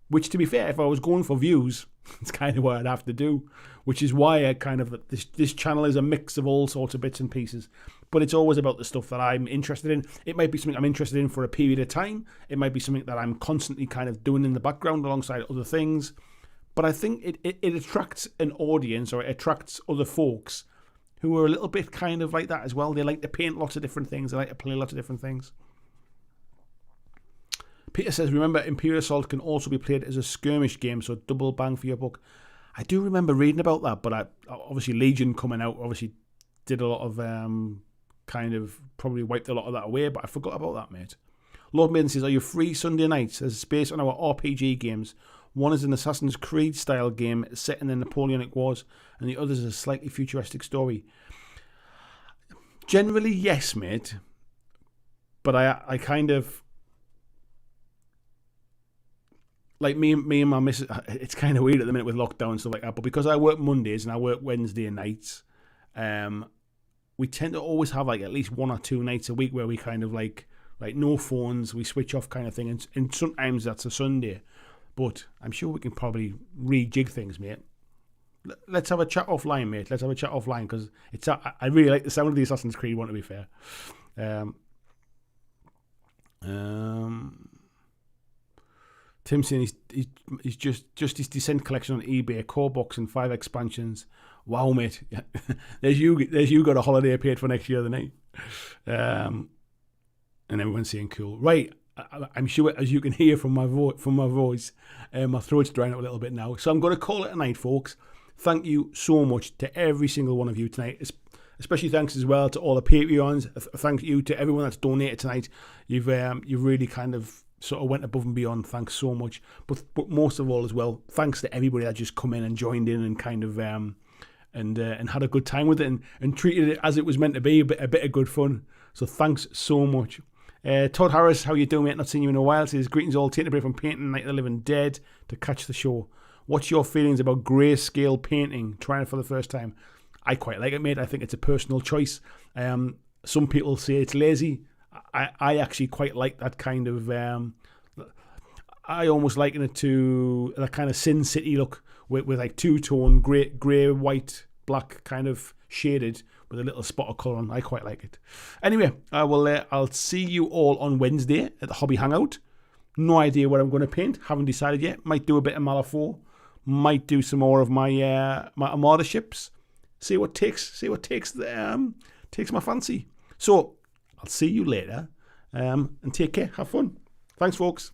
Which, to be fair, if I was going for views, it's kind of what I'd have to do. Which is why I kind of this channel is a mix of all sorts of bits and pieces. But it's always about the stuff that I'm interested in. It might be something I'm interested in for a period of time. It might be something that I'm constantly kind of doing in the background alongside other things. But I think it attracts an audience, or it attracts other folks who are a little bit kind of like that as well. They like to paint lots of different things. They like to play lots of different things. Peter says, remember, Imperial Assault can also be played as a skirmish game, so double bang for your buck. I do remember reading about that, but obviously Legion coming out obviously did a lot of kind of probably wiped a lot of that away, but I forgot about that, mate. Lord Maiden says, are you free Sunday nights? There's space on our RPG games. One is an Assassin's Creed style game set in the Napoleonic Wars, and the other is a slightly futuristic story. Generally, yes, mate. But I kind of... Like me and my missus, it's kind of weird at the minute with lockdown and stuff like that, but because I work Mondays and I work Wednesday nights, we tend to always have like at least 1 or 2 nights a week where we kind of like no phones, we switch off kind of thing, and sometimes that's a Sunday. But I'm sure we can probably rejig things, mate. Let's have a chat offline, mate. Let's have a chat offline, because I really like the sound of the Assassin's Creed one, to be fair. Tim saying he's just his Descent collection on eBay, a core box and 5 expansions. Wow, mate. there's you got a holiday paid for next year, the night. And everyone's saying cool. Right. I'm sure, as you can hear from my voice, my throat's drying up a little bit now. So I'm going to call it a night, folks. Thank you so much to every single one of you tonight. Especially thanks as well to all the Patreons. Thank you to everyone that's donated tonight. You've really kind of sort of went above and beyond. Thanks so much. But most of all as well, thanks to everybody that just come in and joined in and kind of and had a good time with it and treated it as it was meant to be, a bit of good fun. So thanks so much. Todd Harris, how you doing, mate? Not seen you in a while. Says, greetings all, taking a break from painting Night of the Living Dead to catch the show. What's your feelings about grayscale painting? Trying it for the first time. I quite like it, mate. I think it's a personal choice. Some people say it's lazy. I actually quite like that kind of... I almost liken it to that kind of Sin City look with like two-tone, grey, white, black kind of shaded with a little spot of colour on. I quite like it. Anyway, I'll see you all on Wednesday at the Hobby Hangout. No idea what I'm going to paint. Haven't decided yet. Might do a bit of Malifaux. Might do some more of my my Armada ships. See what takes my fancy. So I'll see you later, and take care. Have fun. Thanks, folks.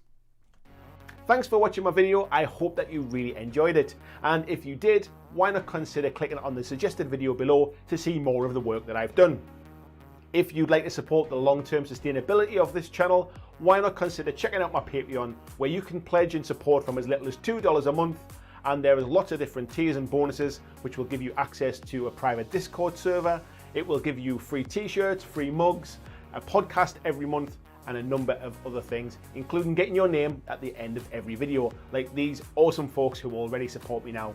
Thanks for watching my video. I hope that you really enjoyed it. And if you did, why not consider clicking on the suggested video below to see more of the work that I've done. If you'd like to support the long-term sustainability of this channel, why not consider checking out my Patreon, where you can pledge and support from as little as $2 a month. And there is lots of different tiers and bonuses, which will give you access to a private Discord server. It will give you free t-shirts, free mugs, a podcast every month, and a number of other things, including getting your name at the end of every video, like these awesome folks who already support me now.